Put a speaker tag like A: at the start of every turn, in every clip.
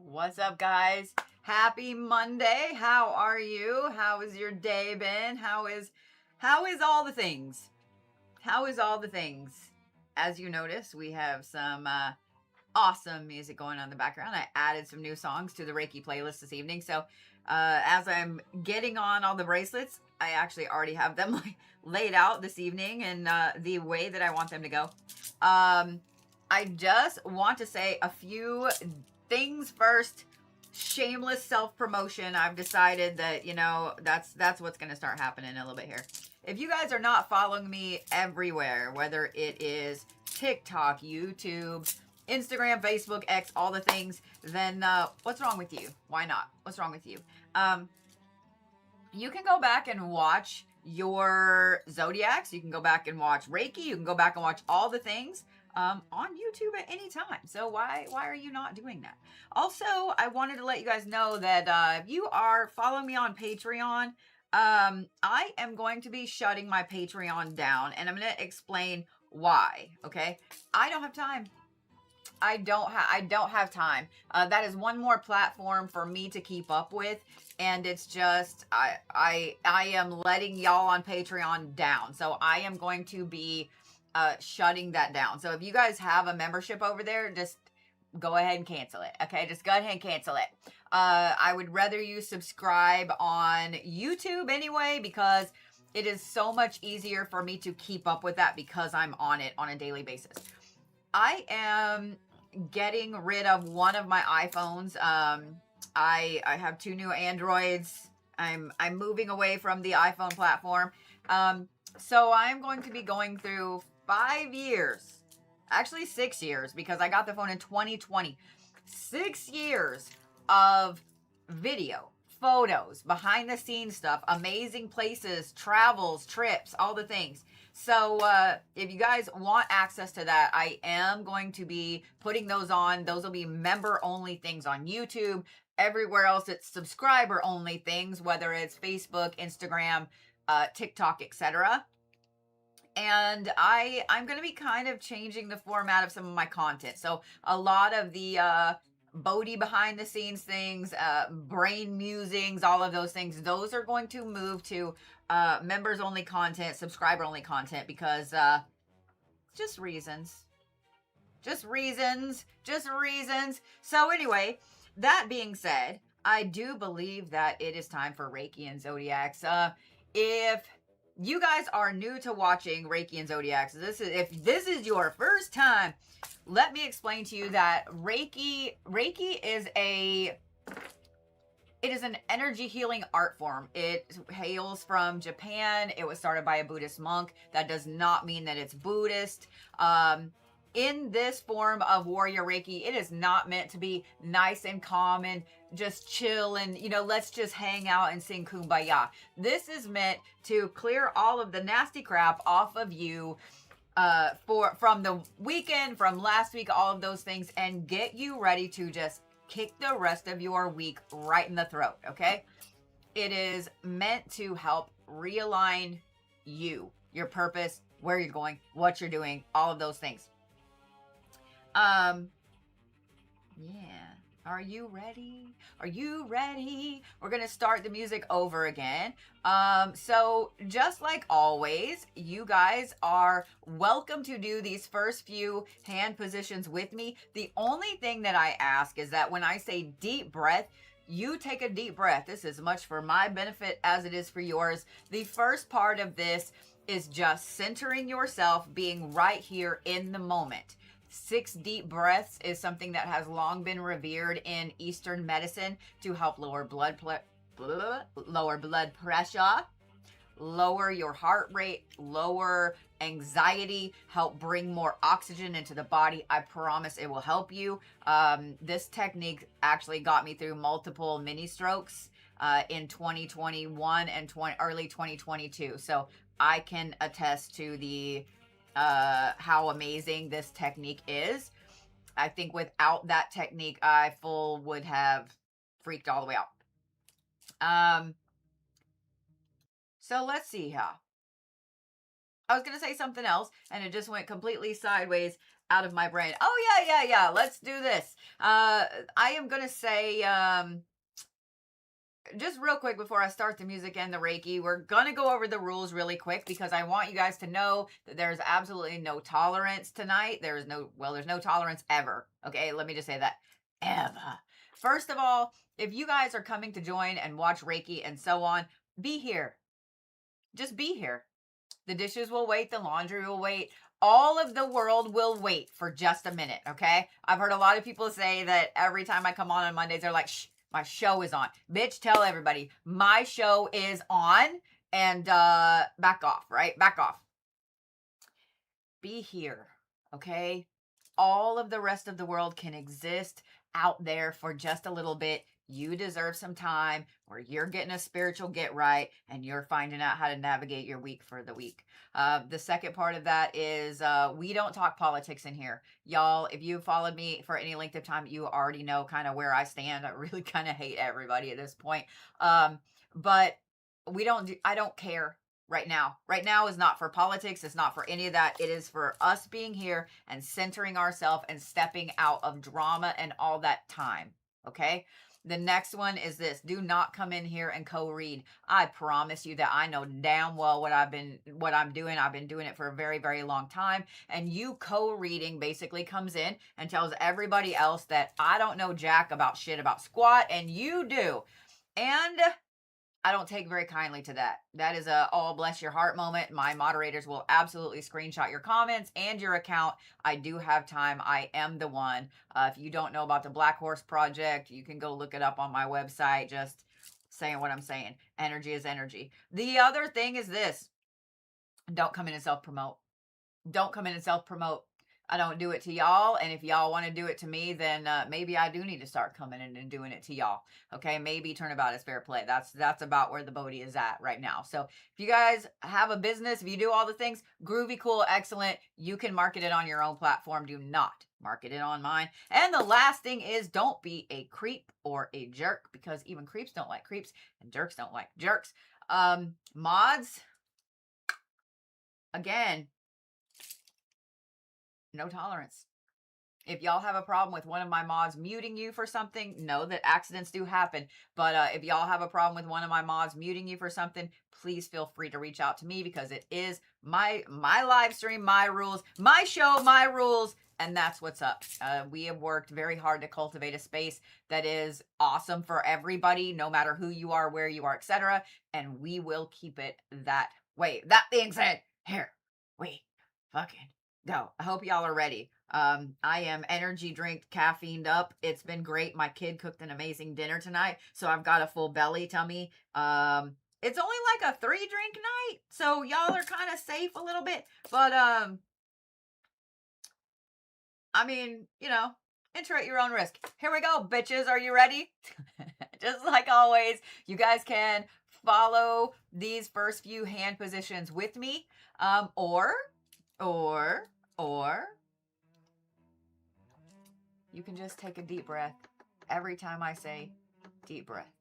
A: What's up, guys? Happy Monday. How are you? How has your day been? How is all the things? How is all the things? As you notice, we have some awesome music going on in the background. I added some new songs to the Reiki playlist this evening. So, as I'm getting on all the bracelets, I actually already have them laid out this evening in the way that I want them to go. I just want to say a few things first. Shameless self-promotion. I've decided that, that's what's going to start happening a little bit here. If you guys are not following me everywhere, whether it is TikTok, YouTube, Instagram, Facebook, X, all the things, then what's wrong with you? Why not? What's wrong with you? You can go back and watch your Zodiacs. You can go back and watch Reiki. You can go back and watch all the things on YouTube at any time. So why are you not doing that? Also, I wanted to let you guys know that if you are following me on Patreon, I am going to be shutting my Patreon down, and I'm going to explain why. Okay, I don't have time. I don't have time. That is one more platform for me to keep up with, and it's just I am letting y'all on Patreon down. So I am going to be shutting that down. So if you guys have a membership over there, just go ahead and cancel it. Okay, just go ahead and cancel it. I would rather you subscribe on YouTube anyway, because it is so much easier for me to keep up with that because I'm on it on a daily basis. I am getting rid of one of my iPhones. I have two new Androids. I'm moving away from the iPhone platform. So I'm going to be going through 5 years, actually 6 years, because I got the phone in 2020. 6 years of video, photos, behind the scenes stuff, amazing places, travels, trips, all the things. So if you guys want access to that, I am going to be putting those on. Those will be member only things on YouTube. Everywhere else, it's subscriber only things, whether it's Facebook, Instagram, TikTok, etc. And I'm going to be kind of changing the format of some of my content. So a lot of the Bodhi behind the scenes things, brain musings, all of those things, those are going to move to members only content, subscriber only content, because just reasons. So anyway, that being said, I do believe that it is time for Reiki and Zodiacs. If you guys are new to watching Reiki and Zodiacs, if this is your first time, let me explain to you that Reiki is an energy healing art form. It hails from Japan. It was started by a Buddhist monk. That does not mean that it's Buddhist. In this form of warrior Reiki, it is not meant to be nice and calm and just chill and, let's just hang out and sing Kumbaya. This is meant to clear all of the nasty crap off of you from the weekend, from last week, all of those things, and get you ready to just kick the rest of your week right in the throat, okay? It is meant to help realign you, your purpose, where you're going, what you're doing, all of those things. Yeah. Are you ready? Are you ready? We're going to start the music over again. So just like always, you guys are welcome to do these first few hand positions with me. The only thing that I ask is that when I say deep breath, you take a deep breath. This is much for my benefit as it is for yours. The first part of this is just centering yourself, being right here in the moment. 6 deep breaths is something that has long been revered in Eastern medicine to help lower blood pressure, lower your heart rate, lower anxiety, help bring more oxygen into the body. I promise it will help you. This technique actually got me through multiple mini strokes in 2021 and early 2022. So I can attest to the how amazing this technique is. I think without that technique, I would have freaked all the way out. So let's see here. I was going to say something else, and it just went completely sideways out of my brain. Oh, yeah. Let's do this. I am going to say, just real quick before I start the music and the Reiki, we're going to go over the rules really quick because I want you guys to know that there's absolutely no tolerance tonight. There's no tolerance ever. Okay, let me just say that. Ever. First of all, if you guys are coming to join and watch Reiki and so on, be here. Just be here. The dishes will wait. The laundry will wait. All of the world will wait for just a minute, okay? I've heard a lot of people say that every time I come on Mondays, they're like, shh, my show is on. Bitch, tell everybody, my show is on, and back off, right? Back off. Be here, okay? All of the rest of the world can exist out there for just a little bit. You deserve some time where you're getting a spiritual get right and you're finding out how to navigate your week for the week. The second part of that is we don't talk politics in here. Y'all, if you've followed me for any length of time, you already know kind of where I stand. I really kind of hate everybody at this point. But I don't care right now. Right now is not for politics. It's not for any of that. It is for us being here and centering ourselves and stepping out of drama and all that time. Okay? The next one is this. Do not come in here and co-read. I promise you that I know damn well what I'm doing. I've been doing it for a very, very long time. And you co-reading basically comes in and tells everybody else that I don't know jack about shit about squat and you do. And I don't take very kindly to that. That is a all bless your heart moment. My moderators will absolutely screenshot your comments and your account. I do have time. I am the one. If you don't know about the Black Horse Project, you can go look it up on my website. Just saying what I'm saying. Energy is energy. The other thing is this. Don't come in and self-promote. Don't come in and self-promote. I don't do it to y'all. And if y'all want to do it to me, then maybe I do need to start coming in and doing it to y'all. Okay. Maybe turnabout is fair play. That's about where the Bodhi is at right now. So if you guys have a business, if you do all the things, groovy, cool, excellent, you can market it on your own platform. Do not market it on mine. And the last thing is don't be a creep or a jerk because even creeps don't like creeps and jerks don't like jerks. Mods, again, no tolerance. If y'all have a problem with one of my mods muting you for something, know that accidents do happen. But if y'all have a problem with one of my mods muting you for something, please feel free to reach out to me because it is my live stream, my rules, my show, my rules. And that's what's up. We have worked very hard to cultivate a space that is awesome for everybody, no matter who you are, where you are, etc. And we will keep it that way. That being said, here we fucking go. I hope y'all are ready. I am energy drink caffeined up. It's been great. My kid cooked an amazing dinner tonight, so I've got a full belly tummy. It's only like a 3-drink night, so y'all are kind of safe a little bit. But I mean, you know, enter at your own risk. Here we go, bitches. Are you ready? Just like always, you guys can follow these first few hand positions with me, or you can just take a deep breath every time I say deep breath.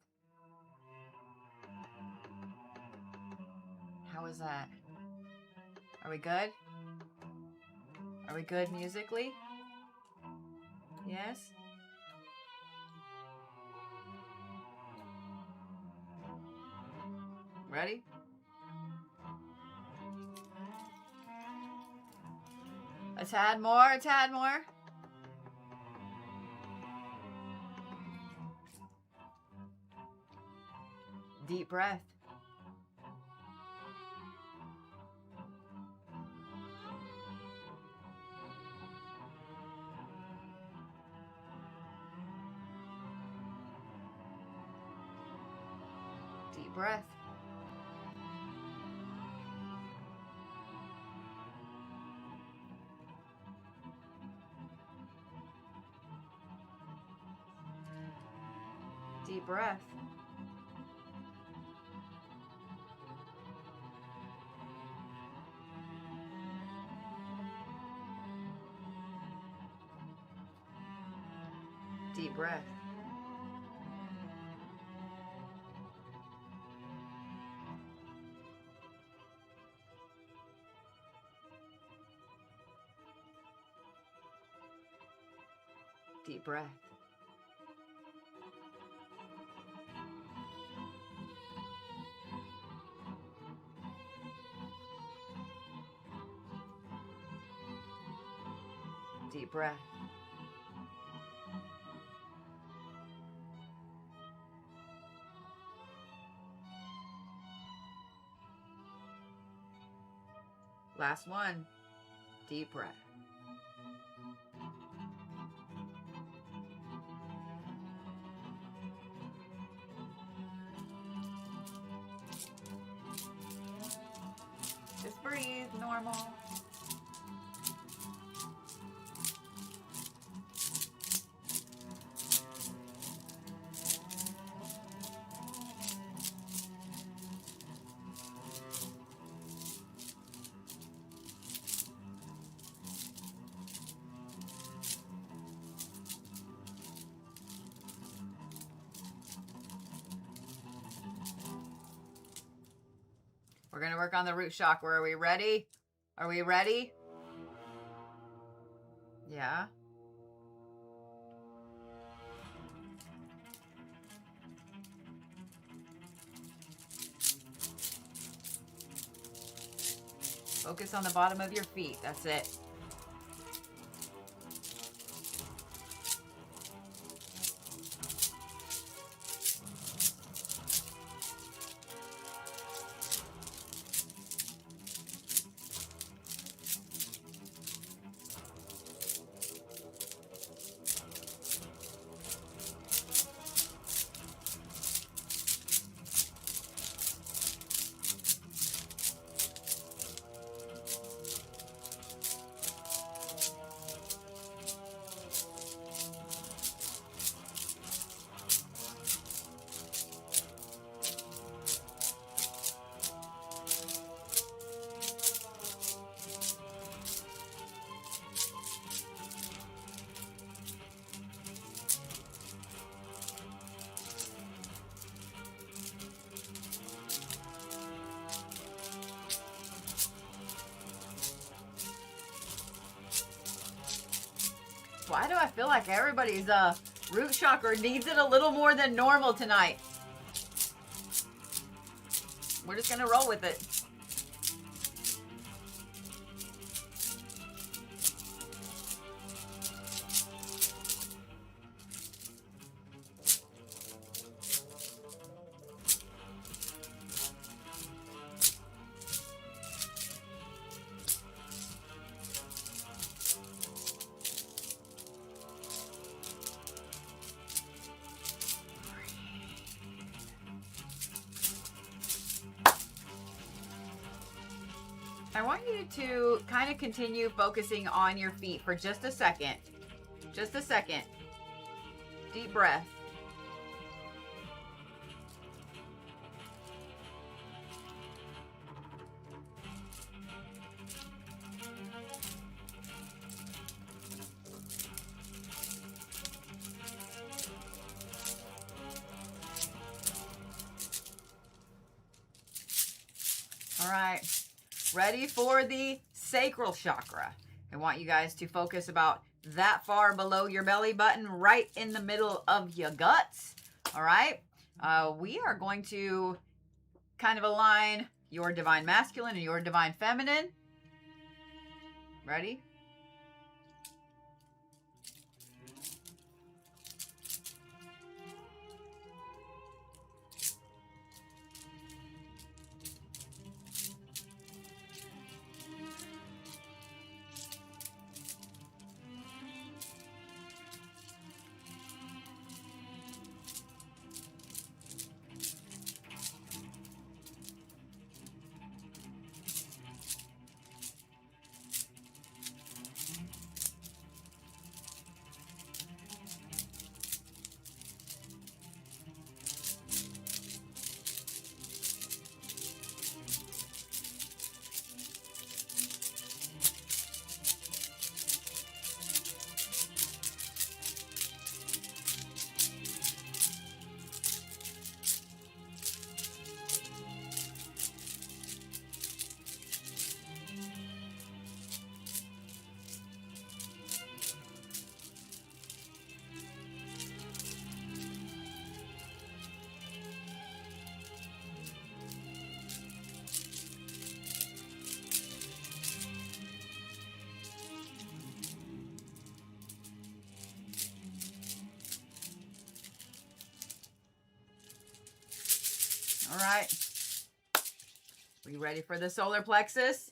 A: How is that? Are we good? Are we good musically? Yes? Ready? A tad more, a tad more. Deep breath. Deep breath. Deep breath. Deep breath. Deep breath. Deep breath. Last one. Deep breath. Just breathe normal. We're going to work on the root chakra. Are we ready? Are we ready? Yeah. Focus on the bottom of your feet. That's it. Why do I feel like everybody's root chakra needs it a little more than normal tonight? We're just gonna roll with it. I want you to kind of continue focusing on your feet for just a second. Just a second. Deep breath. All right. Ready for the sacral chakra. I want you guys to focus about that far below your belly button, right in the middle of your guts. All right. We are going to kind of align your divine masculine and your divine feminine. Ready? All right. Are you ready for the solar plexus?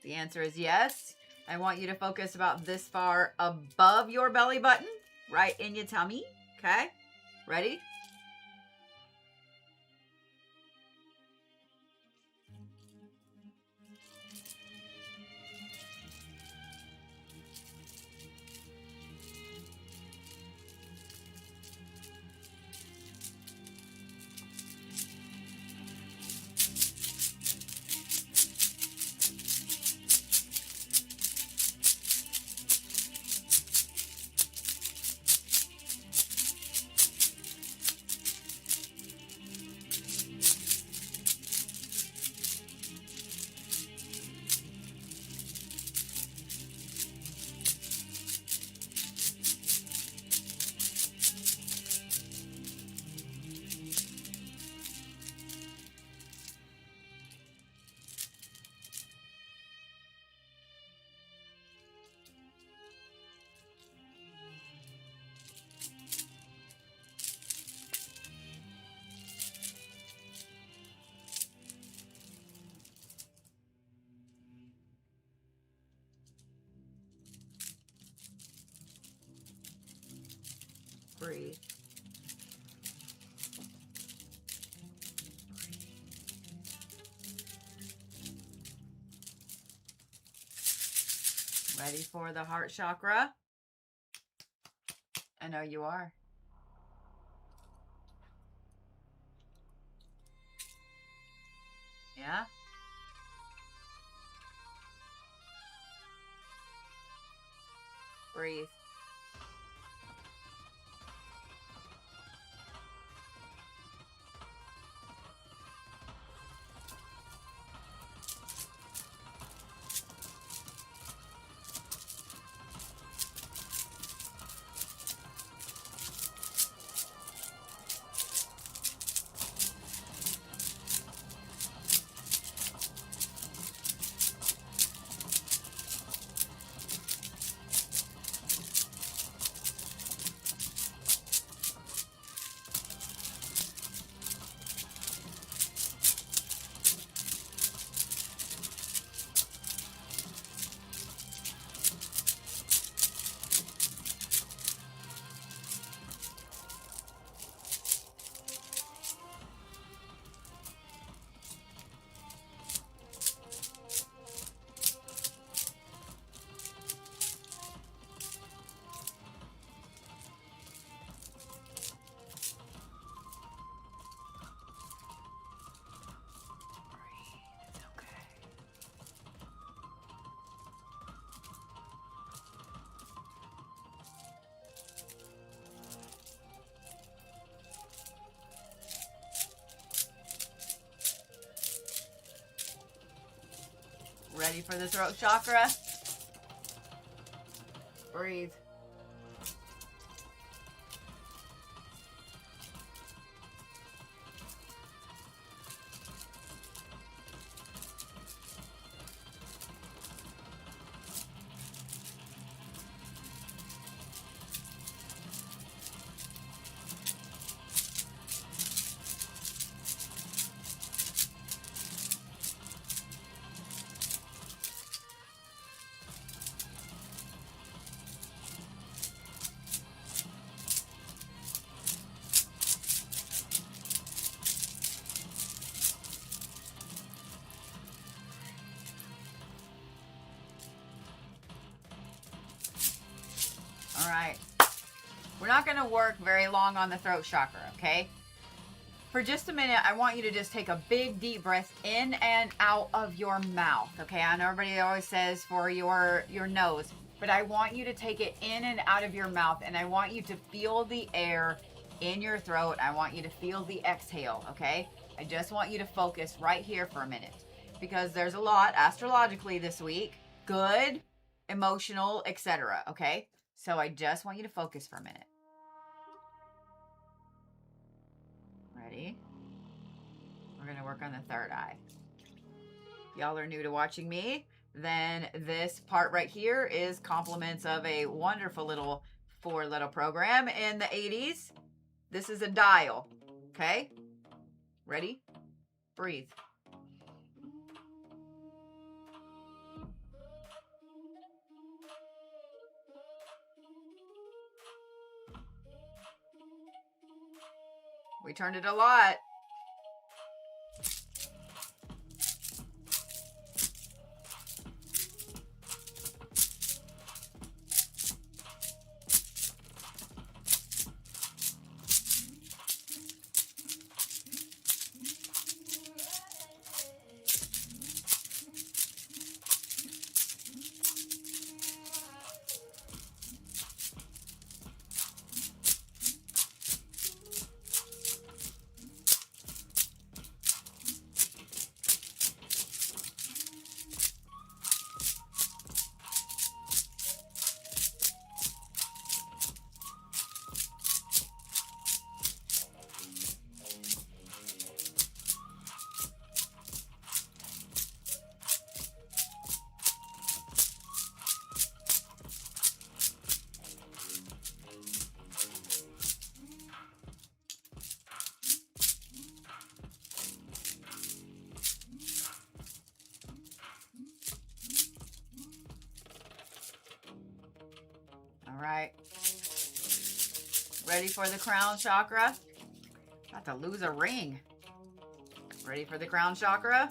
A: The answer is yes. I want you to focus about this far above your belly button, right in your tummy. Okay? Ready? Breathe. Ready for the heart chakra? I know you are. Yeah? Breathe. Ready for the throat chakra? Breathe. All right. We're not going to work very long on the throat chakra, okay? For just a minute, I want you to just take a big deep breath in and out of your mouth, okay? I know everybody always says for your nose, but I want you to take it in and out of your mouth, and I want you to feel the air in your throat. I want you to feel the exhale, okay? I just want you to focus right here for a minute, because there's a lot astrologically this week, good, emotional, etc., okay? So I just want you to focus for a minute. Ready? We're going to work on the third eye. Y'all are new to watching me, then this part right here is compliments of a wonderful little 4-letter program in the 80s. This is a dial, okay? Ready? Breathe. We turned it a lot. All right. Ready for the crown chakra? About to lose a ring. Ready for the crown chakra?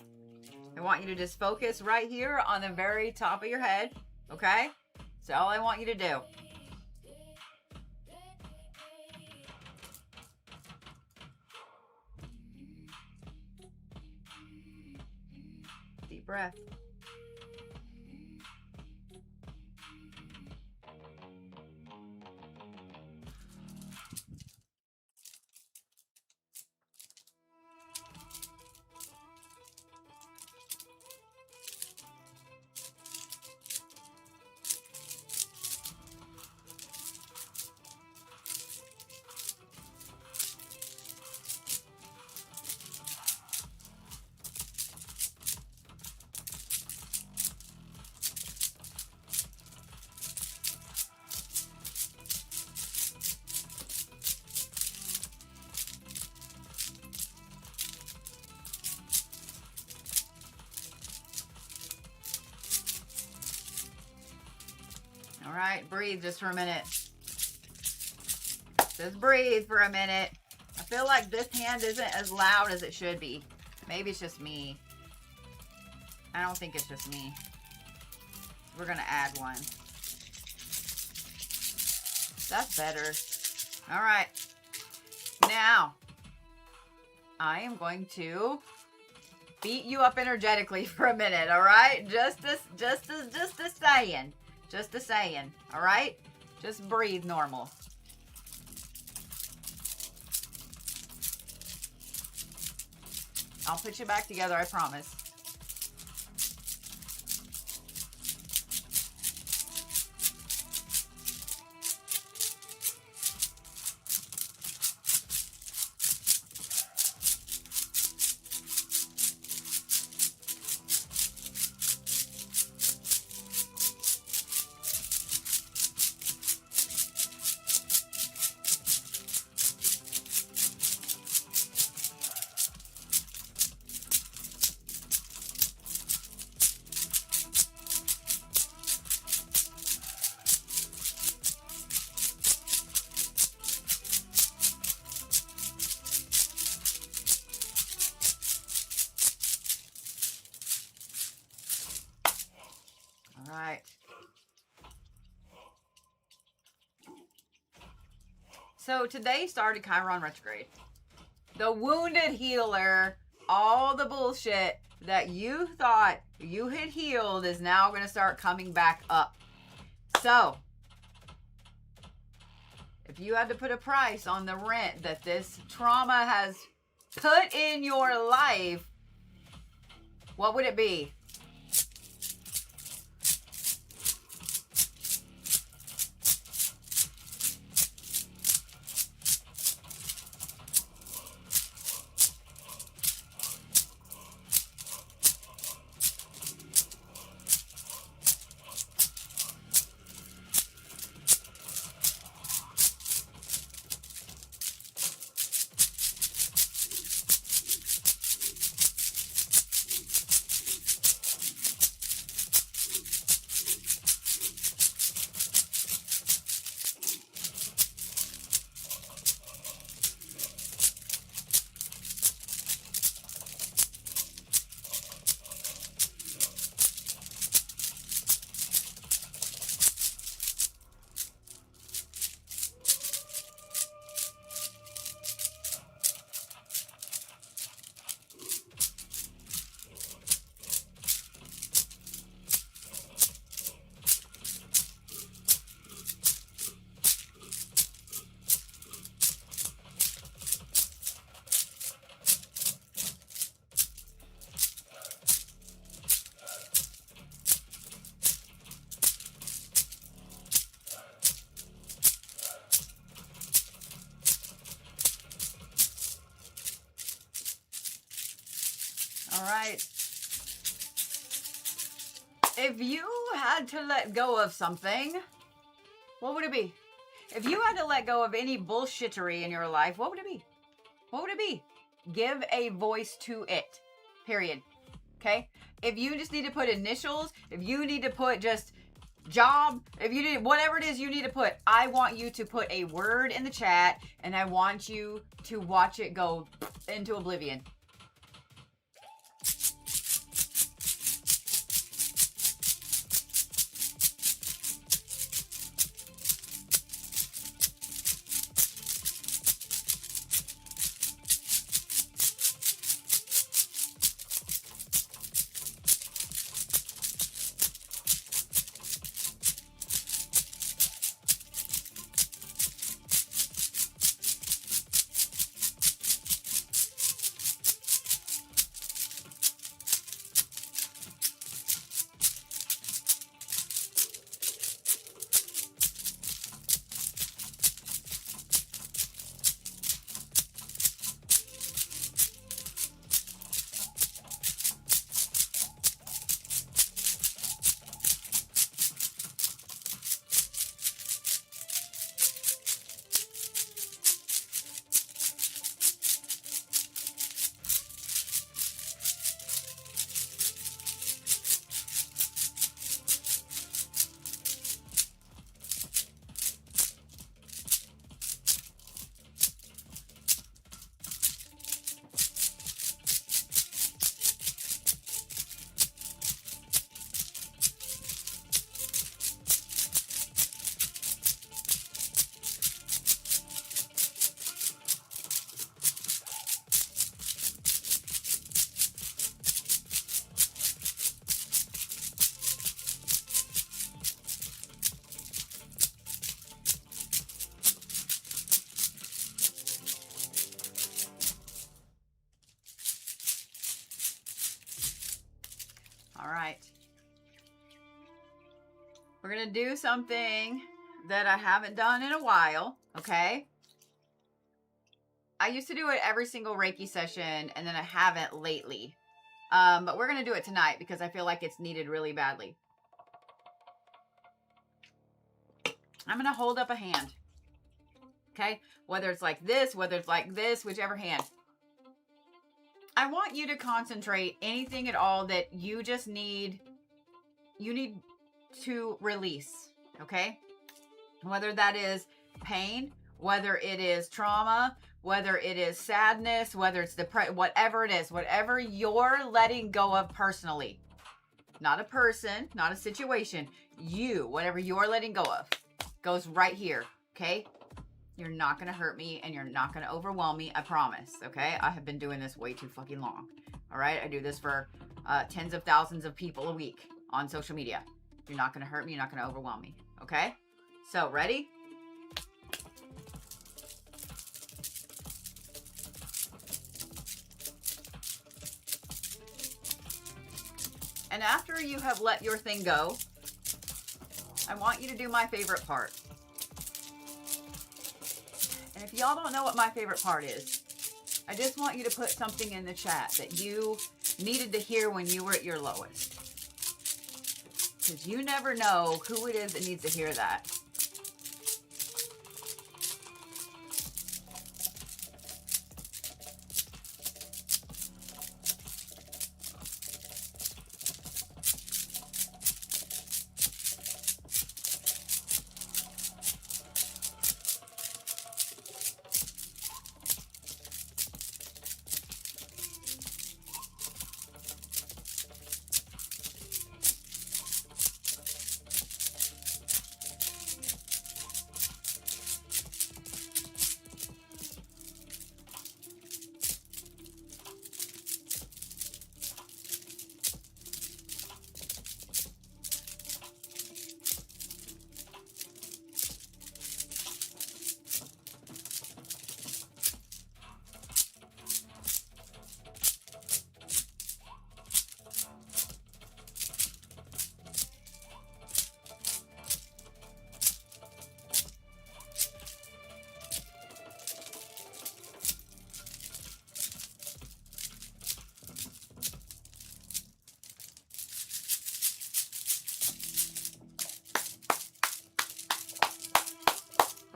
A: I want you to just focus right here on the very top of your head. Okay? That's all I want you to do. Deep breath. All right, breathe just for a minute. Just breathe for a minute. I feel like this hand isn't as loud as it should be. Maybe it's just me. I don't think it's just me. We're going to add one. That's better. All right. Now, I am going to beat you up energetically for a minute, all right? Just a saying. Just a saying, all right? Just breathe normal. I'll put you back together, I promise. Right. So today started Chiron retrograde. The wounded healer, all the bullshit that you thought you had healed is now going to start coming back up. So, if you had to put a price on the rent that this trauma has put in your life, what would it be? If you had to let go of something, what would it be? If you had to let go of any bullshittery in your life, what would it be? What would it be? Give a voice to it. Period. Okay? If you just need to put initials, if you need to put just job, if you need whatever it is you need to put, I want you to put a word in the chat and I want you to watch it go into oblivion. All right. We're going to do something that I haven't done in a while, okay? I used to do it every single Reiki session, and then I haven't lately. But we're going to do it tonight because I feel like it's needed really badly. I'm going to hold up a hand, okay? Whether it's like this, whether it's like this, whichever hand. I want you to concentrate anything at all that you just need, you need to release, okay? Whether that is pain, whether it is trauma, whether it is sadness, whether it's whatever it is, whatever you're letting go of personally. Not a person, not a situation. You, whatever you're letting go of, goes right here, okay? You're not going to hurt me and you're not going to overwhelm me, I promise, okay? I have been doing this way too fucking long, all right? I do this for tens of thousands of people a week on social media. You're not going to hurt me, you're not going to overwhelm me, okay? So, ready? And after you have let your thing go, I want you to do my favorite part. And if y'all don't know what my favorite part is, I just want you to put something in the chat that you needed to hear when you were at your lowest. Because you never know who it is that needs to hear that.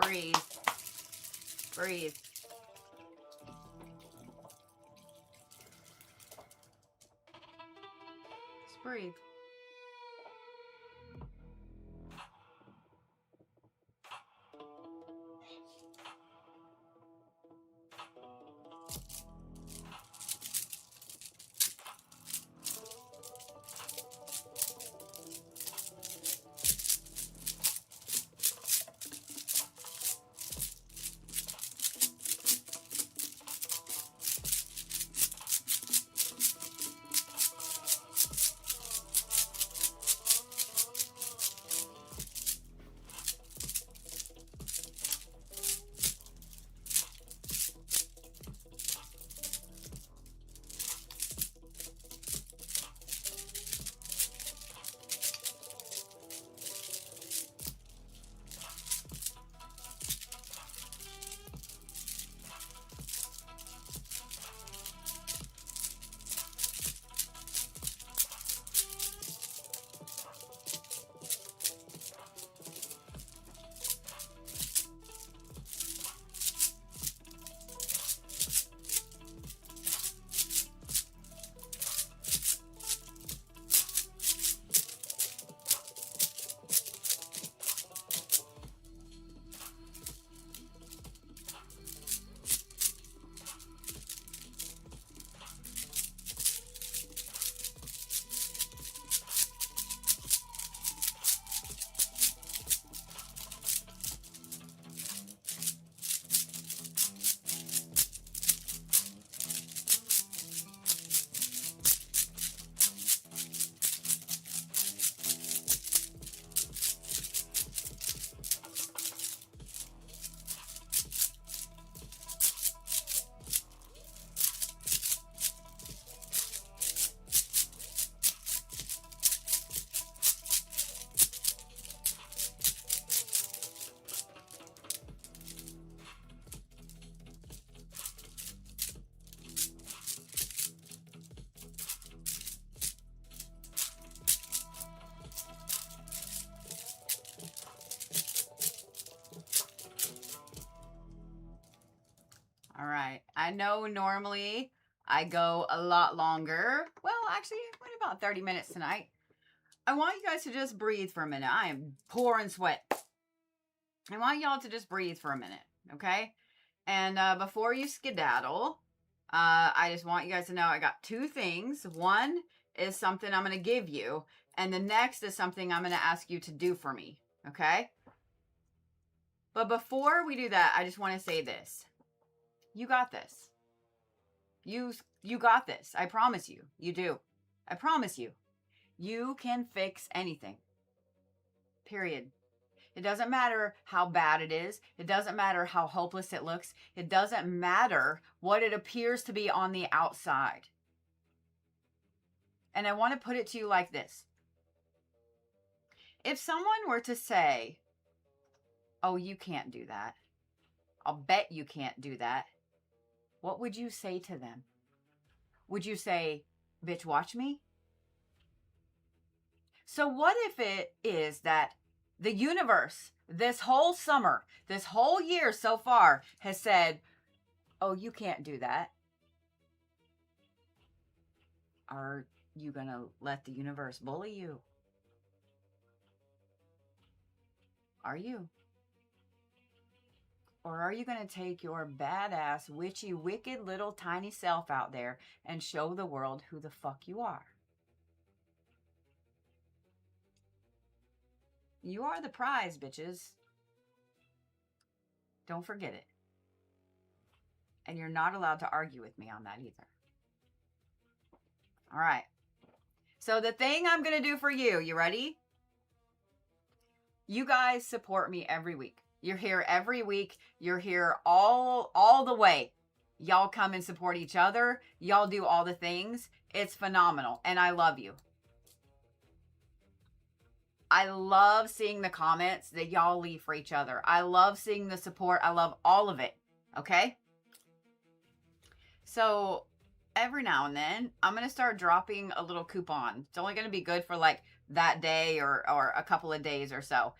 A: Breathe. Breathe. Just breathe. All right. I know normally I go a lot longer. Well, actually, I went about 30 minutes tonight. I want you guys to just breathe for a minute. I am pouring sweat. I want y'all to just breathe for a minute, okay? And before you skedaddle, I just want you guys to know I got two things. One is something I'm going to give you, and the next is something I'm going to ask you to do for me, okay? But before we do that, I just want to say this. You got this. You got this. I promise you. You do. I promise you. You can fix anything. Period. It doesn't matter how bad it is. It doesn't matter how hopeless it looks. It doesn't matter what it appears to be on the outside. And I want to put it to you like this. If someone were to say, oh, you can't do that. I'll bet you can't do that. What would you say to them? Would you say, bitch, watch me? So what if it is that the universe, this whole summer, this whole year so far, has said, oh, you can't do that? Are you going to let the universe bully you? Are you? Or are you going to take your badass, witchy, wicked little tiny self out there and show the world who the fuck you are? You are the prize, bitches. Don't forget it. And you're not allowed to argue with me on that either. All right. So the thing I'm going to do for you, you ready? You guys support me every week. You're here every week. You're here all the way. Y'all come and support each other. Y'all do all the things. It's phenomenal. And I love you. I love seeing the comments that y'all leave for each other. I love seeing the support. I love all of it. Okay? So every now and then, I'm going to start dropping a little coupon. It's only going to be good for like that day or a couple of days or so.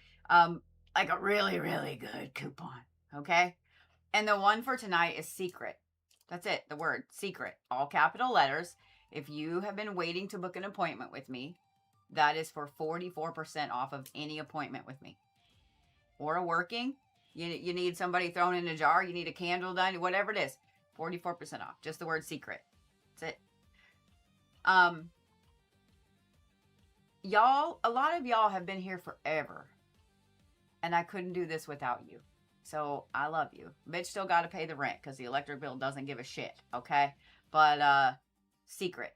A: like a really, really good coupon. Okay. And the one for tonight is secret. That's it. The word secret, all capital letters. If you have been waiting to book an appointment with me, that is for 44% off of any appointment with me. Or a working, you need somebody thrown in a jar, you need a candle done, whatever it is, 44% off. Just the word secret. That's it. Y'all, a lot of y'all have been here forever. And I couldn't do this without you. So I love you. Bitch still got to pay the rent because the electric bill doesn't give a shit. Okay. But, secret.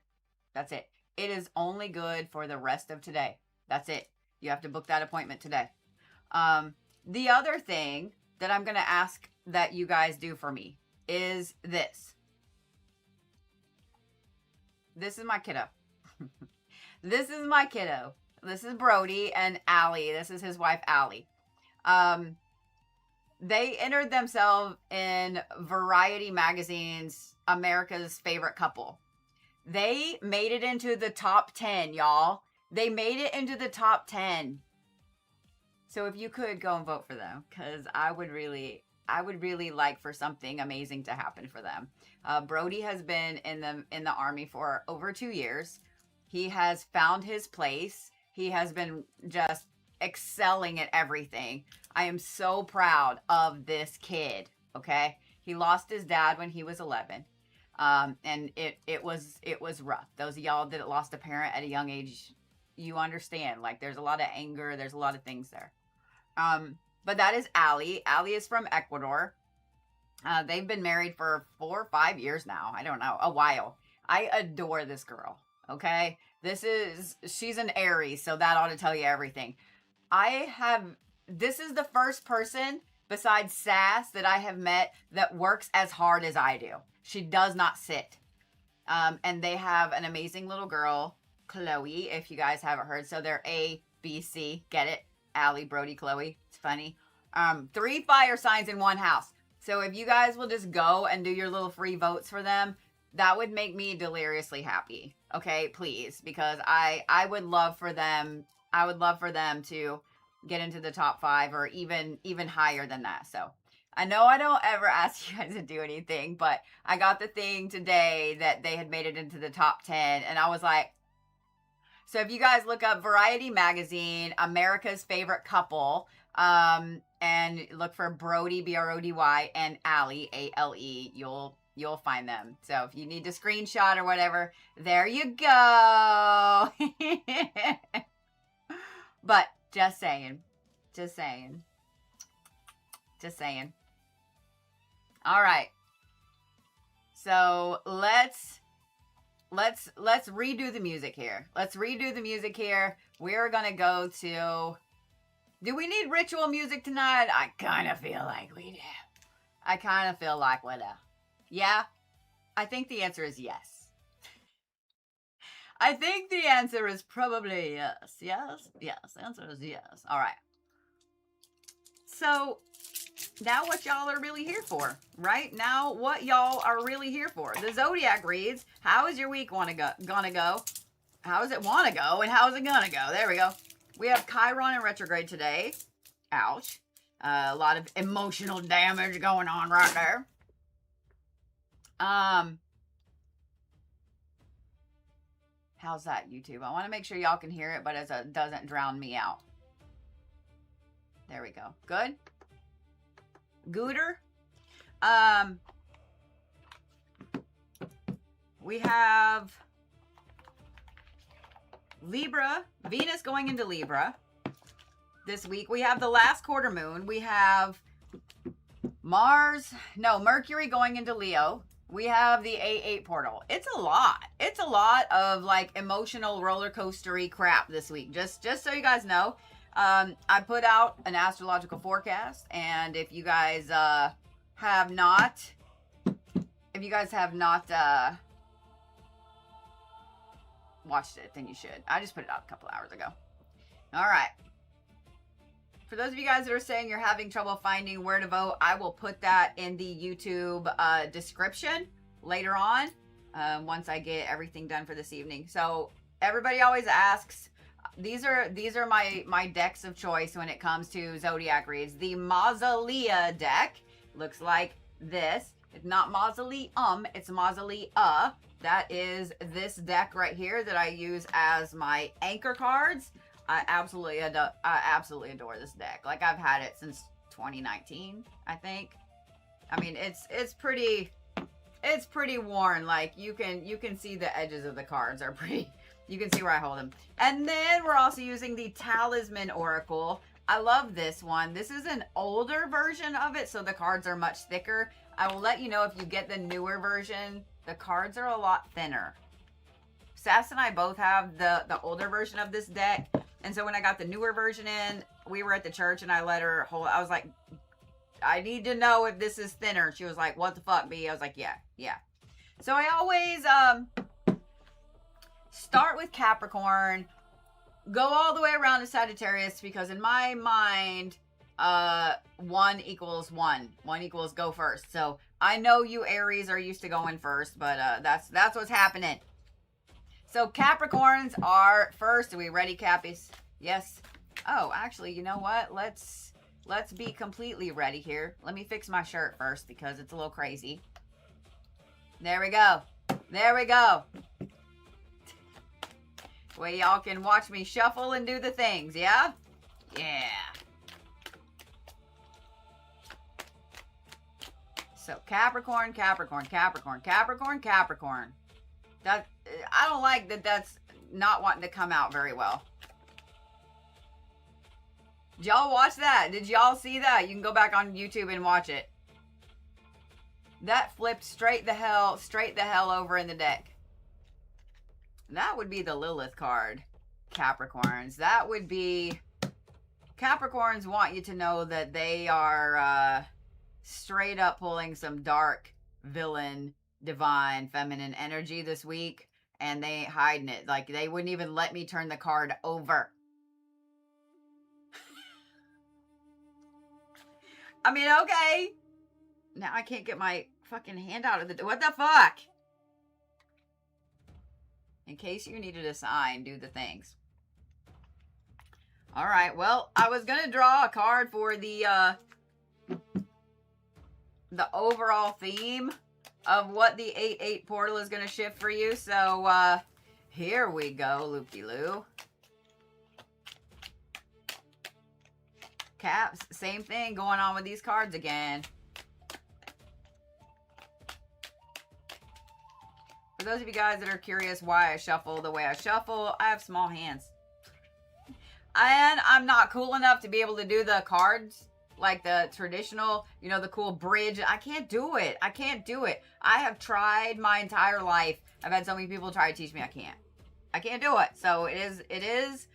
A: That's it. It is only good for the rest of today. That's it. You have to book that appointment today. The other thing that I'm going to ask that you guys do for me is this. This is my kiddo. This is my kiddo. This is Brody and Allie. This is his wife, Allie. They entered themselves in Variety magazine's America's Favorite Couple. They made it into the top 10, y'all. They made it into the top 10. So if you could go and vote for them, because I would really like for something amazing to happen for them. Brody has been in the Army for over 2 years. He has found his place. He has been just excelling at everything. I am so proud of this kid. Okay, he lost his dad when he was 11, and it was rough. Those of y'all that lost a parent at a young age, you understand. Like, there's a lot of anger. There's a lot of things there. But that is Allie. Allie is from Ecuador. They've been married for 4 or 5 years now. I don't know, a while. I adore this girl. Okay, she's an Aries, so that ought to tell you everything. This is the first person besides Sass that I have met that works as hard as I do. She does not sit. And they have an amazing little girl, Chloe, if you guys haven't heard. So they're A, B, C. Get it? Allie, Brody, Chloe. It's funny. 3 fire signs in one house. So if you guys will just go and do your little free votes for them, that would make me deliriously happy. Okay, please, because I would love for them. I would love for them to get into the top 5 or even higher than that. So I know I don't ever ask you guys to do anything, but I got the thing today that they had made it into the top 10, and I was like, so if you guys look up Variety Magazine, America's Favorite Couple, and look for Brody, B-R-O-D-Y, and Allie, A-L-E, you'll find them. So if you need to screenshot or whatever, there you go. But just saying. All right. So let's redo the music here. We're going to go to, do we need ritual music tonight? I kind of feel like we do. Yeah? I think the answer is yes. I think the answer is probably yes. Yes. The answer is yes. All right. So now what y'all are really here for, right? Now what y'all are really here for. The Zodiac reads, how is your week gonna go? How does it want to go? And how is it gonna go? There we go. We have Chiron in retrograde today. Ouch. A lot of emotional damage going on right there. How's that, YouTube? I want to make sure y'all can hear it, but it doesn't drown me out. There we go. Good? Gooder? We have Libra, Venus going into Libra this week. We have the last quarter moon. We have Mercury going into Leo. We have the A8 portal. It's a lot. It's a lot of like emotional roller coastery crap this week. Just so you guys know, I put out an astrological forecast, and if you guys have not watched it, then you should. I just put it out a couple hours ago. All right. For those of you guys that are saying you're having trouble finding where to vote, I will put that in the YouTube description later on, once I get everything done for this evening. So everybody always asks, these are my decks of choice when it comes to zodiac reads. The Mausolea deck looks like this. It's not mausoleum, it's Mausolea. That is this deck right here that I use as my anchor cards. I absolutely adore this deck. Like, I've had it since 2019, I think. I mean, it's pretty worn. Like, you can see the edges of the cards are pretty. You can see where I hold them. And then we're also using the Talisman Oracle. I love this one. This is an older version of it, so the cards are much thicker. I will let you know if you get the newer version, the cards are a lot thinner. Sass and I both have the older version of this deck. And so when I got the newer version in, we were at the church and I let her hold. I was like, I need to know if this is thinner. She was like, what the fuck, B? I was like, yeah. So I always start with Capricorn, go all the way around to Sagittarius, because in my mind, 1 equals 1. 1 equals go first. So I know you Aries are used to going first, but that's what's happening. So Capricorns are first. Are we ready, Cappies? Yes. Oh, actually, you know what? Let's be completely ready here. Let me fix my shirt first because it's a little crazy. There we go. There we go. Well, y'all can watch me shuffle and do the things, yeah? Yeah. So Capricorn, Capricorn, Capricorn, Capricorn, Capricorn. That, I don't like that that's not wanting to come out very well. Did y'all watch that? Did y'all see that? You can go back on YouTube and watch it. That flipped straight the hell over in the deck. That would be the Lilith card, Capricorns. That would be... Capricorns want you to know that they are straight up pulling some dark villain, divine, feminine energy this week. And they ain't hiding it. Like, they wouldn't even let me turn the card over. I mean, okay. Now I can't get my fucking hand out of the... What the fuck? In case you needed a sign, do the things. All right. Well, I was going to draw a card for the overall theme of what the 8-8 portal is going to shift for you. So, here we go, loop-de-loo. Caps, same thing going on with these cards again. For those of you guys that are curious why I shuffle the way I shuffle, I have small hands. And I'm not cool enough to be able to do the cards like the traditional, you know, the cool bridge. I can't do it. I can't do it. I have tried my entire life. I've had so many people try to teach me. I can't do it. So it is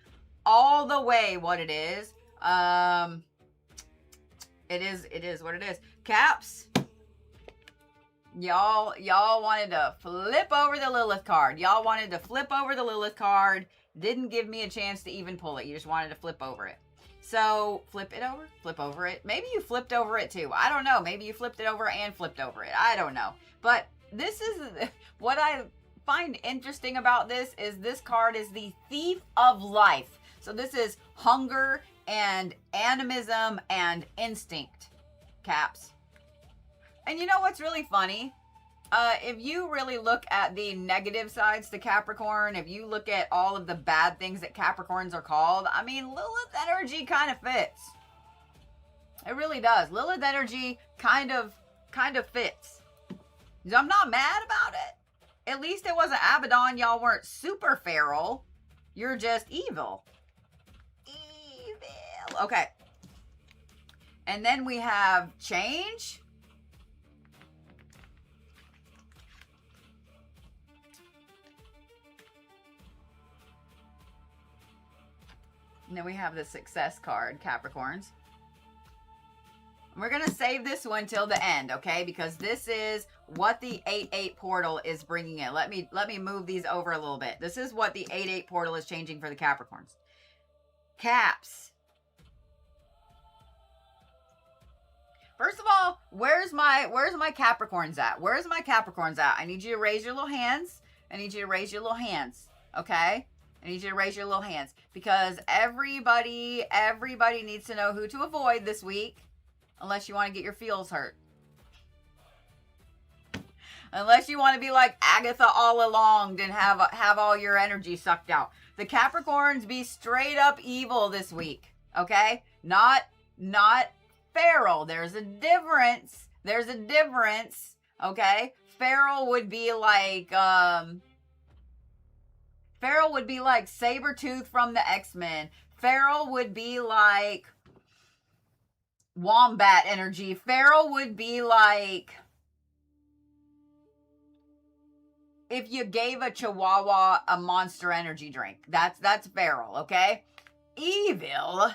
A: all the way what it is. It is what it is. Caps, y'all wanted to flip over the Lilith card. Y'all wanted to flip over the Lilith card. Didn't give me a chance to even pull it. You just wanted to flip over it. So flip it over, flip over it. Maybe you flipped over it too. I don't know. Maybe you flipped it over and flipped over it. I don't know. But this is what I find interesting about this is this card is the Thief of Life. So this is hunger and animism and instinct, Caps. And you know what's really funny? If you really look at the negative sides to Capricorn, if you look at all of the bad things that Capricorns are called, I mean, Lilith energy kind of fits. It really does. Lilith energy kind of fits. I'm not mad about it. At least it wasn't Abaddon. Y'all weren't super feral. You're just evil. Evil. Okay. And then we have change. And then we have the success card, Capricorns. We're going to save this one till the end, okay? Because this is what the 8-8 portal is bringing in. Let me move these over a little bit. This is what the 8-8 portal is changing for the Capricorns. Caps. First of all, where's my Capricorns at? Where's my Capricorns at? I need you to raise your little hands. I need you to raise your little hands, okay? I need you to raise your little hands because everybody needs to know who to avoid this week unless you want to get your feels hurt. Unless you want to be like Agatha all along and have all your energy sucked out. The Capricorns be straight up evil this week, okay? Not feral. There's a difference. Okay? Feral would be like Sabretooth from the X-Men. Feral would be like wombat energy. Feral would be like if you gave a chihuahua a Monster Energy drink. That's feral, okay? Evil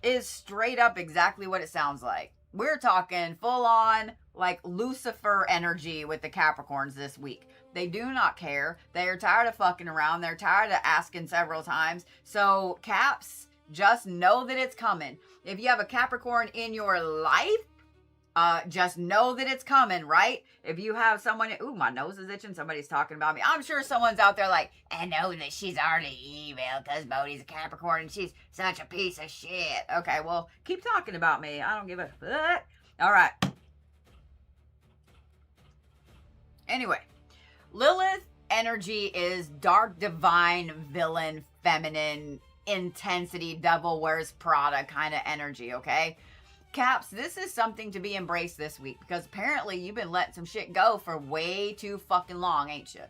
A: is straight up exactly what it sounds like. We're talking full on like Lucifer energy with the Capricorns this week. They do not care. They are tired of fucking around. They're tired of asking several times. So Caps, just know that it's coming. If you have a Capricorn in your life, just know that it's coming, right? If you have someone, ooh, my nose is itching. Somebody's talking about me. I'm sure someone's out there like, I know that she's already evil because Bodhi's a Capricorn and she's such a piece of shit. Okay, well, keep talking about me. I don't give a fuck. All right. Anyway, Lilith energy is dark, divine, villain, feminine, intensity, devil wears Prada kind of energy, okay? Caps, this is something to be embraced this week because apparently you've been letting some shit go for way too fucking long, ain't you?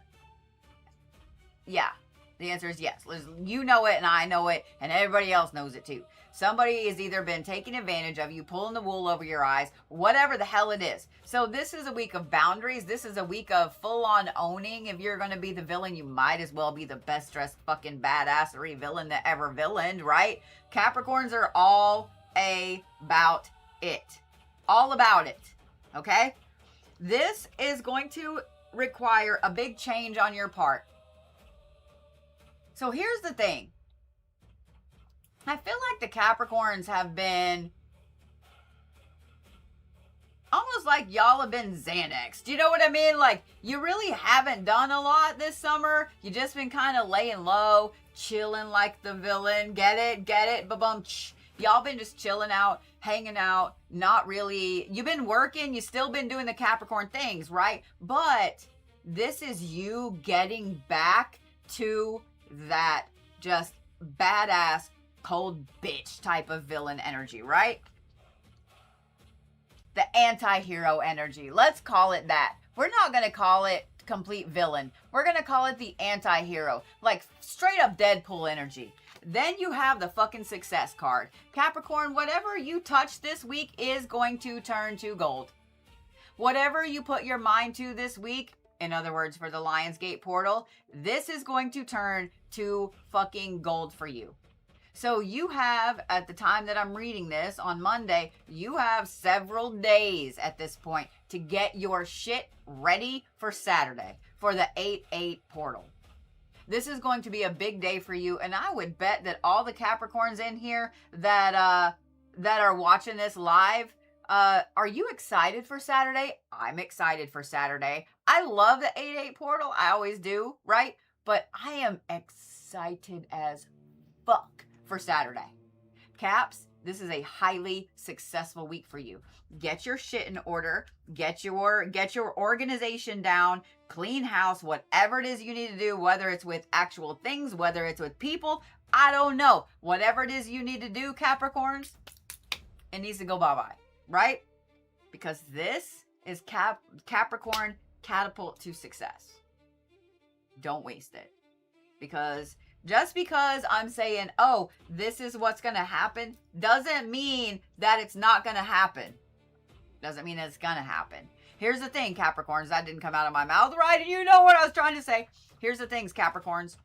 A: Yeah, the answer is yes. You know it and I know it and everybody else knows it too. Somebody has either been taking advantage of you, pulling the wool over your eyes, whatever the hell it is. So this is a week of boundaries. This is a week of full-on owning. If you're going to be the villain, you might as well be the best-dressed fucking badassery villain that ever villained, right? Capricorns are all about it. All about it. Okay? This is going to require a big change on your part. So here's the thing. I feel like the Capricorns have been almost like y'all have been Xanax. Do you know what I mean? Like, you really haven't done a lot this summer. You just been kind of laying low, chilling like the villain. Get it? Ba-bum. Y'all been just chilling out, hanging out, not really. You've been working. You still been doing the Capricorn things, right? But this is you getting back to that just badass, cold bitch type of villain energy, right? The anti-hero energy. Let's call it that. We're not going to call it complete villain. We're going to call it the anti-hero. Like straight up Deadpool energy. Then you have the fucking success card. Capricorn, whatever you touch this week is going to turn to gold. Whatever you put your mind to this week, in other words, for the Lionsgate portal, this is going to turn to fucking gold for you. So you have, at the time that I'm reading this on Monday, you have several days at this point to get your shit ready for Saturday, for the 8/8 portal. This is going to be a big day for you, and I would bet that all the Capricorns in here that are watching this live, are you excited for Saturday? I'm excited for Saturday. I love the 8/8 portal. I always do, right? But I am excited as fuck for Saturday. Caps, this is a highly successful week for you. Get your shit in order. Get your organization down. Clean house, whatever it is you need to do, whether it's with actual things, whether it's with people, I don't know. Whatever it is you need to do, Capricorns, it needs to go bye-bye, right? Because this is Capricorn catapult to success. Don't waste it. Because just because I'm saying, oh, this is what's going to happen, doesn't mean that it's not going to happen. Doesn't mean it's going to happen. Here's the thing, Capricorns. That didn't come out of my mouth, right? And you know what I was trying to say. Here's the things, Capricorns.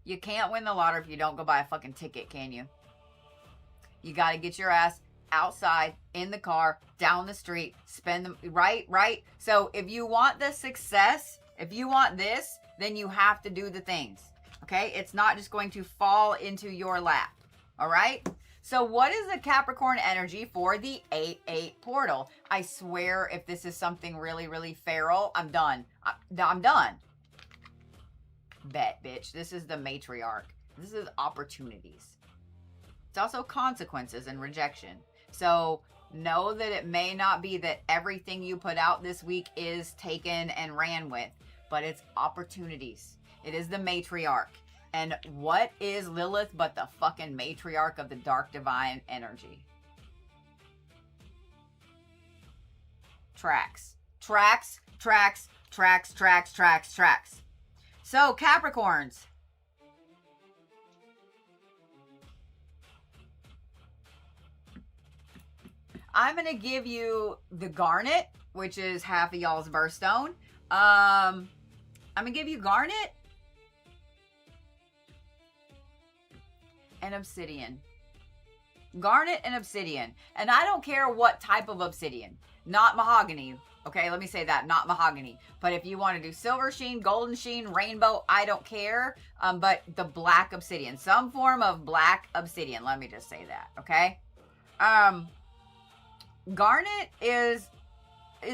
A: You can't win the lottery if you don't go buy a fucking ticket, can you? You got to get your ass outside, in the car, down the street, spend them, right? So if you want the success, if you want this, then you have to do the things, okay? It's not just going to fall into your lap, all right? So what is the Capricorn energy for the 8/8 portal? I swear if this is something really, really feral, I'm done. I'm done. bet, bitch. This is the matriarch. This is opportunities. It's also consequences and rejection. So know that it may not be that everything you put out this week is taken and ran with, but it's opportunities. It is the matriarch. And what is Lilith but the fucking matriarch of the dark divine energy? Tracks. Tracks, tracks, tracks, tracks, tracks, tracks. So, Capricorns. I'm going to give you the garnet, which is half of y'all's birthstone. I'm going to give you garnet and obsidian. Garnet and obsidian. And I don't care what type of obsidian. Not mahogany. Okay, let me say that. Not mahogany. But if you want to do silver sheen, golden sheen, rainbow, I don't care. But the black obsidian. Some form of black obsidian. Let me just say that. Okay? Garnet is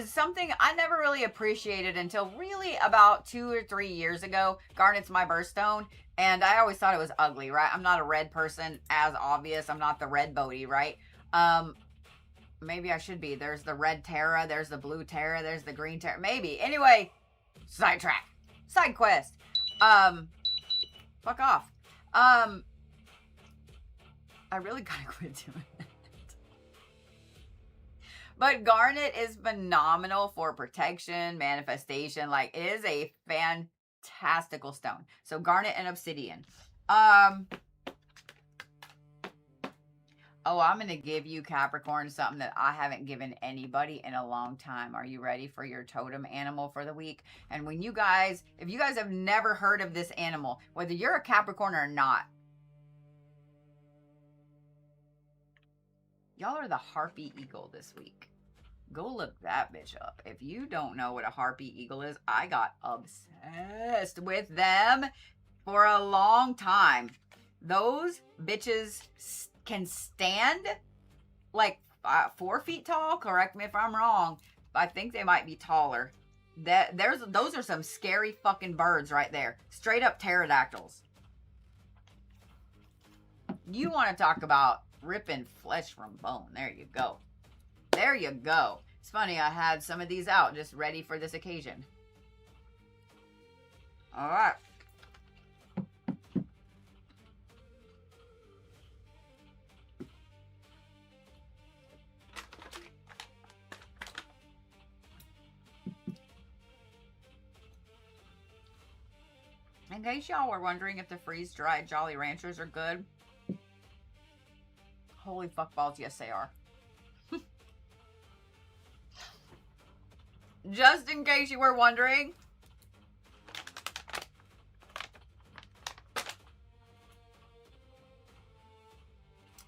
A: something I never really appreciated until really about 2 or 3 years ago. Garnet's my birthstone, and I always thought it was ugly, right? I'm not a red person, as obvious. I'm not the red Bodhi, right? Maybe I should be. There's the red Terra, there's the blue Terra, there's the green Terra. Maybe. Anyway, sidetrack. Side quest. Fuck off. I really gotta quit doing it. But garnet is phenomenal for protection, manifestation. Like, it is a fantastical stone. So garnet and obsidian. Oh, I'm going to give you, Capricorn, something that I haven't given anybody in a long time. Are you ready for your totem animal for the week? And when you guys, if you guys have never heard of this animal, whether you're a Capricorn or not, y'all are the harpy eagle this week. Go look that bitch up. If you don't know what a harpy eagle is, I got obsessed with them for a long time. Those bitches can stand like 4 feet tall. Correct me if I'm wrong. I think they might be taller. Those are some scary fucking birds right there. Straight up pterodactyls. You want to talk about ripping flesh from bone. There you go. There you go. It's funny, I had some of these out just ready for this occasion. All right. In case y'all were wondering if the freeze-dried Jolly Ranchers are good, holy fuck balls, yes they are. Just in case you were wondering.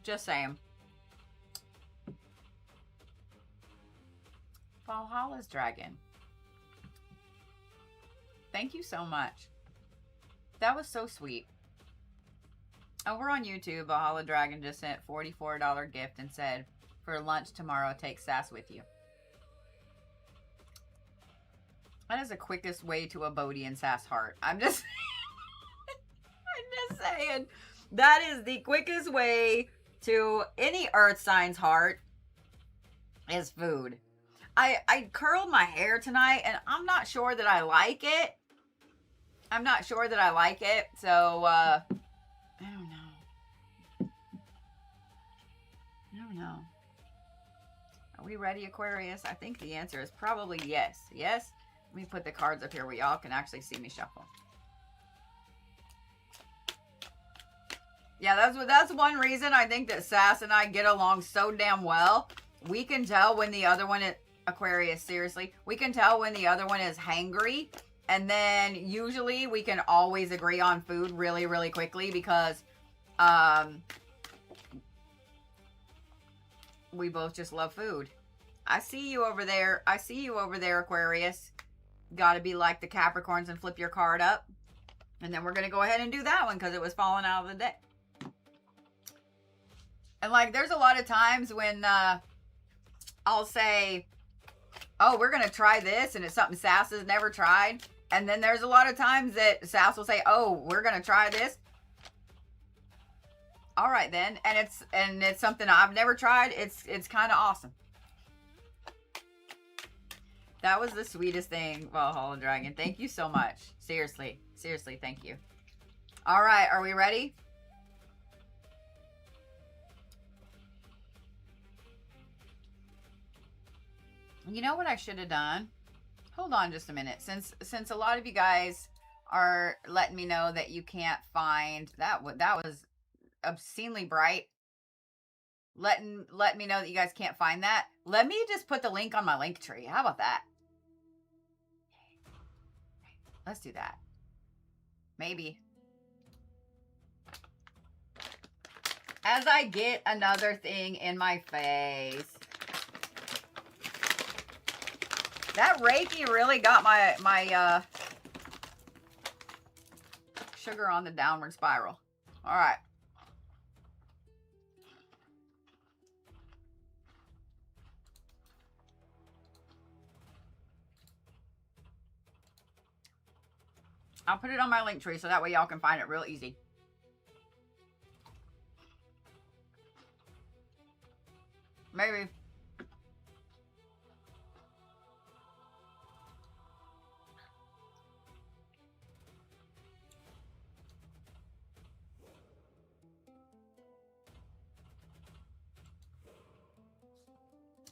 A: Just saying. Valhalla's Dragon. Thank you so much. That was so sweet. Over on YouTube, Valhalla Dragon just sent $44 gift and said, for lunch tomorrow, take Sass with you. That is the quickest way to a Bodhi and Sass heart. I'm just saying. That is the quickest way to any earth sign's heart is food. I curled my hair tonight and I'm not sure that I like it. I'm not sure that I like it. So, I don't know. I don't know. Are we ready, Aquarius? I think the answer is probably yes. Yes? Let me put the cards up here where y'all can actually see me shuffle. Yeah, that's one reason I think that Sass and I get along so damn well. We can tell when the other one is, Aquarius, seriously. We can tell when the other one is hangry. And then usually we can always agree on food really, really quickly because we both just love food. I see you over there. I see you over there, Aquarius. Got to be like the Capricorns and flip your card up. And then we're going to go ahead and do that one because it was falling out of the deck. And like, there's a lot of times when I'll say, oh, we're going to try this. And it's something Sass has never tried. And then there's a lot of times that Sass will say, oh, we're going to try this. All right, then. And it's something I've never tried. It's kind of awesome. That was the sweetest thing, Valhalla Dragon. Thank you so much. Seriously. Seriously, thank you. All right, are we ready? You know what I should have done? Hold on just a minute. Since a lot of you guys are letting me know that you can't find that was obscenely bright. Let me know that you guys can't find that. Let me just put the link on my link tree. How about that? Let's do that. Maybe. As I get another thing in my face. That Reiki really got my sugar on the downward spiral. All right. I'll put it on my link tree so that way y'all can find it real easy. Maybe.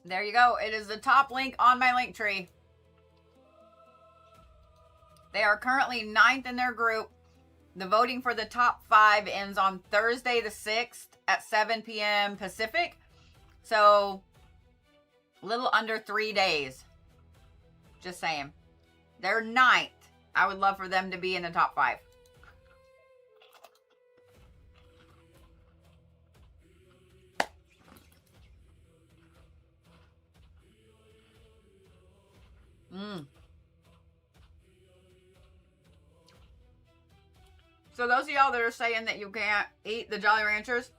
A: There you go. It is the top link on my link tree. They are currently 9th in their group. The voting for the top 5 ends on Thursday the 6th at 7 p.m. Pacific. So, a little under 3 days. Just saying. They're 9th. I would love for them to be in the top 5. So those of y'all that are saying that you can't eat the Jolly Ranchers,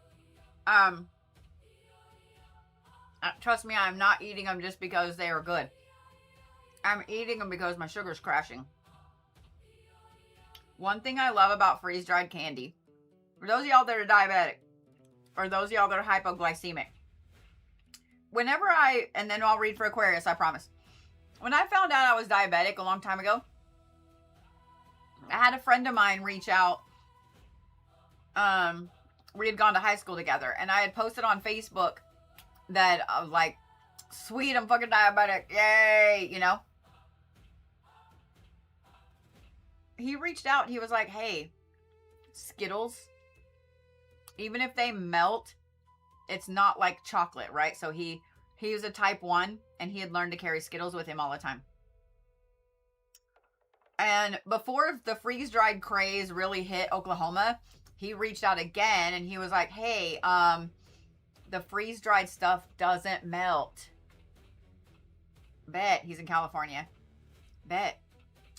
A: trust me, I'm not eating them just because they are good. I'm eating them because my sugar's crashing. One thing I love about freeze-dried candy, for those of y'all that are diabetic, or those of y'all that are hypoglycemic, whenever and then I'll read for Aquarius, I promise. When I found out I was diabetic a long time ago, I had a friend of mine reach out. We had gone to high school together, and I had posted on Facebook that I was like, sweet, I'm fucking diabetic. Yay, you know? He reached out. He was like, hey, Skittles, even if they melt, it's not like chocolate, right? So he was a type 1, and he had learned to carry Skittles with him all the time. And before the freeze-dried craze really hit Oklahoma, he reached out again, and he was like, hey, the freeze-dried stuff doesn't melt. Bet. He's in California. Bet.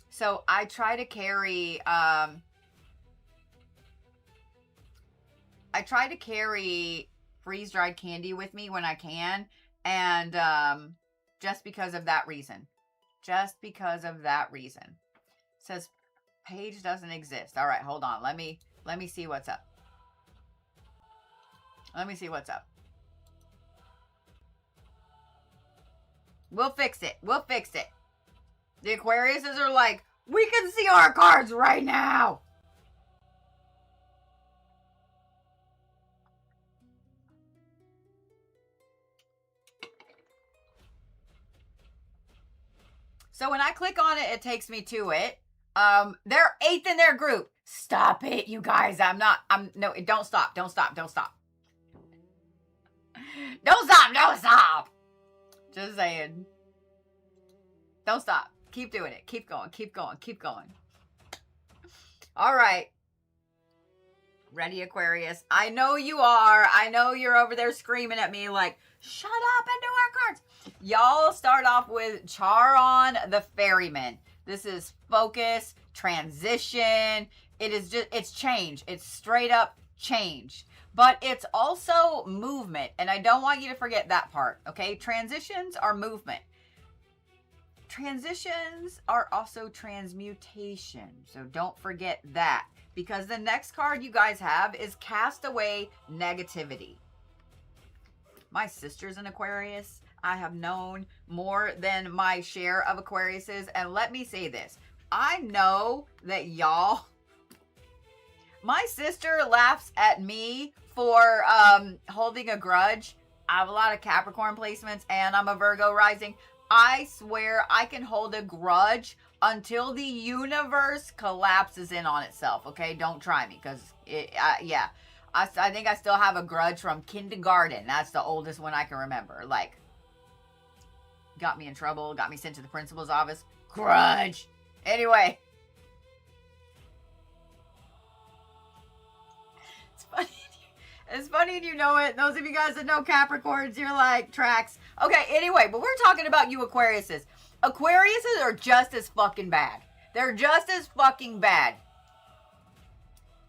A: So I try to carry, freeze-dried candy with me when I can. And just because of that reason. Just because of that reason. It says page doesn't exist. All right, hold on. Let me see what's up. Let me see what's up. We'll fix it. We'll fix it. The Aquariuses are like, we can see our cards right now. So when I click on it, it takes me to it. They're 8th in their group. Stop it, you guys. No, don't stop. Don't stop. Don't stop. Don't stop. Don't stop. Just saying. Don't stop. Keep doing it. Keep going. Keep going. Keep going. All right. Ready, Aquarius? I know you are. I know you're over there screaming at me like, shut up and do our cards. Y'all start off with Charon the Ferryman. This is focus, transition. It's change. It's straight up change. But it's also movement. And I don't want you to forget that part, okay? Transitions are movement. transitions are also transmutation. So don't forget that, because the next card you guys have is Cast Away Negativity. My sister's an Aquarius. I have known more than my share of Aquariuses. And let me say this. I know that y'all, my sister laughs at me for holding a grudge. I have a lot of Capricorn placements and I'm a Virgo rising. I swear I can hold a grudge until the universe collapses in on itself. Okay, don't try me, because yeah, I think I still have a grudge from kindergarten. That's the oldest one I can remember. Like, got me in trouble, got me sent to the principal's office. Grudge. Anyway, it's funny. It's funny, and you know it. Those of you guys that know Capricorns, you're like, tracks. Okay, anyway, but we're talking about you Aquariuses. Aquariuses are just as fucking bad. They're just as fucking bad.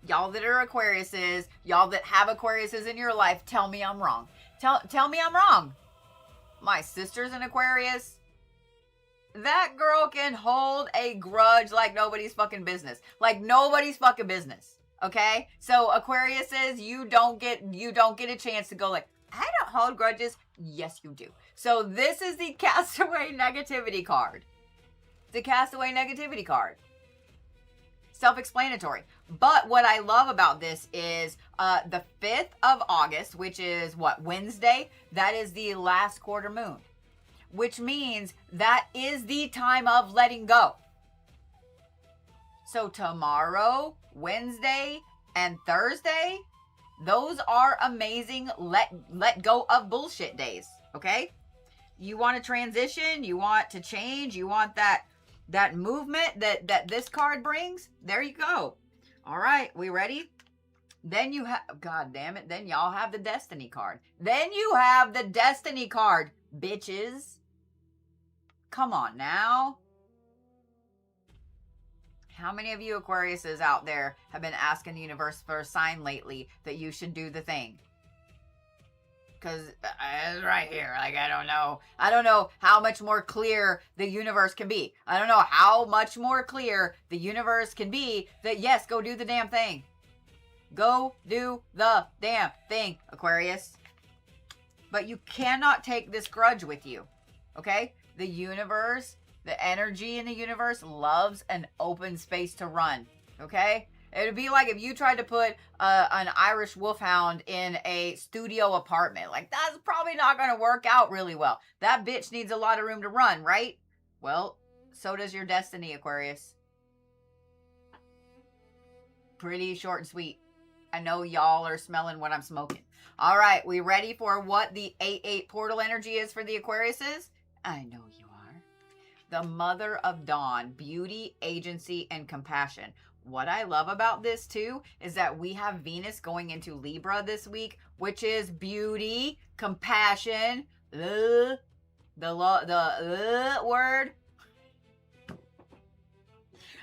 A: Y'all that are Aquariuses, y'all that have Aquariuses in your life, tell me I'm wrong. Tell me I'm wrong. My sister's an Aquarius. That girl can hold a grudge like nobody's fucking business. Like nobody's fucking business. Okay, so Aquariuses, you don't get a chance to go like, I don't hold grudges. Yes, you do. So this is the Castaway Negativity card. The Castaway Negativity card. Self-explanatory. But what I love about this is the 5th of August, which is what, Wednesday? That is the last quarter moon, which means that is the time of letting go. So tomorrow, Wednesday, and Thursday, those are amazing let go of bullshit days, okay? You want to transition, you want to change, you want that movement that this card brings. There you go. All right, we ready? Then you have, god damn it, then y'all have the Destiny card. Then you have the Destiny card, bitches. Come on now. How many of you Aquariuses out there have been asking the universe for a sign lately that you should do the thing? Because it's right here. Like, I don't know how much more clear the universe can be. I don't know how much more clear the universe can be that, yes, go do the damn thing. Go do the damn thing, Aquarius. But you cannot take this grudge with you, okay? The universe, the energy in the universe loves an open space to run, okay? It would be like if you tried to put an Irish wolfhound in a studio apartment. Like, that's probably not going to work out really well. That bitch needs a lot of room to run, right? Well, so does your destiny, Aquarius. Pretty short and sweet. I know y'all are smelling what I'm smoking. All right, we ready for what the 8-8 portal energy is for the Aquariuses? I know you are. The Mother of Dawn, beauty, agency, and compassion. What I love about this too is that we have Venus going into Libra this week, which is beauty, compassion, the word.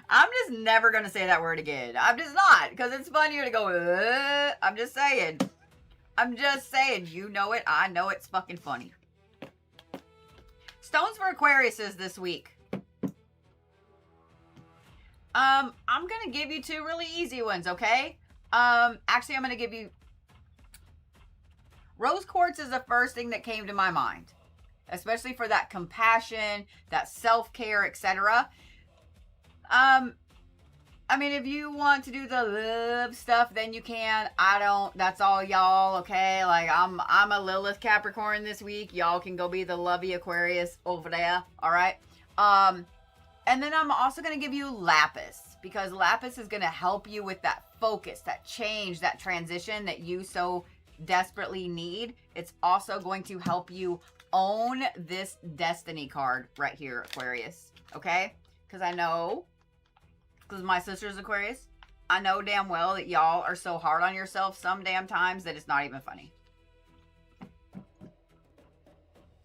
A: I'm just never going to say that word again. I'm just not, because it's funnier to go, I'm just saying. You know it. I know it's fucking funny. Stones for Aquariuses this week. I'm going to give you two really easy ones, okay? Actually, I'm going to give you... Rose quartz is the first thing that came to my mind. Especially for that compassion, that self-care, etc. I mean, if you want to do the love stuff, then you can. I don't. That's all y'all, okay? Like, I'm a Lilith Capricorn this week. Y'all can go be the lovey Aquarius over there, all right? And then I'm also going to give you lapis, because lapis is going to help you with that focus, that change, that transition that you so desperately need. It's also going to help you own this destiny card right here, Aquarius, okay? Because I know, because my sister's Aquarius, I know damn well that y'all are so hard on yourself some damn times that it's not even funny.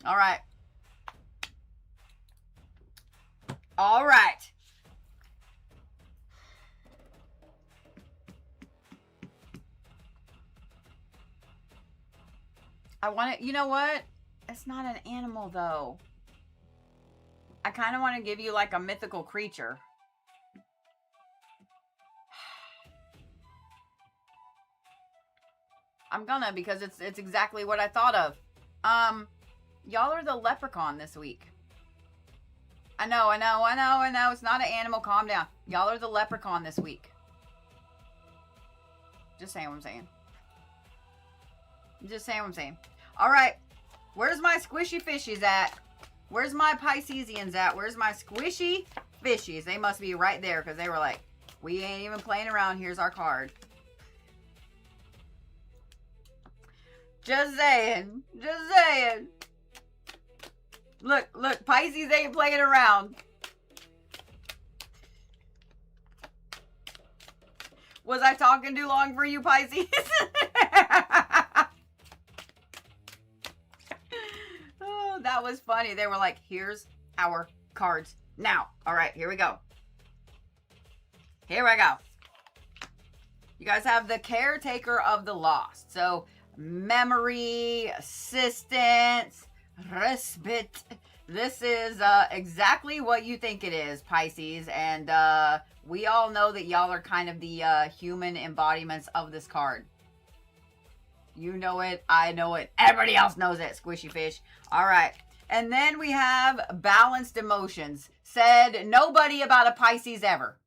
A: All right. All right. I want to, you know what? It's not an animal though. I kind of want to give you like a mythical creature. I'm gonna, because it's exactly what I thought of. Y'all are the leprechaun this week. I know. It's not an animal. Calm down. Y'all are the leprechaun this week. Just saying what I'm saying. Just saying what I'm saying. All right. Where's my squishy fishies at? Where's my Piscesians at? Where's my squishy fishies? They must be right there, because they were like, we ain't even playing around. Here's our card. Just saying. Just saying. Look, Pisces ain't playing around. Was I talking too long for you, Pisces? Oh, that was funny. They were like, here's our cards now. All right, here we go. Here we go. You guys have the caretaker of the lost. So, memory, assistance, respite. This is exactly what you think it is, Pisces. And we all know that y'all are kind of the human embodiments of this card. You know it. I know it. Everybody else knows it. Squishy fish. All right. And then we have balanced emotions. Said nobody about a Pisces ever.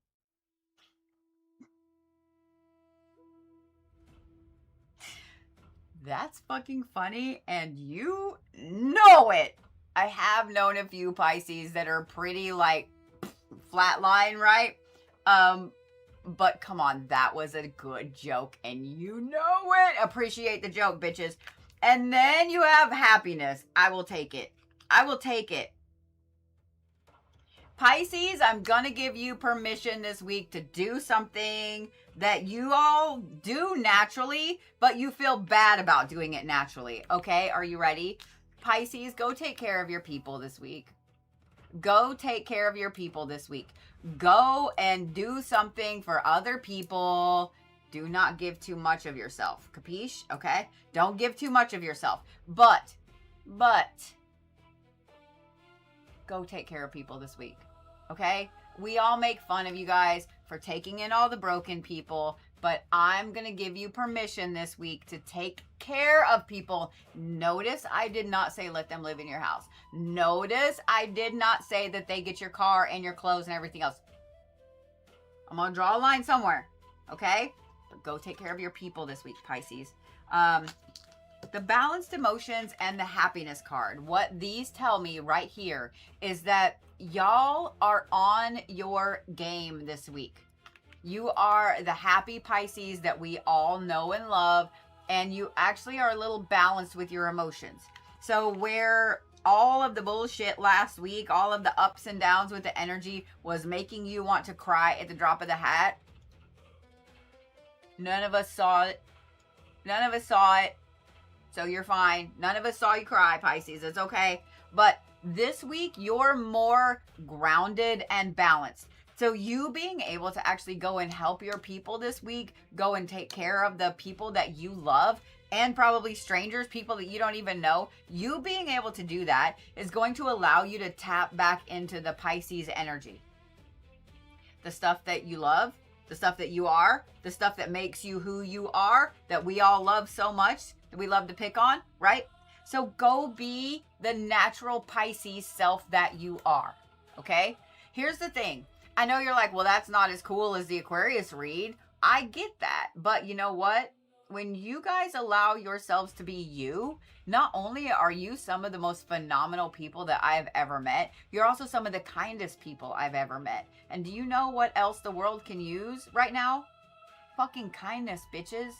A: That's fucking funny, and you know it. I have known a few Pisces that are pretty, like, flatline, right? But come on, that was a good joke, and you know it. Appreciate the joke, bitches. And then you have happiness. I will take it. I will take it. Pisces, I'm going to give you permission this week to do something that you all do naturally, but you feel bad about doing it naturally. Okay, are you ready? Pisces, go take care of your people this week. Go take care of your people this week. Go and do something for other people. Do not give too much of yourself. Capiche? Okay? Don't give too much of yourself. But, go take care of people this week. Okay? We all make fun of you guys for taking in all the broken people, but I'm going to give you permission this week to take care of people. Notice I did not say let them live in your house. Notice I did not say that they get your car and your clothes and everything else. I'm going to draw a line somewhere. Okay? But go take care of your people this week, Pisces. The balanced emotions and the happiness card. What these tell me right here is that y'all are on your game this week. You are the happy Pisces that we all know and love, and you actually are a little balanced with your emotions. So where all of the bullshit last week, all of the ups and downs with the energy was making you want to cry at the drop of the hat, none of us saw it. None of us saw it. So you're fine. None of us saw you cry, Pisces. It's okay. But this week, you're more grounded and balanced. So you being able to actually go and help your people this week, go and take care of the people that you love, and probably strangers, people that you don't even know, you being able to do that is going to allow you to tap back into the Pisces energy. The stuff that you love, the stuff that you are, the stuff that makes you who you are, that we all love so much, that we love to pick on, right? So go be the natural Pisces self that you are, okay? Here's the thing. I know you're like, well, that's not as cool as the Aquarius read. I get that. But you know what? When you guys allow yourselves to be you, not only are you some of the most phenomenal people that I've ever met, you're also some of the kindest people I've ever met. And do you know what else the world can use right now? Fucking kindness, bitches.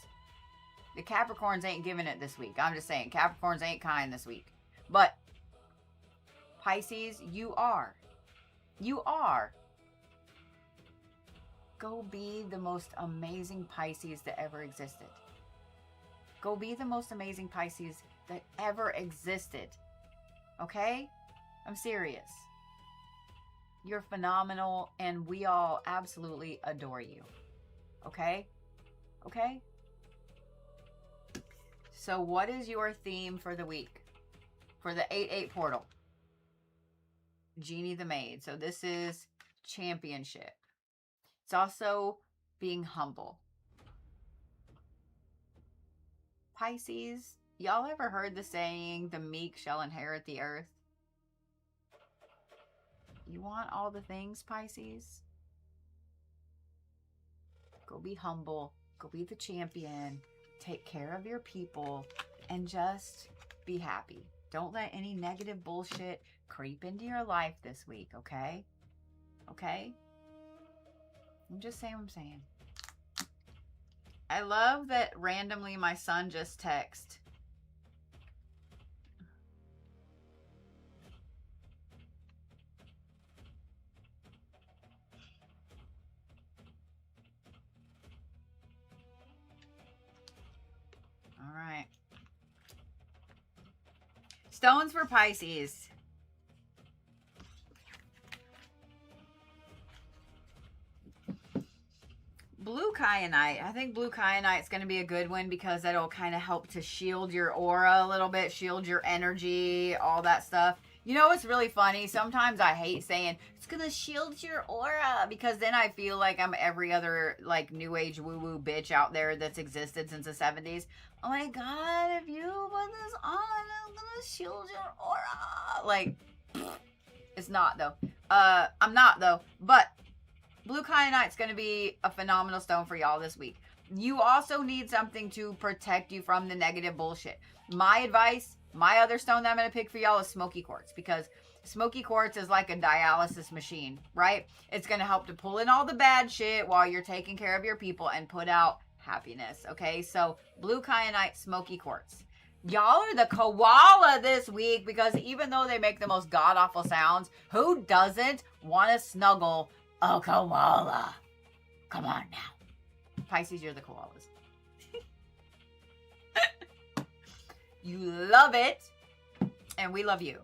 A: The Capricorns ain't giving it this week. I'm just saying, Capricorns ain't kind this week. But Pisces, you are. You are. Go be the most amazing Pisces that ever existed. Go be the most amazing Pisces that ever existed. Okay? I'm serious. You're phenomenal, and we all absolutely adore you. Okay? Okay? So what is your theme for the week? For the 8-8 portal? Genie the Maid. So this is championship. It's also being humble. Pisces, y'all ever heard the saying, the meek shall inherit the earth? You want all the things, Pisces? Go be humble. Go be the champion. Take care of your people and just be happy. Don't let any negative bullshit creep into your life this week, okay? Okay? I'm just saying what I'm saying. I love that randomly my son just texted. All right. Stones for Pisces. Blue kyanite. I think blue kyanite is going to be a good one because that'll kind of help to shield your aura a little bit, shield your energy, all that stuff. You know what's really funny? Sometimes I hate saying it's going to shield your aura because then I feel like I'm every other like new age woo-woo bitch out there that's existed since the 70s. Oh my God, if you put this on, it's going to shield your aura. Like, it's not though. I'm not though, but blue kyanite's going to be a phenomenal stone for y'all this week. You also need something to protect you from the negative bullshit. My advice, my other stone that I'm going to pick for y'all is smoky quartz, because smoky quartz is like a dialysis machine, right? It's going to help to pull in all the bad shit while you're taking care of your people and put out happiness, okay? So blue kyanite, smoky quartz. Y'all are the koala this week because even though they make the most god-awful sounds, who doesn't want to snuggle a koala? Come on now. Pisces, you're the koalas. You love it. And we love you,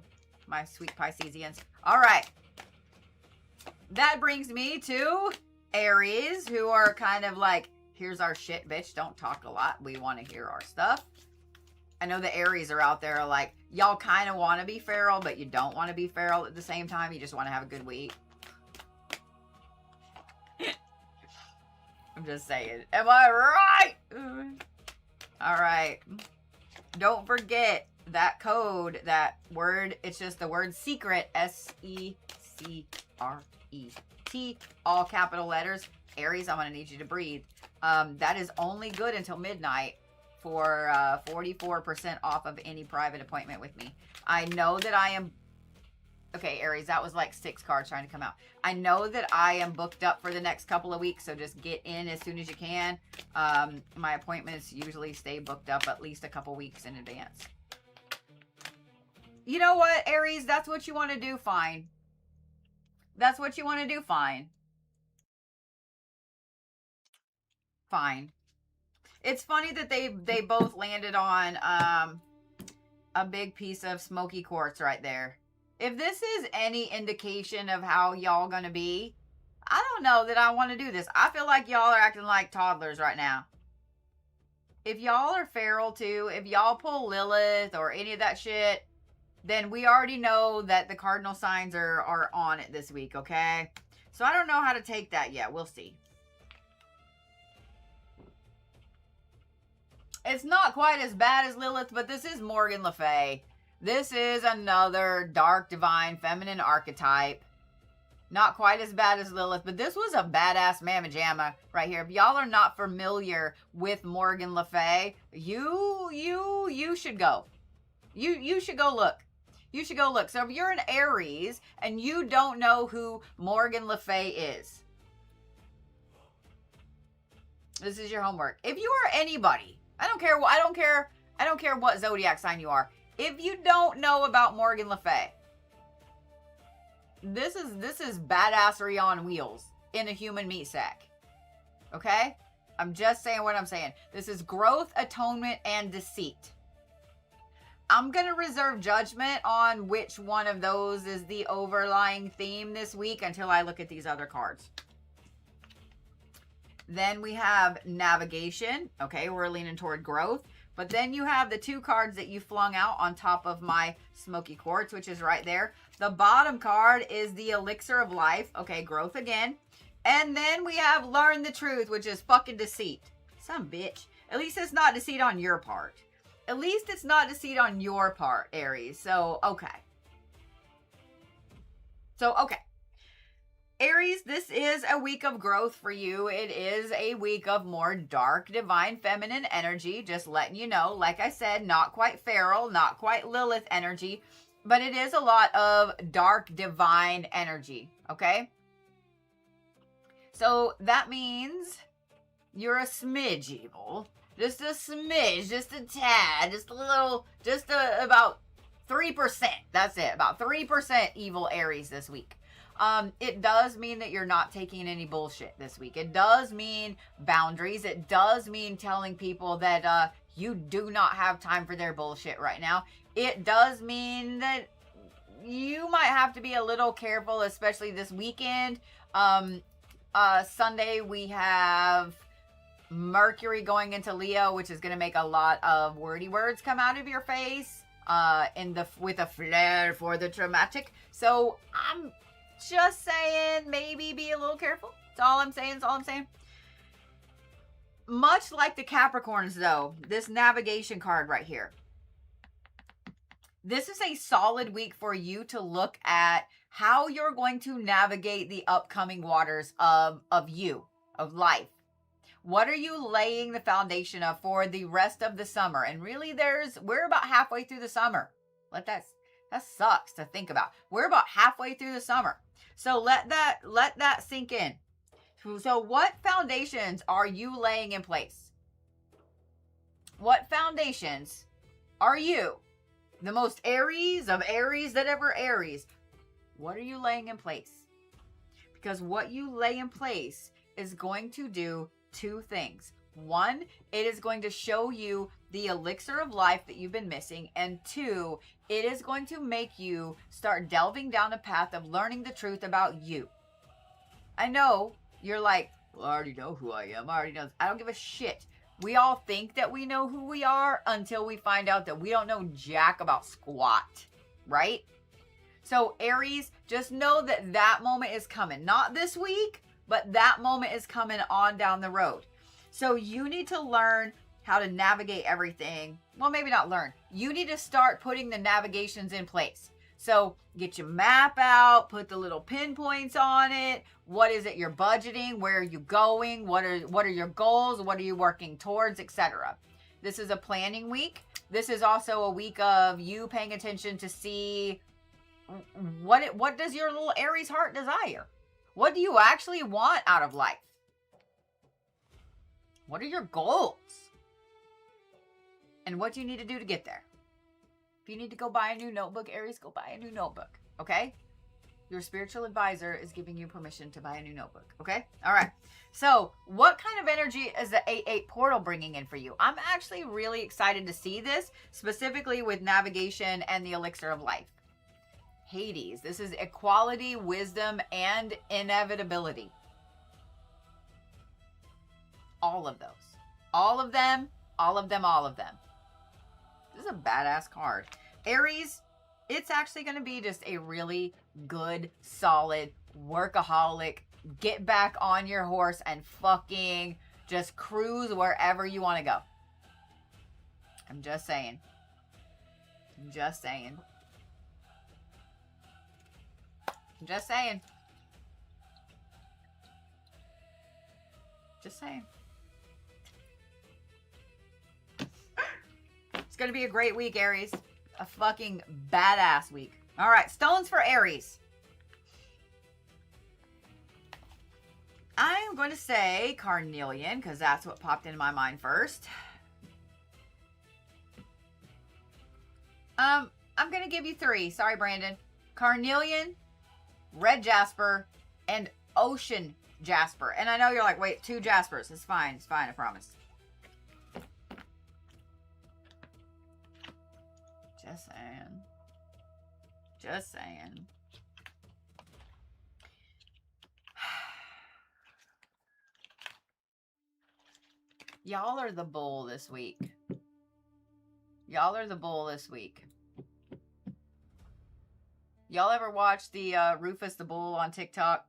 A: my sweet Piscesians. All right. That brings me to Aries, who are kind of like, here's our shit, bitch. Don't talk a lot. We want to hear our stuff. I know the Aries are out there like, y'all kind of want to be feral, but you don't want to be feral at the same time. You just want to have a good week. I'm just saying. Am I right? All right. Don't forget that code, that word. It's just the word secret. SECRET. All capital letters. Aries, I'm going to need you to breathe. That is only good until midnight for 44% off of any private appointment with me. I know that I am... Okay, Aries, that was like 6 cards trying to come out. I know that I am booked up for the next couple of weeks, so just get in as soon as you can. My appointments usually stay booked up at least a couple weeks in advance. You know what, Aries? That's what you want to do, fine. That's what you want to do, fine. Fine. It's funny that they both landed on a big piece of smoky quartz right there. If this is any indication of how y'all gonna be, I don't know that I want to do this. I feel like y'all are acting like toddlers right now. If y'all are feral too, if y'all pull Lilith or any of that shit, then we already know that the cardinal signs are on it this week, okay? So I don't know how to take that yet. We'll see. It's not quite as bad as Lilith, but this is Morgan Le Fay. This is another dark, divine, feminine archetype. Not quite as bad as Lilith, but this was a badass mamma jamma right here. If y'all are not familiar with Morgan Le Fay, you should go. You should go look. You should go look. So if you're an Aries and you don't know who Morgan Le Fay is, this is your homework. If you are anybody, I don't care what zodiac sign you are. If you don't know about Morgan Le Fay, this is badassery on wheels in a human meat sack. Okay? I'm just saying what I'm saying. This is growth, atonement, and deceit. I'm going to reserve judgment on which one of those is the overlying theme this week until I look at these other cards. Then we have navigation. Okay, we're leaning toward growth. But then you have the 2 cards that you flung out on top of my smoky quartz, which is right there. The bottom card is the elixir of life. Okay, growth again. And then we have learn the truth, which is fucking deceit. Some bitch. At least it's not deceit on your part. At least it's not deceit on your part, Aries. So, okay. Aries, this is a week of growth for you. It is a week of more dark, divine, feminine energy. Just letting you know, like I said, not quite feral, not quite Lilith energy, but it is a lot of dark, divine energy, okay? So that means you're a smidge evil. Just a smidge, just a tad, just a little, about 3%. That's it, about 3% evil Aries this week. It does mean that you're not taking any bullshit this week. It does mean boundaries. It does mean telling people that you do not have time for their bullshit right now. It does mean that you might have to be a little careful, especially this weekend. Sunday we have Mercury going into Leo, which is going to make a lot of wordy words come out of your face with a flair for the dramatic. So I'm just saying, maybe be a little careful. That's all I'm saying. Much like the Capricorns, though, this navigation card right here. This is a solid week for you to look at how you're going to navigate the upcoming waters of life. What are you laying the foundation of for the rest of the summer? And really, we're about halfway through the summer. That sucks to think about. We're about halfway through the summer. So let that sink in. So what foundations are you laying in place? What foundations are you, the most Aries of Aries that ever Aries, what are you laying in place? Because what you lay in place is going to do 2 things. 1, it is going to show you the elixir of life that you've been missing. And 2, it is going to make you start delving down a path of learning the truth about you. I know you're like, well, I already know who I am. I already know. I don't give a shit. We all think that we know who we are until we find out that we don't know jack about squat, right? So Aries, just know that moment is coming. Not this week, but that moment is coming on down the road. So you need to learn how to navigate everything. Well, maybe not learn. You need to start putting the navigations in place. So get your map out, put the little pinpoints on it. What is it you're budgeting? Where are you going? What are your goals? What are you working towards, etc. This is a planning week. This is also a week of you paying attention to see what does your little Aries heart desire? What do you actually want out of life? What are your goals? And what do you need to do to get there? If you need to go buy a new notebook, Aries, go buy a new notebook, okay? Your spiritual advisor is giving you permission to buy a new notebook, okay? All right. So what kind of energy is the 8-8 portal bringing in for you? I'm actually really excited to see this, specifically with navigation and the elixir of life. Hades. This is equality, wisdom, and inevitability. All of those. All of them. All of them. All of them. This is a badass card. Aries, it's actually going to be just a really good, solid, workaholic, get back on your horse and fucking just cruise wherever you want to go. I'm just saying. I'm just saying. I'm just saying. Just saying. It's going to be a great week, Aries. A fucking badass week. All right, stones for Aries. I'm going to say carnelian because that's what popped into my mind first. I'm going to give you 3. Sorry, Brandon. Carnelian, red jasper, and ocean jasper. And I know you're like, wait, 2 jaspers. It's fine. It's fine. I promise. Just saying. Just saying. Y'all are the bull this week. Y'all are the bull this week. Y'all ever watch the Rufus the Bull on TikTok?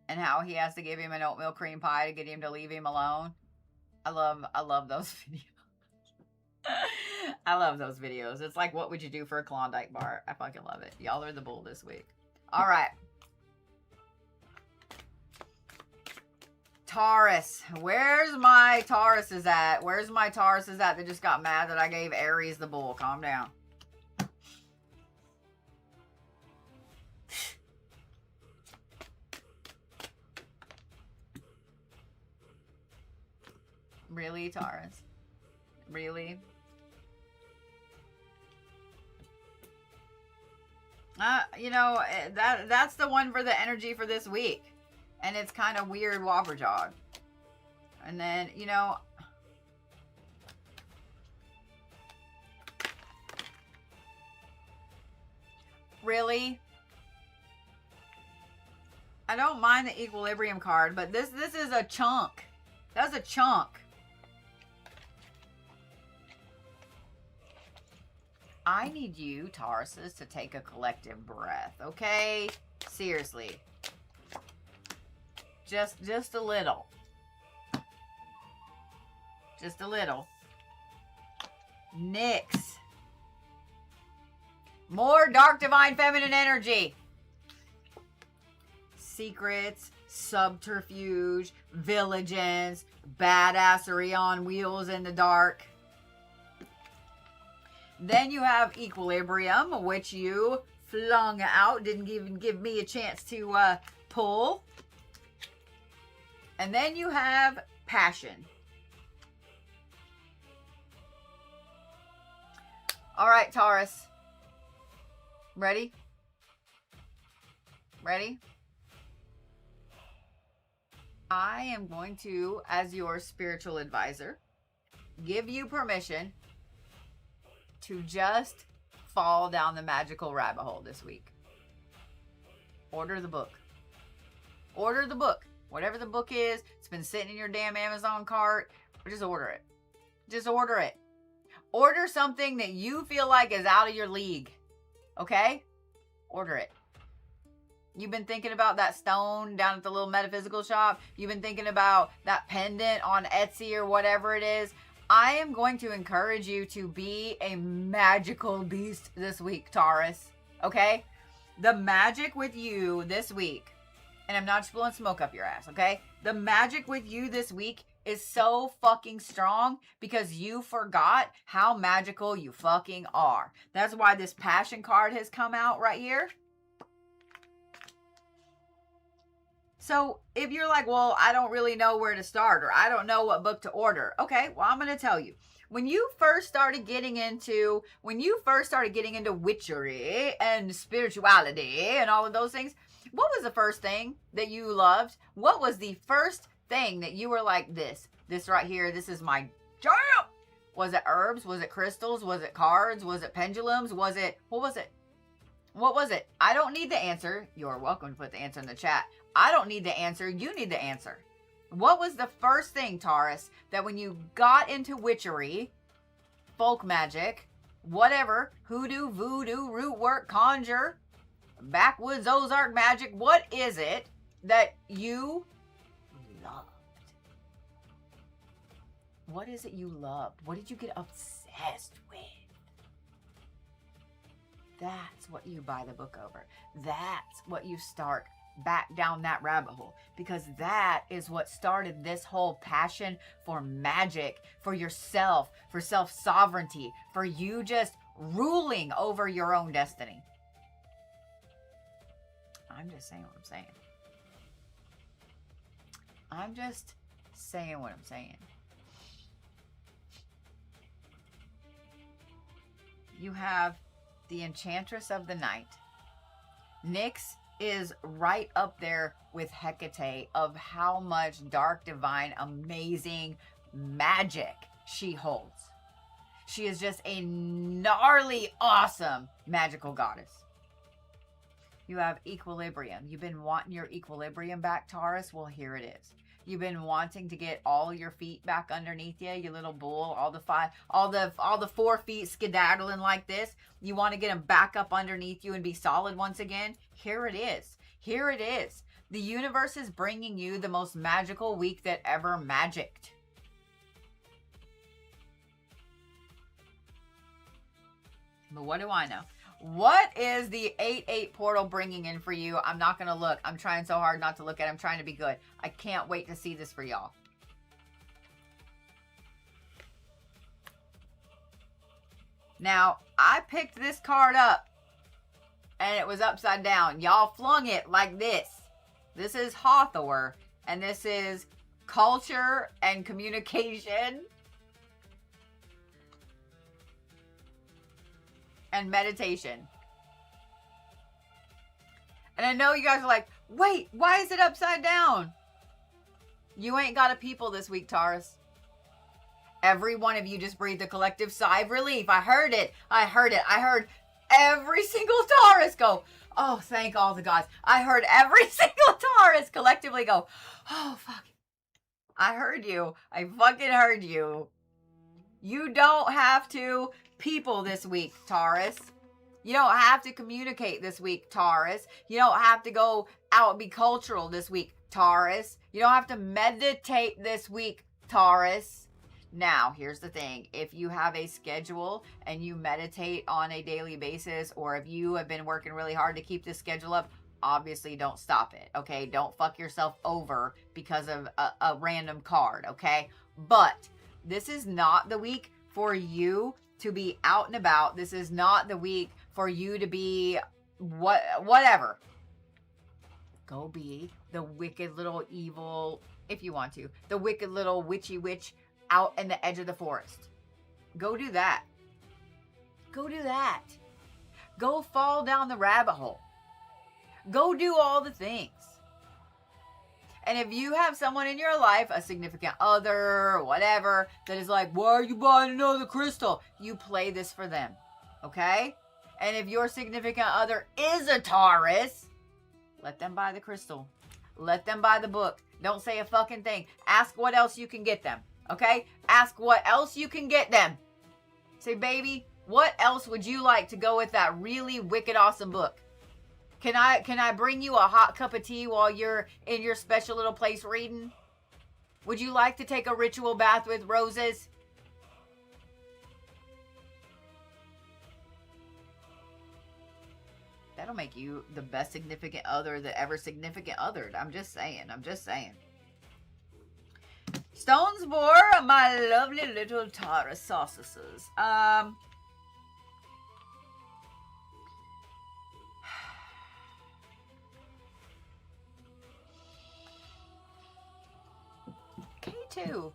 A: And how he has to give him an oatmeal cream pie to get him to leave him alone? I love those videos. I love those videos. It's like, what would you do for a Klondike bar? I fucking love it. Y'all are the bull this week. All right. Taurus. Where's my Tauruses at? Where's my Tauruses at that just got mad that I gave Aries the bull? Calm down. Really, Taurus? Really? You know, that's the one for the energy for this week. And it's kind of weird wobberjog. And then, you know, really? I don't mind the equilibrium card, but this is a chunk. That's a chunk. I need you, Tauruses, to take a collective breath, okay? Seriously. Just a little. Just a little. Nyx. More dark divine feminine energy. Secrets, subterfuge, vigilance, badassery on wheels in the dark. Then you have equilibrium, which you flung out. Didn't even give me a chance to pull. And then you have passion. All right, Taurus. Ready? Ready? I am going to, as your spiritual advisor, give you permission to just fall down the magical rabbit hole this week. Order the book. Order the book. Whatever the book is, it's been sitting in your damn Amazon cart. Just order it. Just order it. Order something that you feel like is out of your league. Okay? Order it. You've been thinking about that stone down at the little metaphysical shop. You've been thinking about that pendant on Etsy or whatever it is. I am going to encourage you to be a magical beast this week, Taurus. Okay? The magic with you this week, and I'm not just blowing smoke up your ass, okay? The magic with you this week is so fucking strong because you forgot how magical you fucking are. That's why this passion card has come out right here. So if you're like, well, I don't really know where to start, or I don't know what book to order. Okay, well, I'm going to tell you. When you first started getting into witchery and spirituality and all of those things, what was the first thing that you loved? What was the first thing that you were like, this right here, this is my jam? Was it herbs? Was it crystals? Was it cards? Was it pendulums? What was it? What was it? I don't need the answer. You're welcome to put the answer in the chat. I don't need the answer. You need the answer. What was the first thing, Taurus, that when you got into witchery, folk magic, whatever, hoodoo, voodoo, root work, conjure, backwoods, Ozark magic, what is it that you loved? What is it you loved? What did you get obsessed with? That's what you buy the book over. That's what you start back down that rabbit hole, because that is what started this whole passion for magic, for yourself, for self-sovereignty, for you just ruling over your own destiny. I'm just saying what I'm saying. I'm just saying what I'm saying. You have the Enchantress of the Night. Nyx is right up there with Hecate of how much dark, divine, amazing magic she holds. She is just a gnarly, awesome magical goddess. You have equilibrium. You've been wanting your equilibrium back, Taurus? Well, here it is. You've been wanting to get all your feet back underneath you, you little bull. All the 4 feet skedaddling like this. You want to get them back up underneath you and be solid once again. Here it is. Here it is. The universe is bringing you the most magical week that ever magicked. But what do I know? What is the 8-8 portal bringing in for you? I'm not going to look. I'm trying so hard not to look at it. I'm trying to be good. I can't wait to see this for y'all. Now, I picked this card up and it was upside down. Y'all flung it like this. This is Hathor, and this is culture and communication and meditation. And I know you guys are like, wait, why is it upside down? You ain't got a people this week, Taurus. Every one of you just breathed a collective sigh of relief. I heard it. I heard it. I heard every single Taurus go, oh, thank all the gods. I heard every single Taurus collectively go, oh, fuck. I heard you. I fucking heard you. You don't have to people this week, Taurus. You don't have to communicate this week, Taurus. You don't have to go out and be cultural this week, Taurus. You don't have to meditate this week, Taurus. Now, here's the thing. If you have a schedule and you meditate on a daily basis, or if you have been working really hard to keep this schedule up, obviously don't stop it, okay? Don't fuck yourself over because of a random card, okay? But this is not the week for you to be out and about. This is not the week for you to be whatever. Go be the wicked little evil, if you want to, the wicked little witchy witch out in the edge of the forest. Go do that. Go do that. Go fall down the rabbit hole. Go do all the things. And if you have someone in your life, a significant other, whatever, that is like, why are you buying another crystal? You play this for them, okay? And if your significant other is a Taurus, let them buy the crystal. Let them buy the book. Don't say a fucking thing. Ask what else you can get them, okay? Ask what else you can get them. Say, baby, what else would you like to go with that really wicked awesome book? Can I bring you a hot cup of tea while you're in your special little place reading? Would you like to take a ritual bath with roses? That'll make you the best significant other that ever significant othered. I'm just saying. I'm just saying. Stones for my lovely little Taurus sausages. K2.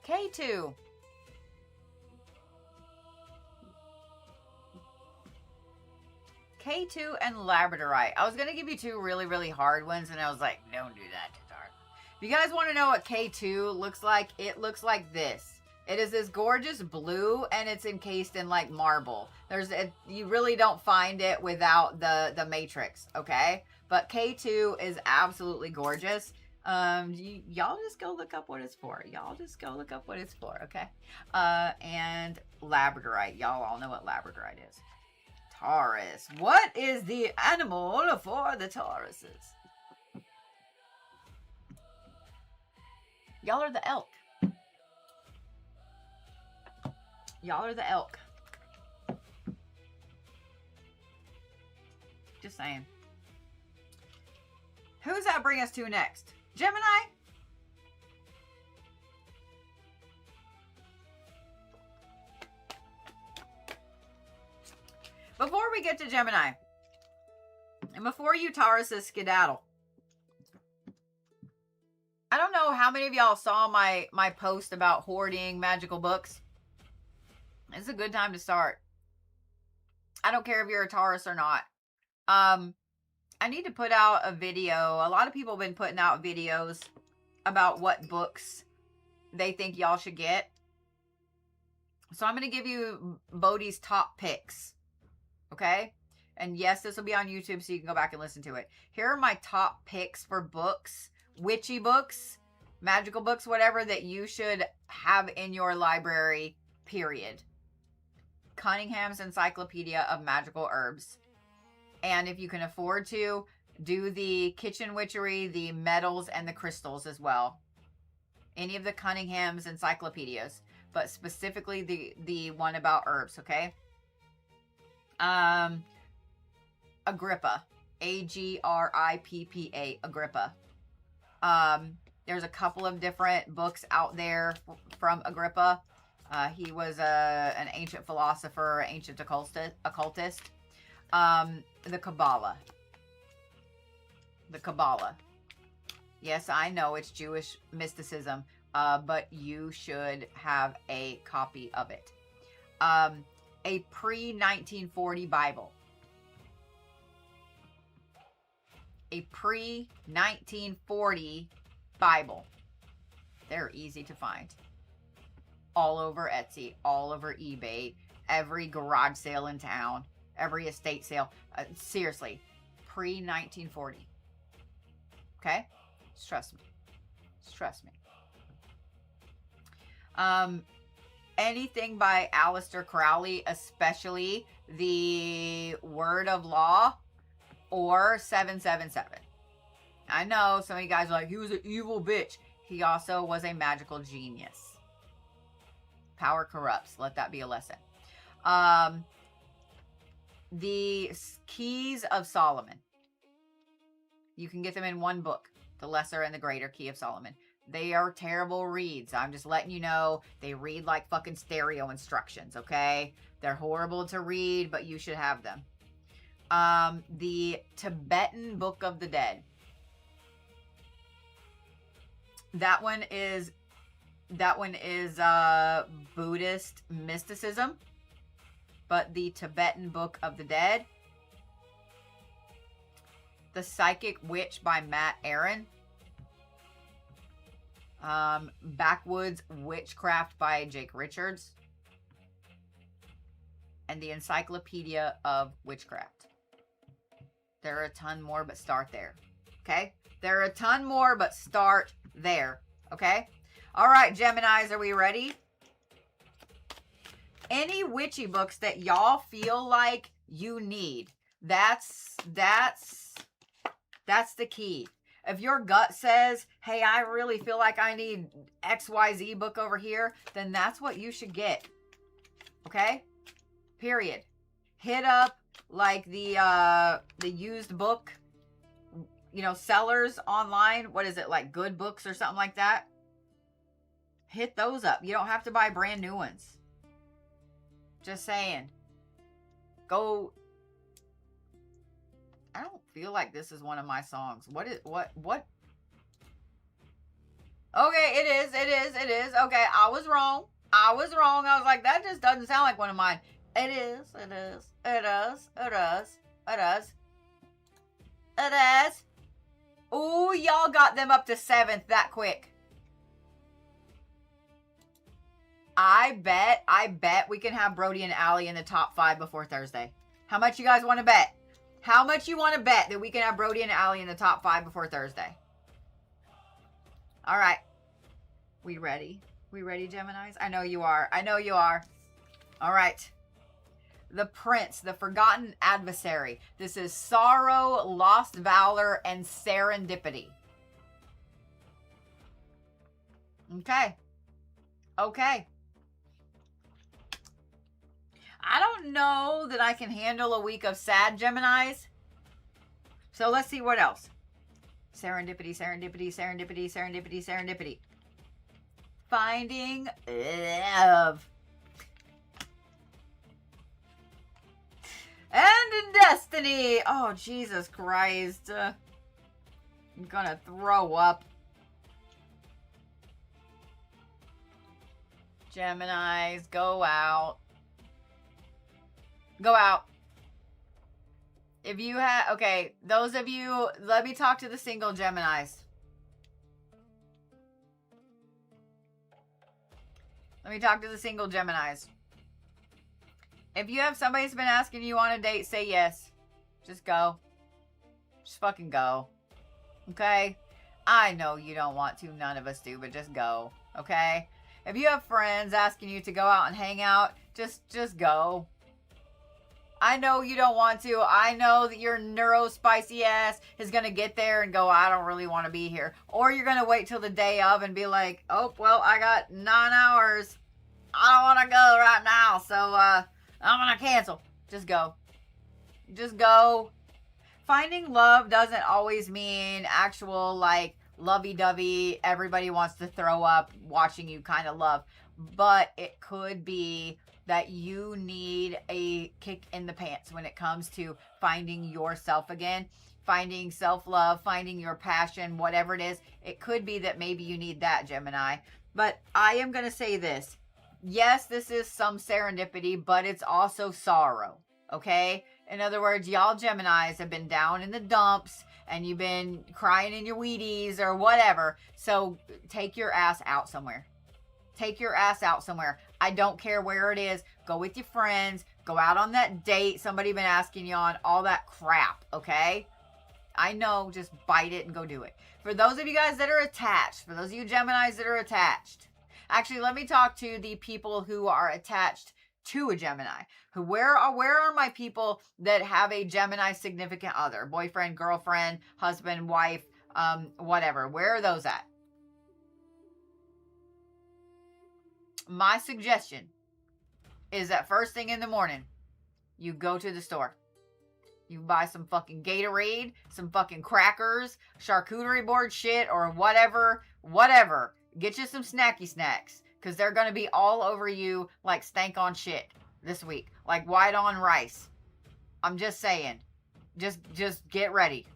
A: K2. K2 and Labradorite. I was going to give you two really, really hard ones, and I was like, don't do that, Tatar. If you guys want to know what K2 looks like, it looks like this. It is this gorgeous blue, and it's encased in, like, marble. You really don't find it without the matrix, okay? But K2 is absolutely gorgeous. Y'all just go look up what it's for. Y'all just go look up what it's for, okay? And Labradorite. Y'all all know what Labradorite is. Taurus. What is the animal for the Tauruses? Y'all are the elk. Y'all are the elk. Just saying. Who's that bring us to next? Gemini? Before we get to Gemini, and before you Tauruses skedaddle, I don't know how many of y'all saw my post about hoarding magical books. It's a good time to start. I don't care if you're a Taurus or not. I need to put out a video. A lot of people have been putting out videos about what books they think y'all should get. So I'm going to give you Bodhi's top picks. Okay? And yes, this will be on YouTube so you can go back and listen to it. Here are my top picks for books witchy books, magical books, whatever, that you should have in your library, period. Cunningham's Encyclopedia of Magical Herbs. And if you can afford to, do the kitchen witchery, the metals, and the crystals as well. Any of the Cunningham's encyclopedias, but specifically the one about herbs, okay? Agrippa. Agrippa. Agrippa. There's a couple of different books out there from Agrippa. He was an ancient philosopher, ancient occultist. The Kabbalah. The Kabbalah. Yes, I know it's Jewish mysticism, but you should have a copy of it. A pre-1940 Bible. A pre-1940 Bible. They're easy to find. All over Etsy, all over eBay, every garage sale in town, every estate sale. Seriously, pre-1940. Okay? Just trust me. Just trust me. Anything by Aleister Crowley, especially the Word of Law or 777. I know some of you guys are like, he was an evil bitch. He also was a magical genius. Power corrupts. Let that be a lesson. The Keys of Solomon. You can get them in one book. The Lesser and the Greater Key of Solomon. They are terrible reads. I'm just letting you know. They read like fucking stereo instructions, okay? They're horrible to read, but you should have them. The Tibetan Book of the Dead. That one is Buddhist mysticism. But the Tibetan Book of the Dead. The Psychic Witch by Matt Aaron. Backwoods Witchcraft by Jake Richards. And the Encyclopedia of Witchcraft. There are a ton more, but start there. Okay? There are a ton more, but start there. Okay? All right, Geminis, are we ready? Any witchy books that y'all feel like you need. That's the key. If your gut says, hey, I really feel like I need XYZ book over here, then that's what you should get. Okay? Period. Hit up like the used book, sellers online. What is it, like Good Books or something like that? Hit those up. You don't have to buy brand new ones. Just saying. Go. I don't feel like this is one of my songs. What? Okay, it is. Okay, I was wrong. I was like, that just doesn't sound like one of mine. It is. Ooh, y'all got them up to 7th that quick. I bet we can have Brody and Allie in the top 5 before Thursday. How much you guys want to bet? How much you want to bet that we can have Brody and Allie in the top 5 before Thursday? All right. We ready? We ready, Geminis? I know you are. All right. The Prince, the Forgotten Adversary. This is Sorrow, Lost Valor, and Serendipity. Okay. I don't know that I can handle a week of sad Geminis. So let's see what else. Serendipity. Finding love. And in Destiny. Oh, Jesus Christ. I'm gonna throw up. Geminis, go out. Go out. If you have, okay, those of you, let me talk to the single Geminis. Let me talk to the single Geminis. If you have somebody that's been asking you on a date, say yes. Just go. Just fucking go. Okay? I know you don't want to. None of us do, but just go. Okay? If you have friends asking you to go out and hang out, just go. I know you don't want to. I know that your neuro-spicy ass is going to get there and go, I don't really want to be here. Or you're going to wait till the day of and be like, oh, well, I got 9 hours. I don't want to go right now, so I'm going to cancel. Just go. Just go. Finding love doesn't always mean actual, like, lovey-dovey, everybody wants to throw up watching you kind of love. But it could be that you need a kick in the pants when it comes to finding yourself again, finding self-love, finding your passion, whatever it is. It could be that maybe you need that, Gemini. But I am going to say this. Yes, this is some serendipity, but it's also sorrow, okay? In other words, y'all Geminis have been down in the dumps and you've been crying in your Wheaties or whatever. So take your ass out somewhere. Take your ass out somewhere. I don't care where it is. Go with your friends. Go out on that date somebody been asking you on. All that crap, okay? I know. Just bite it and go do it. For those of you guys that are attached, for those of you Geminis that are attached, actually, let me talk to the people who are attached to a Gemini. Where are my people that have a Gemini significant other? Boyfriend, girlfriend, husband, wife, whatever. Where are those at? My suggestion is that first thing in the morning, you go to the store. You buy some fucking Gatorade, some fucking crackers, charcuterie board shit, or whatever. Get you some snacky snacks, because they're going to be all over you like stank on shit this week. Like white on rice. I'm just saying. Just get ready.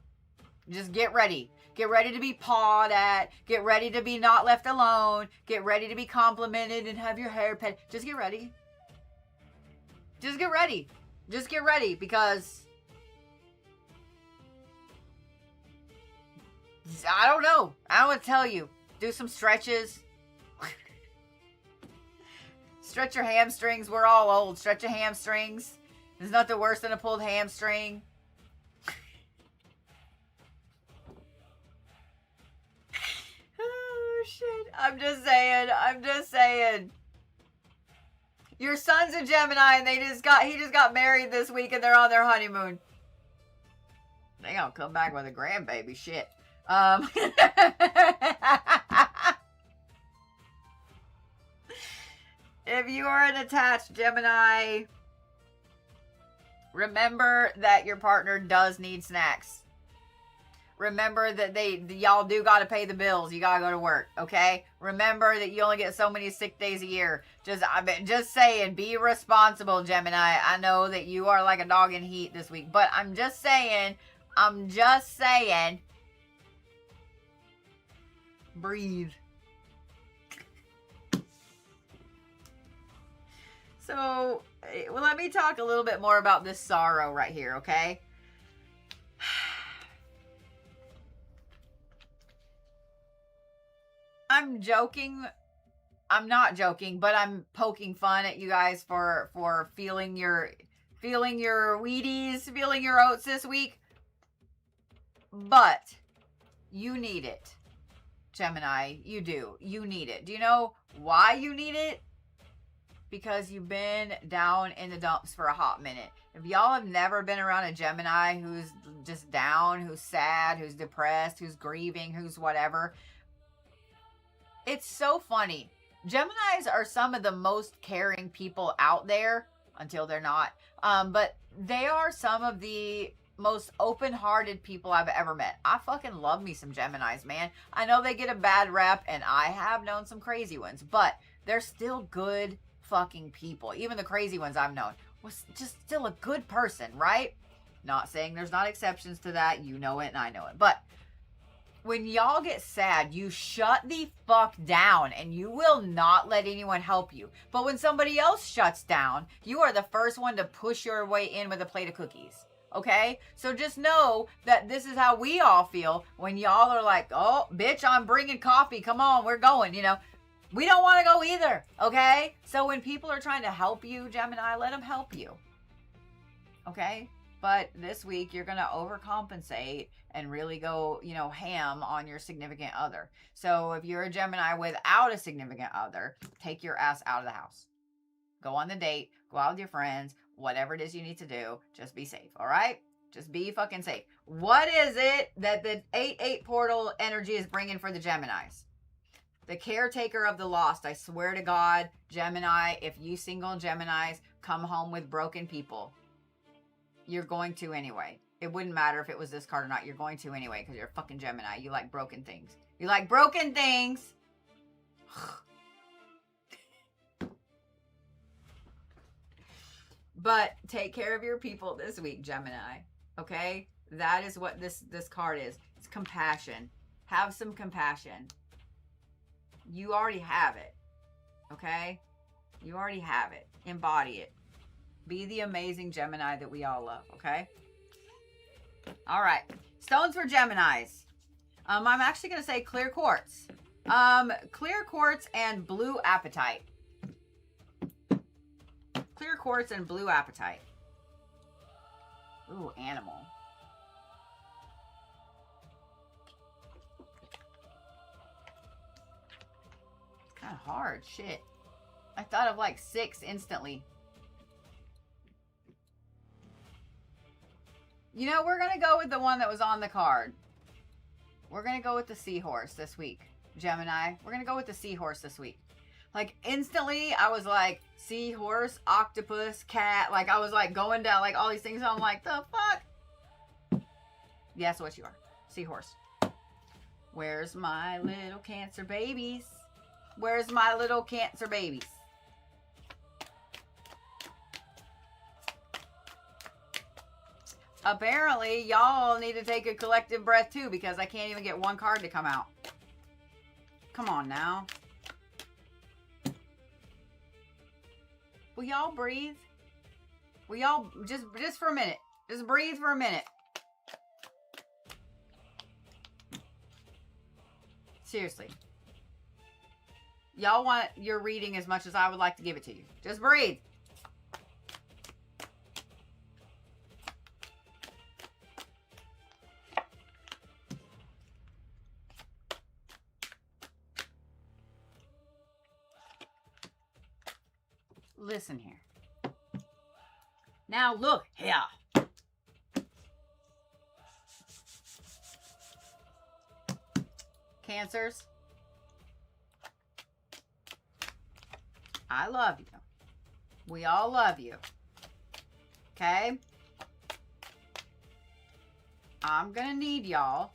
A: Just get ready. Get ready to be pawed at. Get ready to be not left alone. Get ready to be complimented and have your hair pet. Just get ready. Just get ready. Just get ready, because I don't know. I don't want to tell you. Do some stretches. Stretch your hamstrings. We're all old. Stretch your hamstrings. There's nothing worse than a pulled hamstring. Oh, shit. I'm just saying. Your son's a Gemini and he just got married this week and they're on their honeymoon. They gonna come back with a grandbaby. Shit. If you are an attached Gemini, remember that your partner does need snacks. Remember that y'all do got to pay the bills. You got to go to work, okay? Remember that you only get so many sick days a year. Just saying, be responsible, Gemini. I know that you are like a dog in heat this week, but I'm just saying, breathe. So, well, let me talk a little bit more about this sorrow right here, okay? I'm joking. I'm not joking, but I'm poking fun at you guys for feeling your Wheaties, feeling your oats this week. But you need it, Gemini. You do. You need it. Do you know why you need it? Because you've been down in the dumps for a hot minute. If y'all have never been around a Gemini who's just down, who's sad, who's depressed, who's grieving, who's whatever, it's so funny. Geminis are some of the most caring people out there, until they're not. But they are some of the most open-hearted people I've ever met. I fucking love me some Geminis, man. I know they get a bad rep, and I have known some crazy ones, but they're still good fucking people. Even the crazy ones I've known was just still a good person, right? Not saying there's not exceptions to that. You know it and I know it. But when y'all get sad, you shut the fuck down and you will not let anyone help you. But when somebody else shuts down, you are the first one to push your way in with a plate of cookies. Okay? So just know that this is how we all feel when y'all are like, oh, bitch, I'm bringing coffee. Come on, we're going, you know. We don't want to go either, okay? So when people are trying to help you, Gemini, let them help you. Okay? But this week, you're going to overcompensate and really go, ham on your significant other. So if you're a Gemini without a significant other, take your ass out of the house. Go on the date, go out with your friends, whatever it is you need to do. Just be safe, all right? Just be fucking safe. What is it that the 8-8 portal energy is bringing for the Geminis? The caretaker of the lost. I swear to God, Gemini, if you single Geminis come home with broken people, you're going to anyway. It wouldn't matter if it was this card or not. You're going to anyway because you're a fucking Gemini. You like broken things. You like broken things. But take care of your people this week, Gemini. Okay? That is what this card is. It's compassion. Have some compassion. You already have it. Okay? You already have it. Embody it. Be the amazing Gemini that we all love, okay? All right. Stones for Geminis. I'm actually going to say clear quartz. Clear quartz and blue apatite. Clear quartz and blue apatite. Ooh, animal. It's kind of hard. Shit. I thought of like 6 instantly. We're going to go with the one that was on the card. We're going to go with the seahorse this week, Gemini. We're going to go with the seahorse this week. Like, instantly, I was like, seahorse, octopus, cat. Like, I was like going down like all these things. I'm like, the fuck? Yes, what you are. Seahorse. Where's my little Cancer babies? Where's my little Cancer babies? Apparently, y'all need to take a collective breath too, because I can't even get one card to come out. Come on now. Will y'all breathe? Will y'all just for a minute? Just breathe for a minute. Seriously. Y'all want your reading as much as I would like to give it to you. Just breathe. Listen here. Now look here. Cancers. I love you. We all love you. Okay? I'm gonna need y'all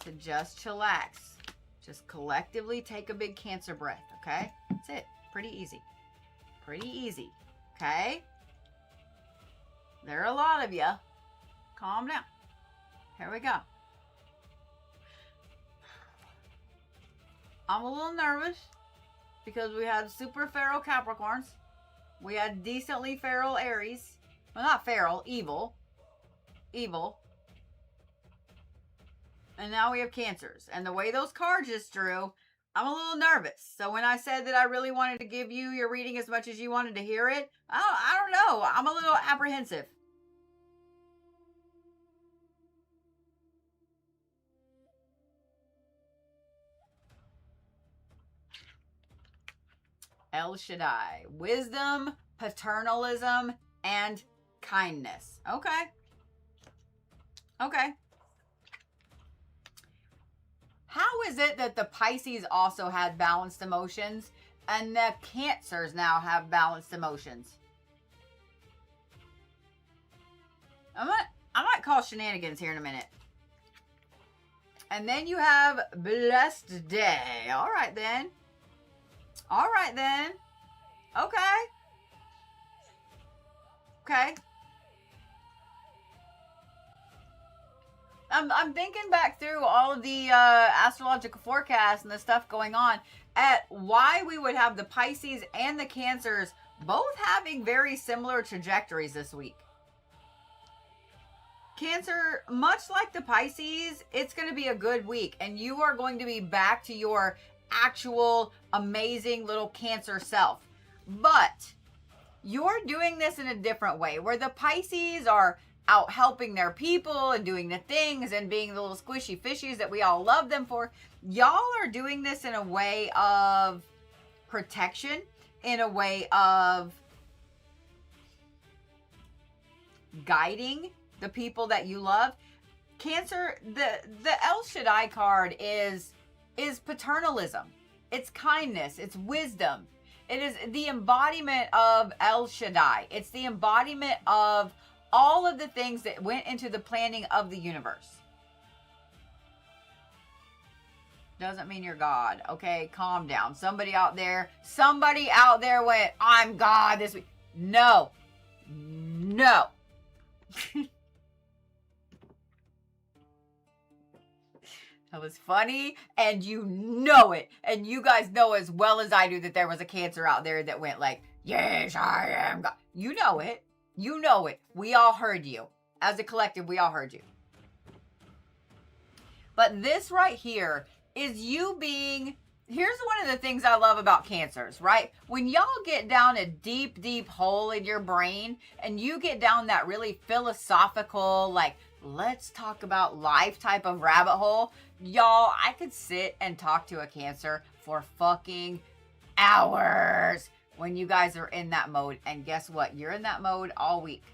A: to just chillax. Just collectively take a big Cancer breath, okay? That's it. Pretty easy. Pretty easy. Okay? There are a lot of you. Calm down. Here we go. I'm a little nervous because we had super feral Capricorns. We had decently feral Aries. Well, not feral, evil. Evil. And now we have Cancers. And the way those cards just drew, I'm a little nervous. So when I said that I really wanted to give you your reading as much as you wanted to hear it, I don't know. I'm a little apprehensive. El Shaddai. Wisdom, paternalism, and kindness. Okay. Okay. How is it that the Pisces also had balanced emotions and the Cancers now have balanced emotions? I might call shenanigans here in a minute. And then you have blessed day. All right then. All right then. Okay. Okay. I'm thinking back through all of the astrological forecasts and the stuff going on at why we would have the Pisces and the Cancers both having very similar trajectories this week. Cancer, much like the Pisces, it's going to be a good week and you are going to be back to your actual amazing little Cancer self. But You're doing this in a different way, where the Pisces are out helping their people and doing the things and being the little squishy fishies that we all love them for. Y'all are doing this in a way of protection, in a way of guiding the people that you love. Cancer, the El Shaddai card is paternalism. It's kindness. It's wisdom. It is the embodiment of El Shaddai. It's the embodiment of all of the things that went into the planning of the universe. Doesn't mean you're God, okay? Calm down. Somebody out there went, I'm God this week. No. That was funny, and you know it. And you guys know as well as I do that there was a Cancer out there that went like, yes, I am God. You know it. You know it. We all heard you. As a collective, we all heard you. But this right here is you being... Here's one of the things I love about Cancers, right? When y'all get down a deep, deep hole in your brain and you get down that really philosophical, like, let's talk about life type of rabbit hole, y'all, I could sit and talk to a Cancer for fucking hours when you guys are in that mode. And guess what? You're in that mode all week.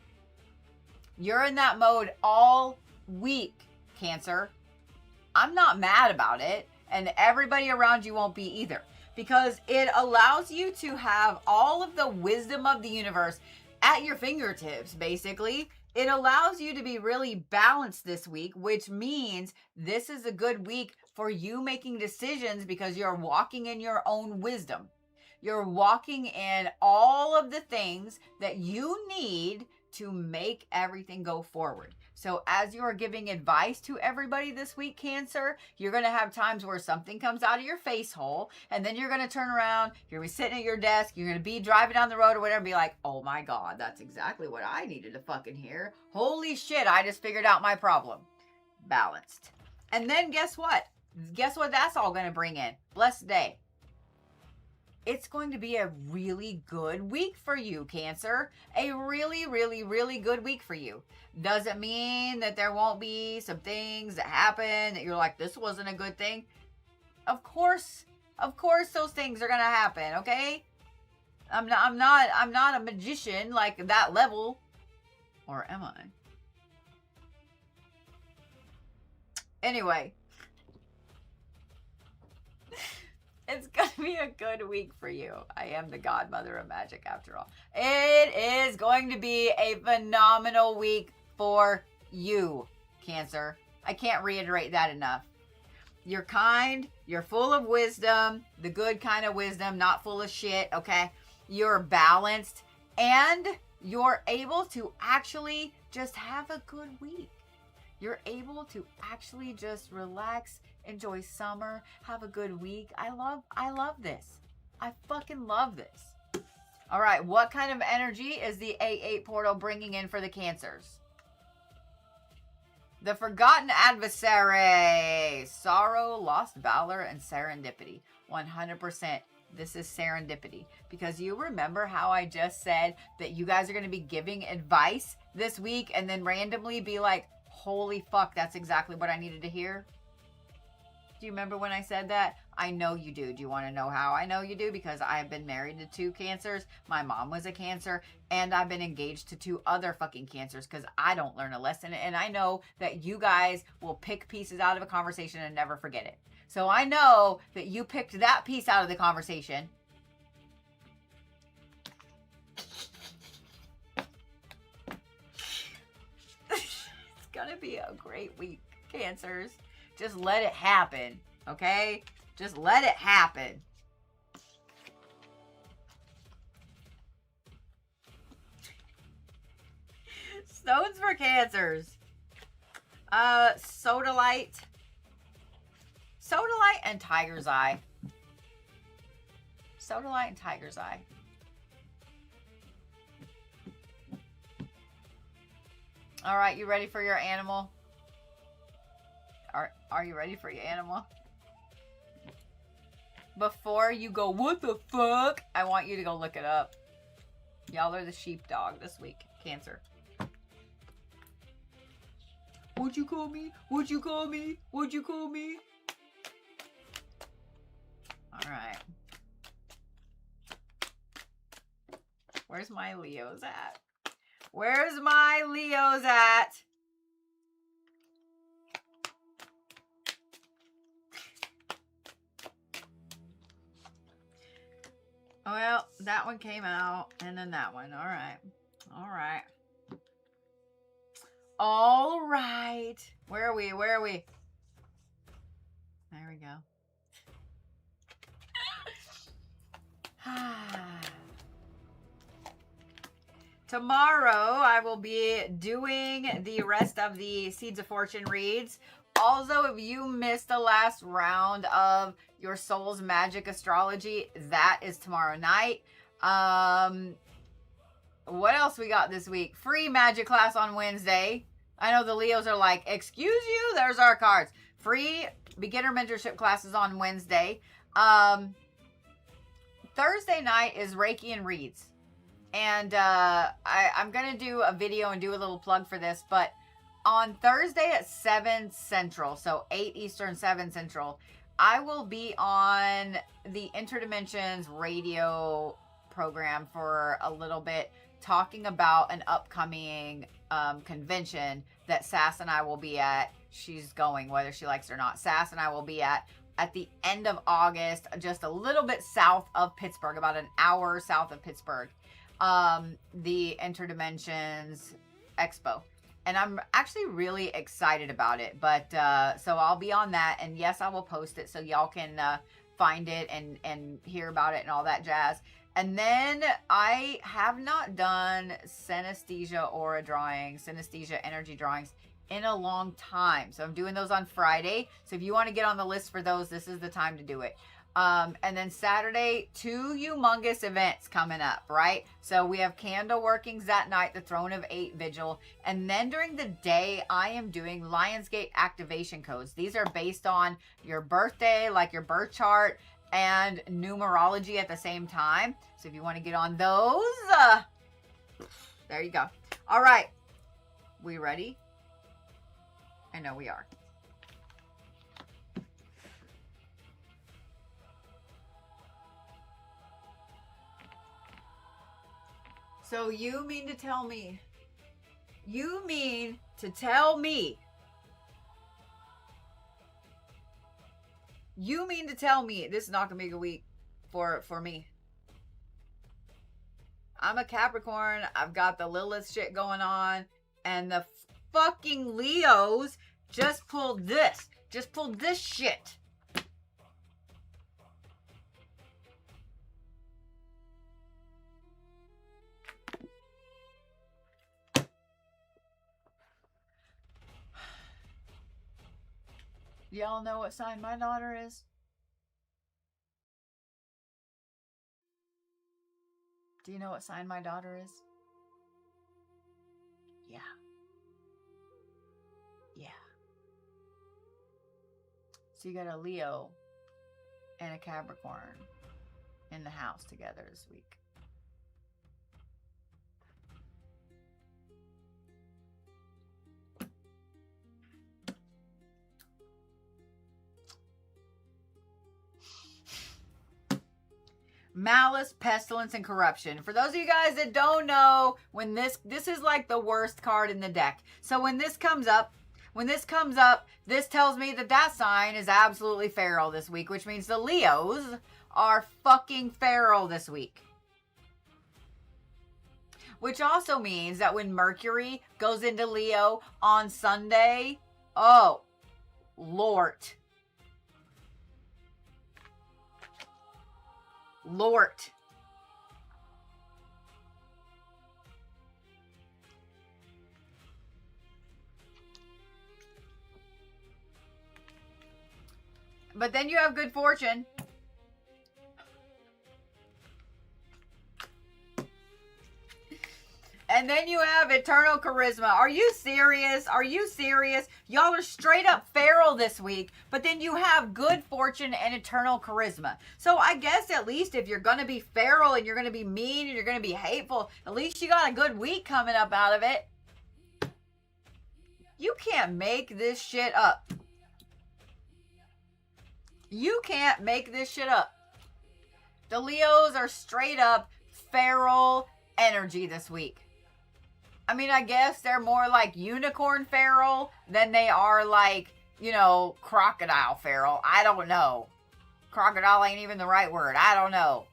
A: You're in that mode all week, Cancer. I'm not mad about it. And everybody around you won't be either. Because it allows you to have all of the wisdom of the universe at your fingertips, basically. It allows you to be really balanced this week, which means this is a good week for you making decisions because you're walking in your own wisdom. You're walking in all of the things that you need to make everything go forward. So as you are giving advice to everybody this week, Cancer, you're going to have times where something comes out of your face hole, and then you're going to turn around, you're going to be sitting at your desk, you're going to be driving down the road or whatever, and be like, oh my God, that's exactly what I needed to fucking hear. Holy shit, I just figured out my problem. Balanced. And then guess what? Guess what that's all going to bring in? Blessed day. It's going to be a really good week for you, Cancer. A really, really, really good week for you. Doesn't mean that there won't be some things that happen that you're like, this wasn't a good thing. Of course those things are going to happen, okay? I'm not a magician like that level. Or am I? Anyway. It's going to be a good week for you. I am the godmother of magic after all. It is going to be a phenomenal week for you, Cancer. I can't reiterate that enough. You're kind. You're full of wisdom. The good kind of wisdom, not full of shit, okay? You're balanced. And you're able to actually just have a good week. You're able to actually just relax, enjoy summer, have a good week. I love this. I fucking love this. All right, what kind of energy is the 8-8 portal bringing in for the Cancers? The Forgotten Adversary. Sorrow, lost valor, and serendipity. 100%. This is serendipity. Because you remember how I just said that you guys are going to be giving advice this week and then randomly be like, holy fuck, that's exactly what I needed to hear? Do you remember when I said that? I know you do. Do you want to know how I know you do? Because I've been married to 2 Cancers. My mom was a Cancer. And I've been engaged to 2 other fucking Cancers because I don't learn a lesson. And I know that you guys will pick pieces out of a conversation and never forget it. So I know that you picked that piece out of the conversation. It's going to be a great week, Cancers. Just let it happen, okay? Just let it happen. Stones for Cancers. Sodalite. Sodalite and Tiger's Eye. Sodalite and Tiger's Eye. All right, you ready for your animal? Are you ready for your animal? Before you go, what the fuck? I want you to go look it up. Y'all are the sheepdog this week, Cancer. What'd you call me? What'd you call me? What'd you call me? All right. Where's my Leos at? Where's my Leos at? Well, that one came out, and then that one. All right. All right. All right. Where are we? Where are we? There we go. Tomorrow, I will be doing the rest of the Seeds of Fortune reads. Also, if you missed the last round of your Soul's Magic Astrology, that is tomorrow night. What else we got this week? Free magic class on Wednesday. I know the Leos are like, excuse you? There's our cards. Free beginner mentorship classes on Wednesday. Thursday night is Reiki and reads. And I'm going to do a video and do a little plug for this. But on Thursday at 7 Central, so 8 Eastern, 7 Central, I will be on the Interdimensions radio program for a little bit, talking about an upcoming convention that Sass and I will be at. She's going, whether she likes it or not. Sass and I will be at the end of August, just a little bit south of Pittsburgh, about an hour south of Pittsburgh. The Interdimensions Expo. And I'm actually really excited about it. But so I'll be on that. And yes, I will post it so y'all can find it and hear about it and all that jazz. And then I have not done synesthesia aura drawings, synesthesia energy drawings in a long time. So I'm doing those on Friday. So if you want to get on the list for those, this is the time to do it. And then Saturday, 2 humongous events coming up, right? So we have candle workings that night, the Throne of 8 vigil. And then during the day, I am doing Lionsgate activation codes. These are based on your birthday, like your birth chart, and numerology at the same time. So if you want to get on those, there you go. All right. We ready? I know we are. So you mean to tell me, you mean to tell me this is not gonna be a good week for me? I'm a Capricorn. I've got the Lilith shit going on, and the fucking Leos just pulled this shit. Y'all know what sign my daughter is? Do you know what sign my daughter is? Yeah. Yeah. So you got a Leo and a Capricorn in the house together this week. Malice, pestilence, and corruption. For those of you guys that don't know, when this is like the worst card in the deck. So when this comes up, this tells me that sign is absolutely feral this week, which means the Leos are fucking feral this week. Which also means that when Mercury goes into Leo on Sunday, oh, Lord. But then you have good fortune. And And then you have eternal charisma. Are you serious? Are you serious? Y'all are straight up feral this week, but then you have good fortune and eternal charisma. So I guess at least if you're going to be feral and you're going to be mean and you're going to be hateful, at least you got a good week coming up out of it. You can't make this shit up. You can't make this shit up. The Leos are straight up feral energy this week. I mean, I guess they're more like unicorn feral than they are like, you know, crocodile feral. I don't know. Crocodile ain't even the right word. I don't know.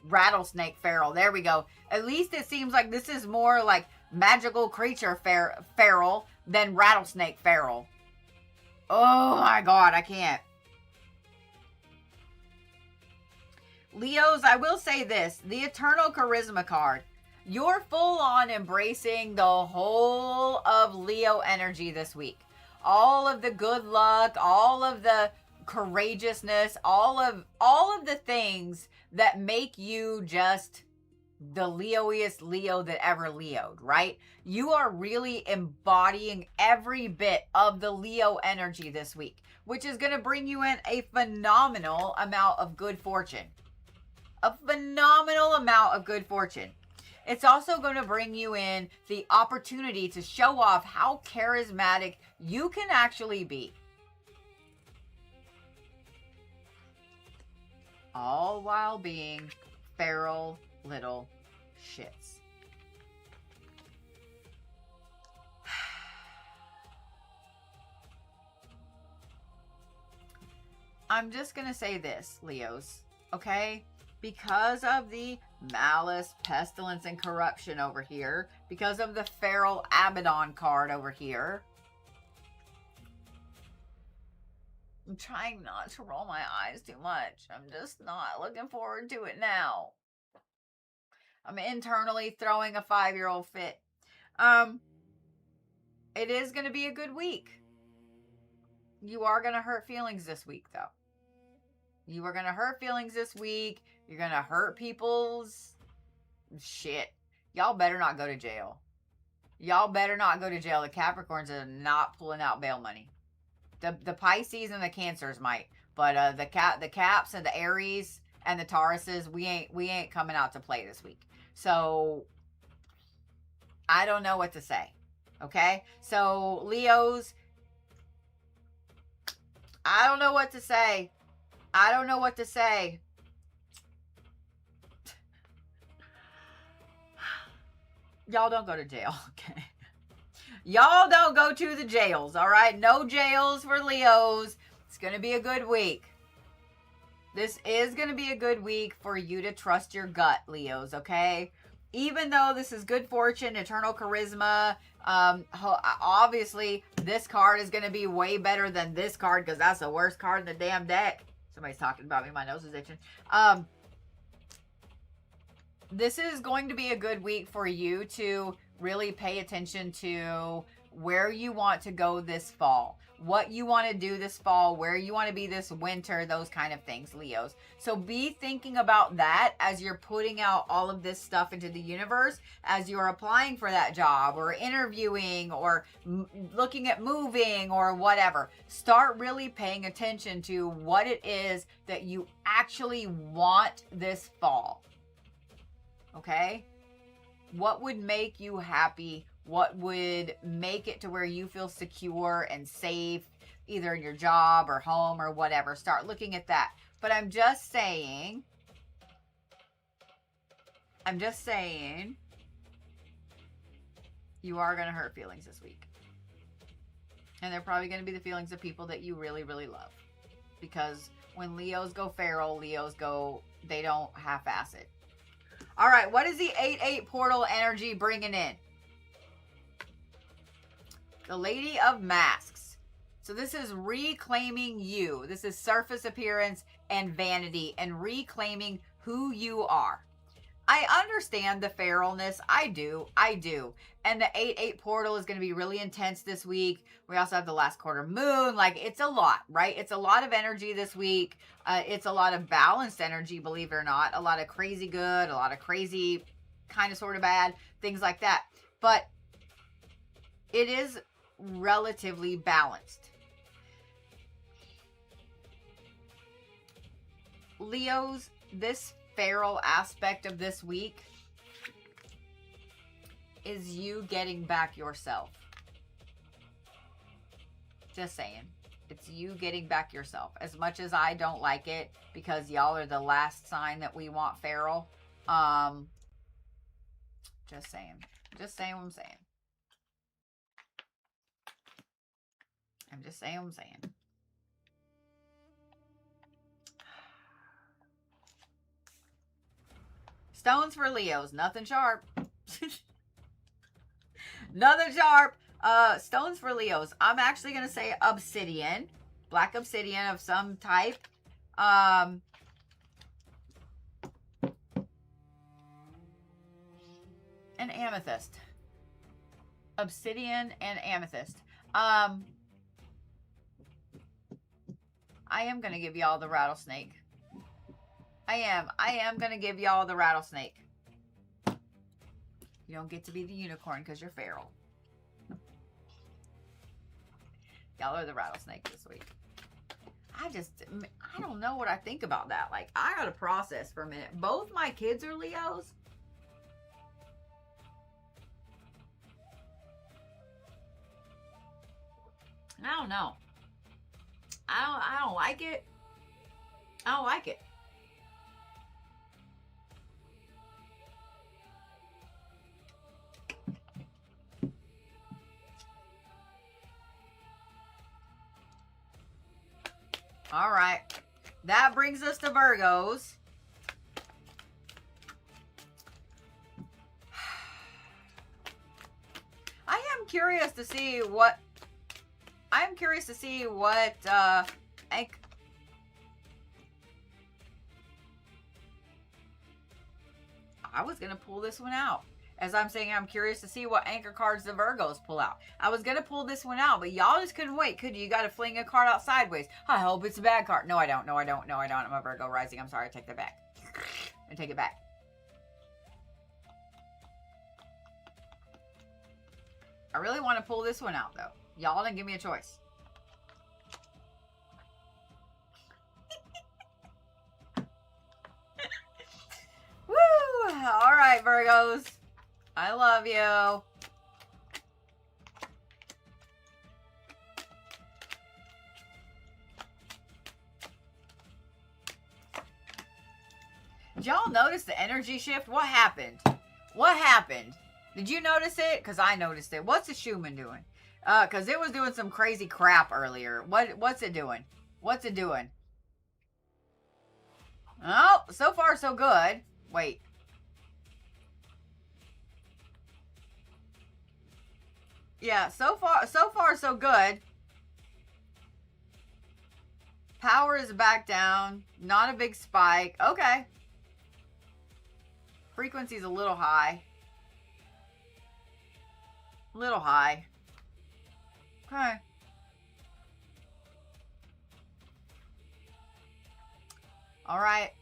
A: Rattlesnake feral. There we go. At least it seems like this is more like magical creature feral than rattlesnake feral. Oh my God, I can't. Leos, I will say this. The Eternal Charisma card. You're full on embracing the whole of Leo energy this week. All of the good luck, all of the courageousness, all of the things that make you just the Leoiest Leo that ever Leo'd, right? You are really embodying every bit of the Leo energy this week, which is going to bring you in a phenomenal amount of good fortune. A phenomenal amount of good fortune. It's also going to bring you in the opportunity to show off how charismatic you can actually be. All while being feral little shits. I'm just going to say this, Leos, okay? Because of the malice, pestilence, and corruption over here, because of the feral Abaddon card over here, I'm trying not to roll my eyes too much. I'm just not looking forward to it now. I'm internally throwing a 5-year-old fit. It is going to be a good week. You are going to hurt feelings this week, though. You are going to hurt feelings this week. You're going to hurt people's shit. Y'all better not go to jail. Y'all better not go to jail. The Capricorns are not pulling out bail money. The Pisces and the Cancers might, but the Caps and the Aries and the Tauruses, we ain't coming out to play this week. So I don't know what to say. Okay? So Leos, I don't know what to say. I don't know what to say. Y'all don't go to jail, okay? Y'all don't go to the jails, all right? No jails for Leos. It's going to be a good week. This is going to be a good week for you to trust your gut, Leos, okay? Even though this is good fortune, eternal charisma, obviously this card is going to be way better than this card because that's the worst card in the damn deck. Somebody's talking about me. My nose is itching. This is going to be a good week for you to really pay attention to where you want to go this fall, what you want to do this fall, where you want to be this winter, those kind of things, Leos. So be thinking about that as you're putting out all of this stuff into the universe, as you're applying for that job or interviewing or looking at moving or whatever. Start really paying attention to what it is that you actually want this fall. Okay? What would make you happy? What would make it to where you feel secure and safe, either in your job or home or whatever? Start looking at that. But I'm just saying, you are going to hurt feelings this week. And they're probably going to be the feelings of people that you really, really love. Because when Leos go feral, they don't half-ass it. All right, what is the 8-8 portal energy bringing in? The Lady of Masks. So this is reclaiming you. This is surface appearance and vanity and reclaiming who you are. I understand the feralness. I do. And the 8-8 portal is going to be really intense this week. We also have the last quarter moon. Like, it's a lot, right? It's a lot of energy this week. It's a lot of balanced energy, believe it or not. A lot of crazy good, a lot of crazy kind of sort of bad, things like that. But it is relatively balanced. Leos, this feral aspect of this week is you getting back yourself. Just saying. It's you getting back yourself. As much as I don't like it, because y'all are the last sign that we want feral. Just saying. Just saying what I'm saying. I'm just saying what I'm saying. Stones for Leos. Nothing sharp. Nothing sharp. Stones for Leos. I'm actually going to say obsidian. Black obsidian of some type. And amethyst. Obsidian and amethyst. I am going to give y'all the rattlesnake. I am going to give y'all the rattlesnake. You don't get to be the unicorn because you're feral. Y'all are the rattlesnake this week. I don't know what I think about that. Like, I got to process for a minute. Both my kids are Leos. I don't know. I don't like it. I don't like it. All right. That brings us to Virgos. I am curious to see what I was going to pull this one out. As I'm saying, I'm curious to see what anchor cards the Virgos pull out. I was going to pull this one out, but y'all just couldn't wait, could you? You got to fling a card out sideways. I hope it's a bad card. No, I don't. No, I don't. No, I don't. I'm a Virgo rising. I'm sorry. I take that back. I take it back. I really want to pull this one out, though. Y'all didn't give me a choice. Woo! All right, Virgos. I love you. Did y'all notice the energy shift? What happened? What happened? Did you notice it? Because I noticed it. What's the Schumann doing? Because it was doing some crazy crap earlier. What's it doing? What's it doing? Oh, so far so good. Wait. Yeah, so far so good. Power is back down. Not a big spike. Okay. Frequency's a little high. Little high. Okay. All right.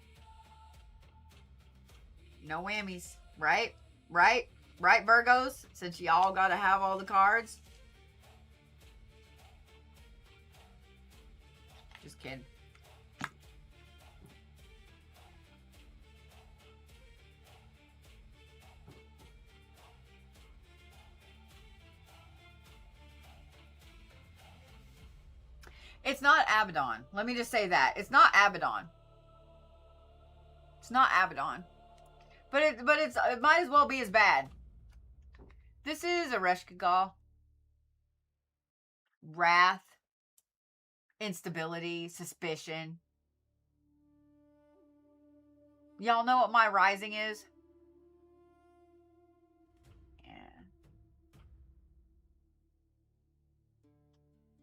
A: No whammies, right? Right? Right, Virgos? Since y'all got to have all the cards. Just kidding. It's not Abaddon. Let me just say that. It's not Abaddon. It's not Abaddon. But it might as well be as bad. This is a Reshkigal. Wrath. Instability. Suspicion. Y'all know what my rising is? Yeah.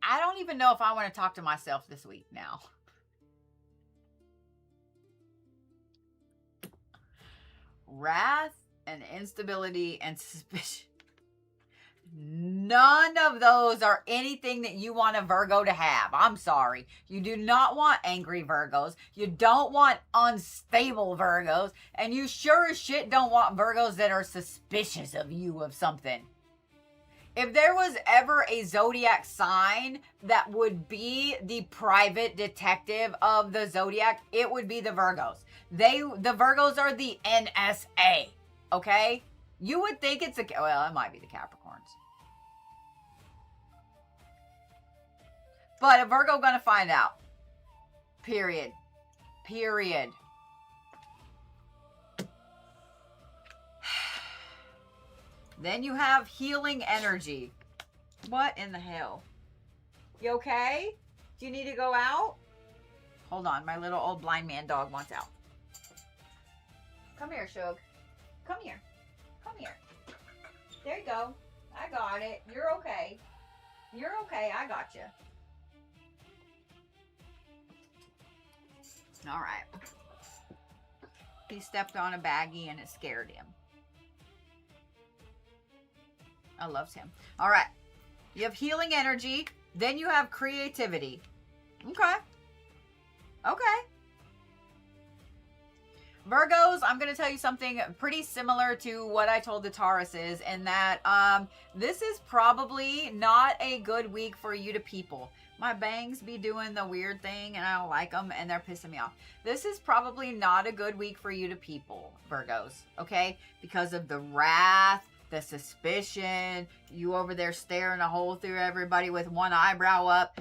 A: I don't even know if I want to talk to myself this week now. wrath and instability and suspicion. None of those are anything that you want a Virgo to have. I'm sorry. You do not want angry Virgos. You don't want unstable Virgos. And you sure as shit don't want Virgos that are suspicious of you of something. If there was ever a zodiac sign that would be the private detective of the zodiac, it would be the Virgos. The Virgos are the NSA, okay? You would think it's well, it might be the Capricorns. But a Virgo gonna find out. Period. Period. Then you have healing energy. What in the hell? You okay? Do you need to go out? Hold on, my little old blind man dog wants out. Come here, Shug. Come here. Come here. There you go. I got it. You're okay. You're okay. I got you. All right. He stepped on a baggie and it scared him. I loves him. All right. You have healing energy. Then you have creativity. Okay. Okay. Virgos, I'm going to tell you something pretty similar to what I told the Tauruses, in that this is probably not a good week for you to people. My bangs be doing the weird thing and I don't like them and they're pissing me off. This is probably not a good week for you to people, Virgos, okay? Because of the wrath, the suspicion, you over there staring a hole through everybody with one eyebrow up.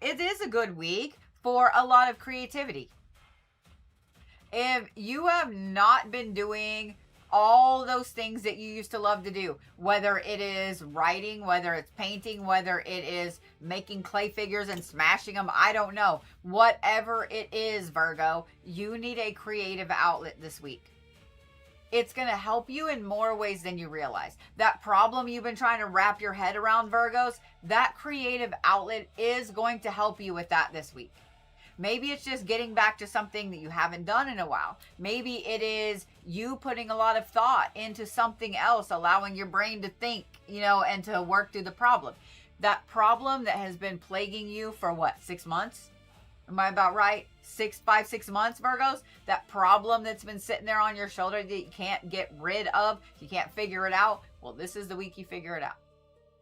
A: It is a good week for a lot of creativity. If you have not been doing all those things that you used to love to do, whether it is writing, whether it's painting, whether it is making clay figures and smashing them, I don't know. Whatever it is, Virgo, you need a creative outlet this week. It's going to help you in more ways than you realize. That problem you've been trying to wrap your head around, Virgos, that creative outlet is going to help you with that this week. Maybe it's just getting back to something that you haven't done in a while. Maybe it is you putting a lot of thought into something else, allowing your brain to think, and to work through the problem. That problem that has been plaguing you for what, 6 months? Am I about right? 5, 6 months, Virgos? That problem that's been sitting there on your shoulder that you can't get rid of, you can't figure it out. Well, this is the week you figure it out.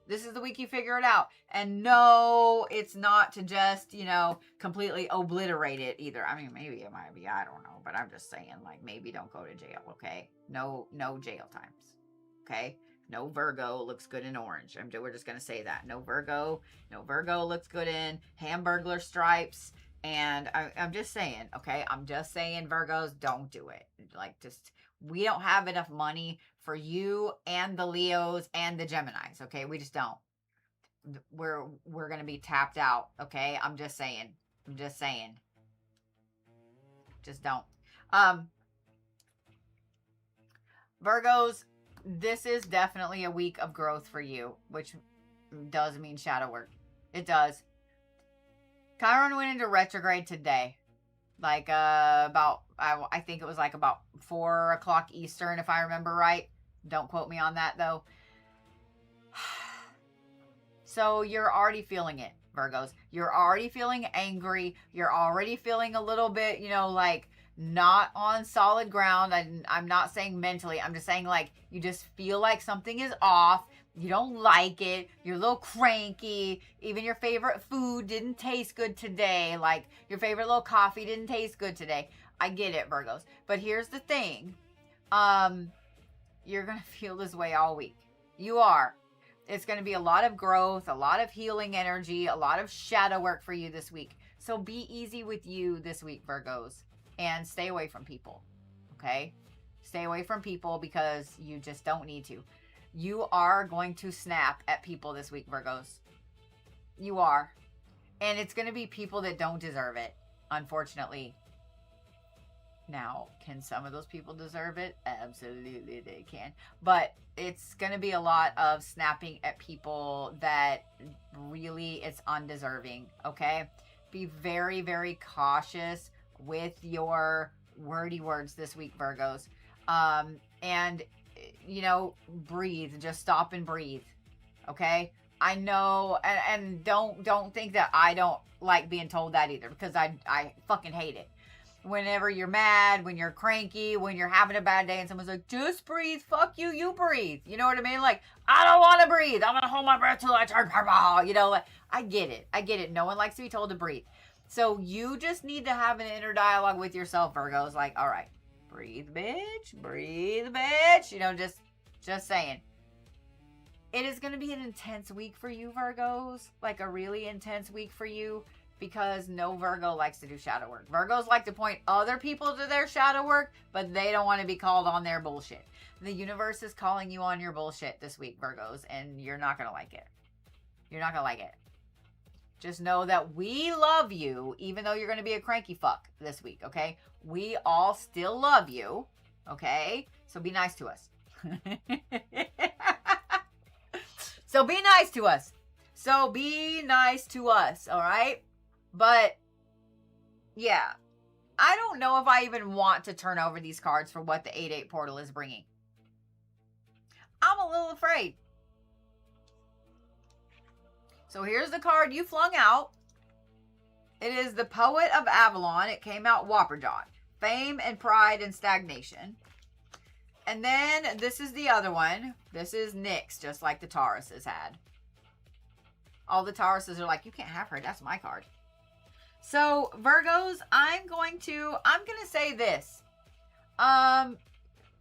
A: This is the week you figure it out. And no, it's not to just, completely obliterate it either. I mean, maybe it might be, I don't know. But I'm just saying, maybe don't go to jail, okay? No jail times, okay? No Virgo looks good in orange. We're just going to say that. No Virgo looks good in Hamburglar stripes. And I'm just saying, okay? I'm just saying, Virgos, don't do it. We don't have enough money for you and the Leos and the Geminis, okay? We just don't. We're going to be tapped out, okay? I'm just saying. Just don't. Virgos, this is definitely a week of growth for you, which does mean shadow work. It does. Chiron went into retrograde today. I think it was about 4 o'clock Eastern, if I remember right. Don't quote me on that, though. So you're already feeling it, Virgos. You're already feeling angry. You're already feeling a little bit, not on solid ground. I'm not saying mentally. I'm just saying, you just feel like something is off. You don't like it. You're a little cranky. Even your favorite food didn't taste good today. Your favorite little coffee didn't taste good today. I get it, Virgos. But here's the thing. You're going to feel this way all week. You are. It's going to be a lot of growth, a lot of healing energy, a lot of shadow work for you this week. So be easy with you this week, Virgos. And stay away from people. Okay? Stay away from people because you just don't need to. You are going to snap at people this week, Virgos. You are. And it's going to be people that don't deserve it, unfortunately. Now, can some of those people deserve it? Absolutely they can. But it's going to be a lot of snapping at people that really it's undeserving, okay? Be very, very cautious with your wordy words this week, Virgos. And, you know, breathe. Just stop and breathe. Okay? I know, and don't think that I don't like being told that either, because I fucking hate it. Whenever you're mad, when you're cranky, when you're having a bad day and someone's like, just breathe, fuck you, you breathe. You know what I mean? Like, I don't want to breathe. I'm going to hold my breath till I turn purple. You know, like, I get it. No one likes to be told to breathe. So you just need to have an inner dialogue with yourself, Virgos. Like, all right, breathe, bitch. Breathe, bitch. You know, just saying. It is going to be an intense week for you, Virgos. Like a really intense week for you. Because no Virgo likes to do shadow work. Virgos like to point other people to their shadow work, but they don't want to be called on their bullshit. The universe is calling you on your bullshit this week, Virgos, and you're not going to like it. You're not going to like it. Just know that we love you, even though you're going to be a cranky fuck this week, okay? We all still love you, okay? So be nice to us. So be nice to us. So be nice to us, all right? But, yeah, I don't know if I even want to turn over these cards for what the 8-8 portal is bringing. I'm a little afraid. So here's the card you flung out. It is the Poet of Avalon. It came out Whopperjot. Fame and pride and stagnation. And then this is the other one. This is Nyx, just like the Tauruses had. All the Tauruses are like, you can't have her. That's my card. So, Virgos, I'm going to say this.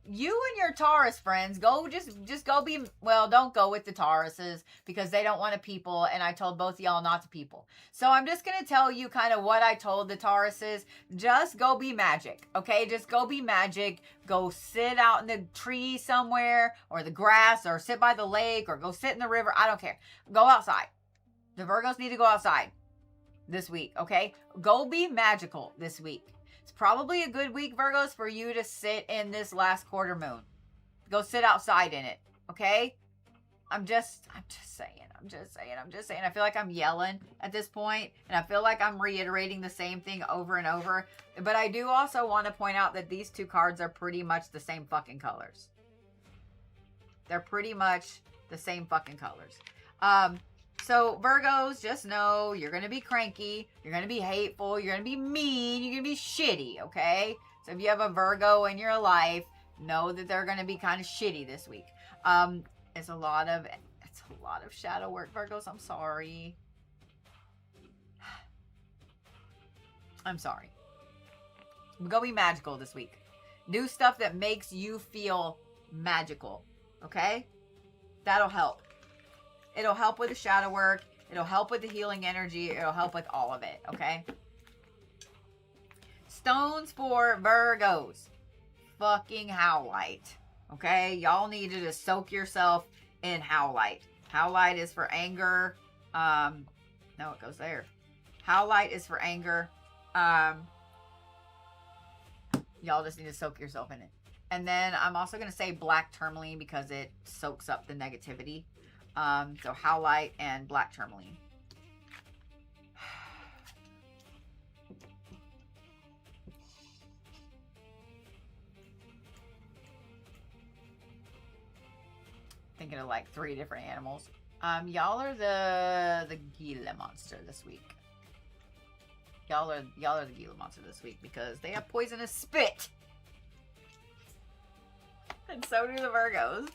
A: You and your Taurus friends, go just go be, well, don't go with the Tauruses because they don't want to people, and I told both of y'all not to people. So I'm just going to tell you kind of what I told the Tauruses. Just go be magic, okay? Just go be magic. Go sit out in the tree somewhere, or the grass, or sit by the lake, or go sit in the river. I don't care. Go outside. The Virgos need to go outside this week, okay? Go be magical this week. It's probably a good week, Virgos, for you to sit in this last quarter moon. Go sit outside in it, okay? I'm just saying. I feel like I'm yelling at this point, and I feel like I'm reiterating the same thing over and over. But I do also want to point out that these two cards are pretty much the same fucking colors. They're pretty much the same fucking colors. So, Virgos, just know you're going to be cranky. You're going to be hateful. You're going to be mean. You're going to be shitty, okay? So, if you have a Virgo in your life, know that they're going to be kind of shitty this week. It's a lot of shadow work, Virgos. I'm sorry. I'm sorry. Go be magical this week. Do stuff that makes you feel magical, okay? That'll help. It'll help with the shadow work. It'll help with the healing energy. It'll help with all of it, okay? Stones for Virgos. Fucking howlite, okay? Y'all need to just soak yourself in howlite. Howlite is for anger. No, it goes there. Howlite is for anger. Y'all just need to soak yourself in it. And then I'm also going to say black tourmaline because it soaks up the negativity. So howlite and black tourmaline. Thinking of like 3 different animals. Y'all are the Gila monster this week. Y'all are the Gila monster this week because they have poisonous spit. And so do the Virgos.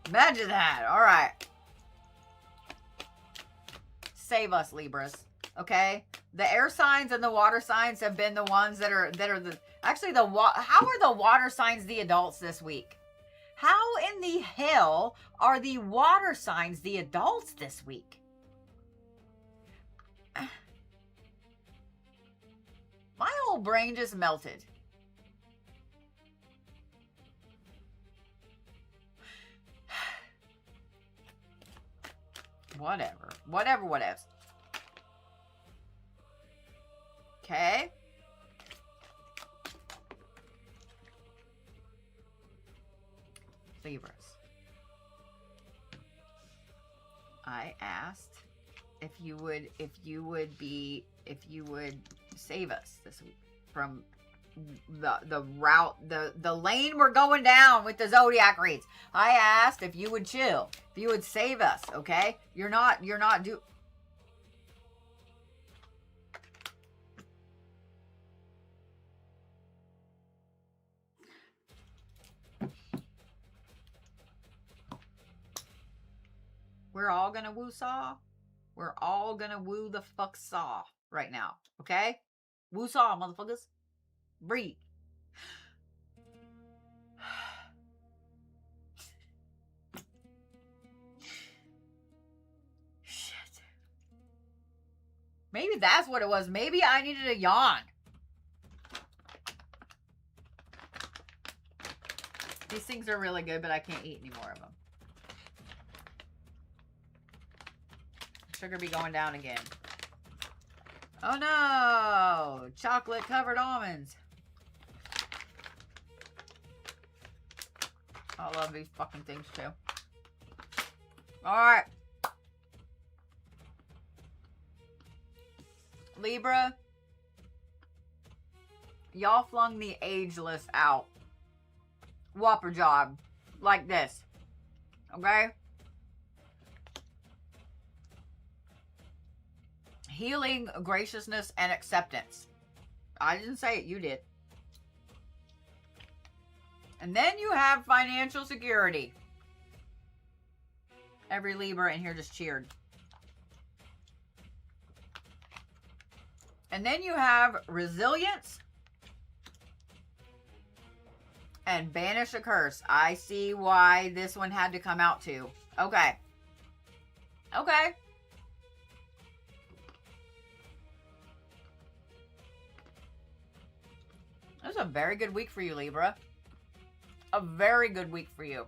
A: Imagine that. All right. Save us, Libras. Okay? The air signs and the water signs have been the ones that are the actually how are the water signs the adults this week? How in the hell are the water signs the adults this week? My whole brain just melted. Whatever. Okay. Libras. I asked if you would save us this week from the route, the lane we're going down with the zodiac reads. I asked if you would chill, if you would save us, okay? You're not We're all gonna woo saw. We're all gonna woo the fuck saw right now, okay? Woo saw, motherfuckers. Breathe. Shit. Maybe that's what it was. Maybe I needed a yawn. These things are really good, but I can't eat any more of them. Sugar be going down again. Oh no! Chocolate covered almonds. I love these fucking things too. Alright. Libra. Y'all flung the ageless out. Whopper job. Like this. Okay? Healing, graciousness, and acceptance. I didn't say it, you did. And then you have financial security. Every Libra in here just cheered. And then you have resilience and banish a curse. I see why this one had to come out too. Okay. Okay. It was a very good week for you, Libra. A very good week for you.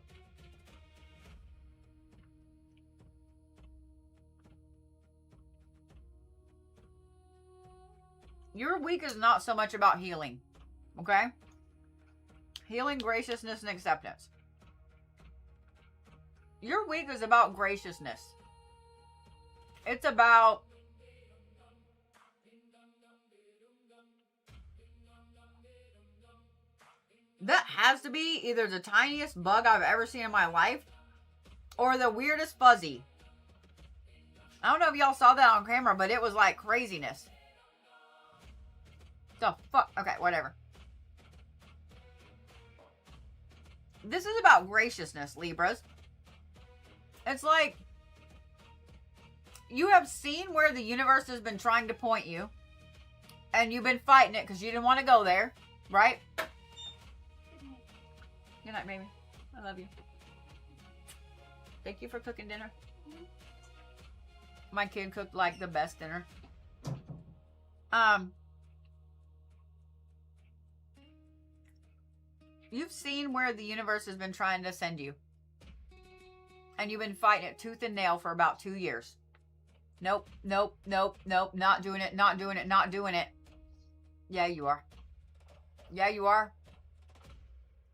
A: Your week is not so much about healing, okay? Healing, graciousness, and acceptance. Your week is about graciousness. It's about that has to be either the tiniest bug I've ever seen in my life or the weirdest fuzzy. I don't know if y'all saw that on camera, but it was like craziness. The fuck? Okay, whatever. This is about graciousness, Libras. It's like you have seen where the universe has been trying to point you, and you've been fighting it because you didn't want to go there, right? Good night, baby. I love you. Thank you for cooking dinner. My kid cooked like the best dinner. You've seen where the universe has been trying to send you. And you've been fighting it tooth and nail for about 2 years. Nope, nope, nope, nope. Not doing it, not doing it, not doing it. Yeah, you are. Yeah, you are.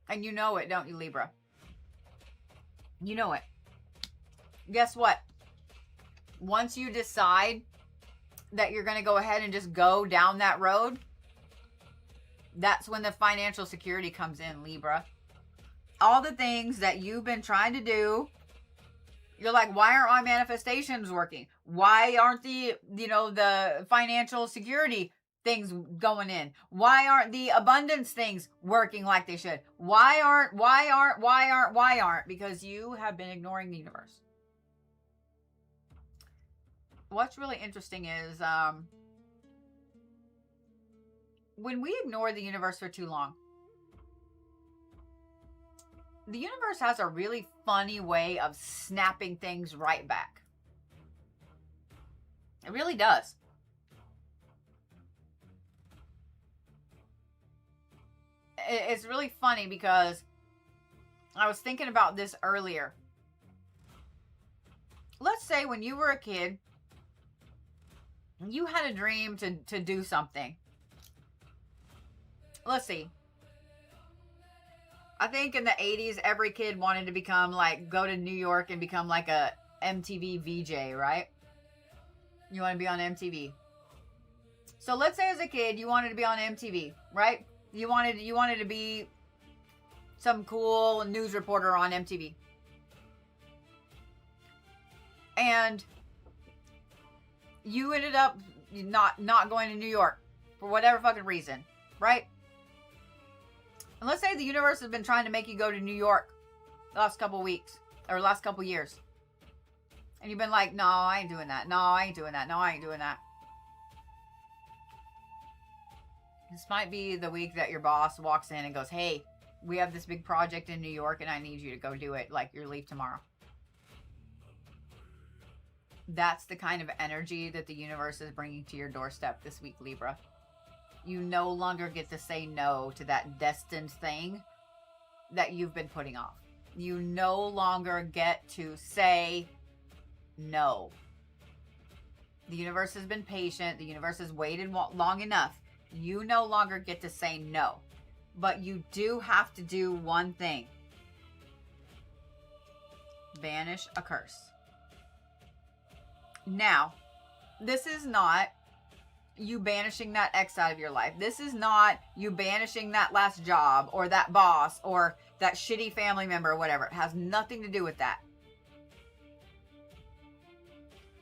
A: And you know it, don't you, Libra? You know it. Guess what? Once you decide that you're going to go ahead and just go down that road, that's when the financial security comes in, Libra. All the things that you've been trying to do, you're like, why aren't my manifestations working? Why aren't the financial security things going in? Why aren't the abundance things working like they should? Why aren't? Because you have been ignoring the universe. What's really interesting is when we ignore the universe for too long, the universe has a really funny way of snapping things right back. It really does. It's really funny because I was thinking about this earlier. Let's say when you were a kid, you had a dream to do something. Let's see. I think in the 80s, every kid wanted to become go to New York and become like a MTV VJ, right? You want to be on MTV. So let's say as a kid, you wanted to be on MTV, right? You wanted to be some cool news reporter on MTV. And you ended up not going to New York for whatever fucking reason, right? And let's say the universe has been trying to make you go to New York the last couple weeks or last couple years. And you've been like, no, I ain't doing that. No, I ain't doing that. No, I ain't doing that. This might be the week that your boss walks in and goes, hey, we have this big project in New York and I need you to go do it. Like, your leave tomorrow. That's the kind of energy that the universe is bringing to your doorstep this week, Libra. You no longer get to say no to that destined thing that you've been putting off. You no longer get to say no. The universe has been patient. The universe has waited long enough. You no longer get to say no. But you do have to do one thing. Banish a curse. Now, this is not you banishing that ex out of your life. This is not you banishing that last job or that boss or that shitty family member or whatever. It has nothing to do with that.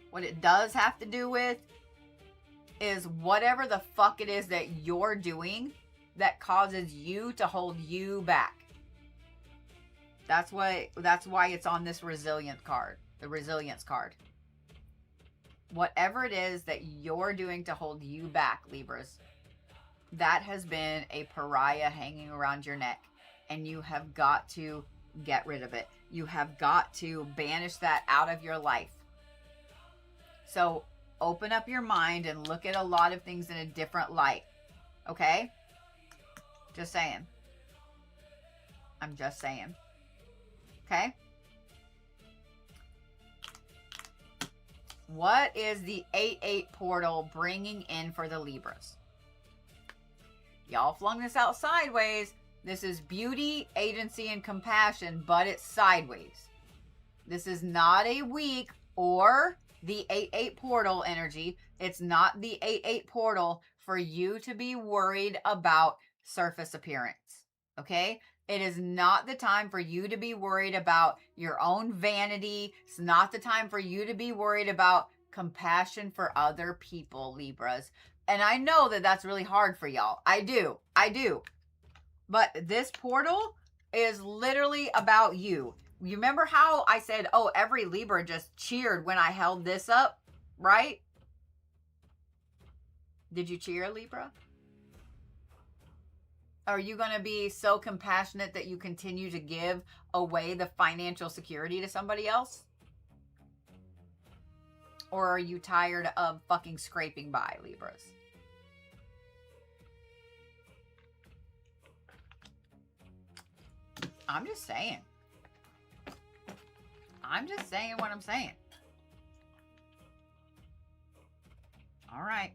A: What it does have to do with is whatever the fuck it is that you're doing that causes you to hold you back. That's why it's on this resilience card, the resilience card. Whatever it is that you're doing to hold you back, Libras, that has been a pariah hanging around your neck, and you have got to get rid of it. You have got to banish that out of your life. So open up your mind and look at a lot of things in a different light. Okay? Just saying. I'm just saying. Okay? What is the 8-8 portal bringing in for the Libras? Y'all flung this out sideways. This is beauty, agency, and compassion, but it's sideways. This is not a week or the 8-8 portal energy. It's not the 8-8 portal for you to be worried about surface appearance. Okay? It is not the time for you to be worried about your own vanity. It's not the time for you to be worried about compassion for other people, Libras. And I know that that's really hard for y'all. I do. But this portal is literally about you. You remember how I said, oh, every Libra just cheered when I held this up, right? Did you cheer, Libra? Are you going to be so compassionate that you continue to give away the financial security to somebody else? Or are you tired of fucking scraping by, Libras? I'm just saying. I'm just saying what I'm saying. All right.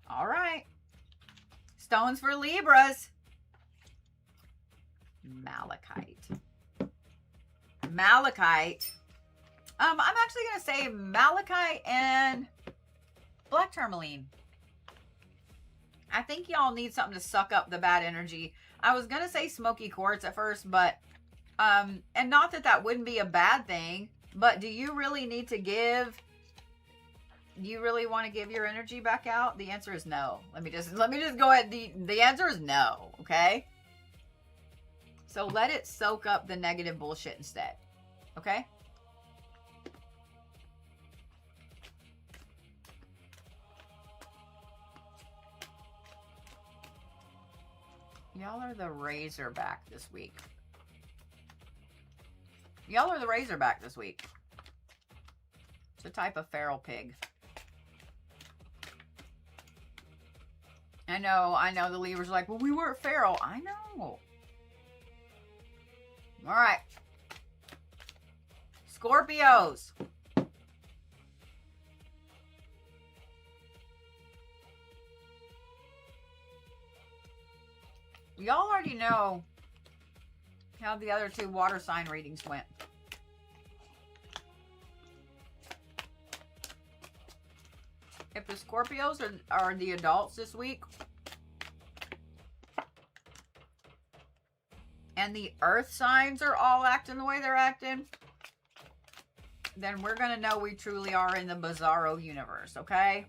A: All right. Stones for Libras. Malachite. Malachite. I'm actually going to say malachite and black tourmaline. I think y'all need something to suck up the bad energy. I was going to say smoky quartz at first, but, and not that that wouldn't be a bad thing, but do you really need to give, do you really want to give your energy back out? The answer is no. Let me just go ahead. The answer is no. Okay. So let it soak up the negative bullshit instead. Okay. Y'all are the Razorback this week. Y'all are the Razorback this week. It's a type of feral pig. I know the Libras are like, well, we weren't feral. I know. All right. Scorpios. Y'all already know how the other two water sign readings went. If if the Scorpios are the adults this week, and the earth signs are all acting the way they're acting, then we're going to know we truly are in the bizarro universe, okay?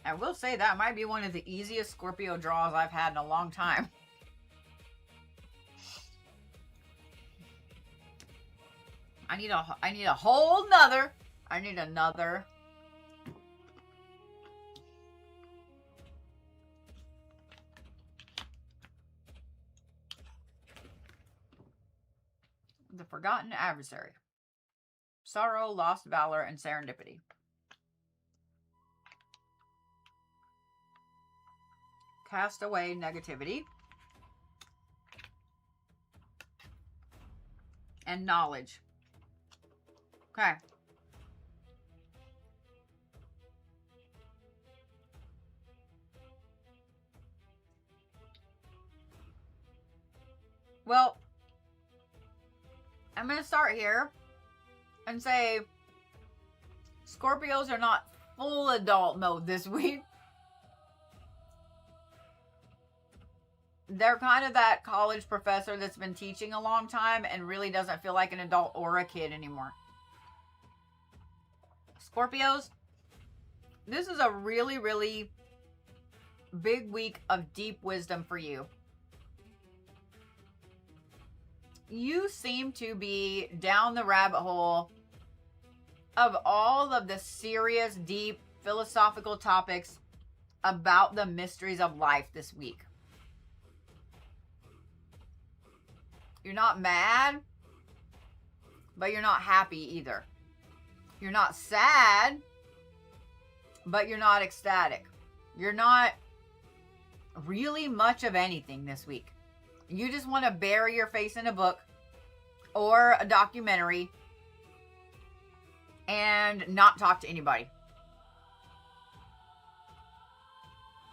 A: I will say that might be one of the easiest Scorpio draws I've had in a long time. I need a whole nother. I need another. The Forgotten Adversary. Sorrow, Lost Valor, and Serendipity. Cast away negativity. And knowledge. Okay. Well, I'm going to start here and say Scorpios are not full adult mode this week. They're kind of that college professor that's been teaching a long time and really doesn't feel like an adult or a kid anymore. Scorpios, this is a really, really big week of deep wisdom for you. You seem to be down the rabbit hole of all of the serious, deep, philosophical topics about the mysteries of life this week. You're not mad, but you're not happy either. You're not sad, but you're not ecstatic. You're not really much of anything this week. You just want to bury your face in a book or a documentary and not talk to anybody.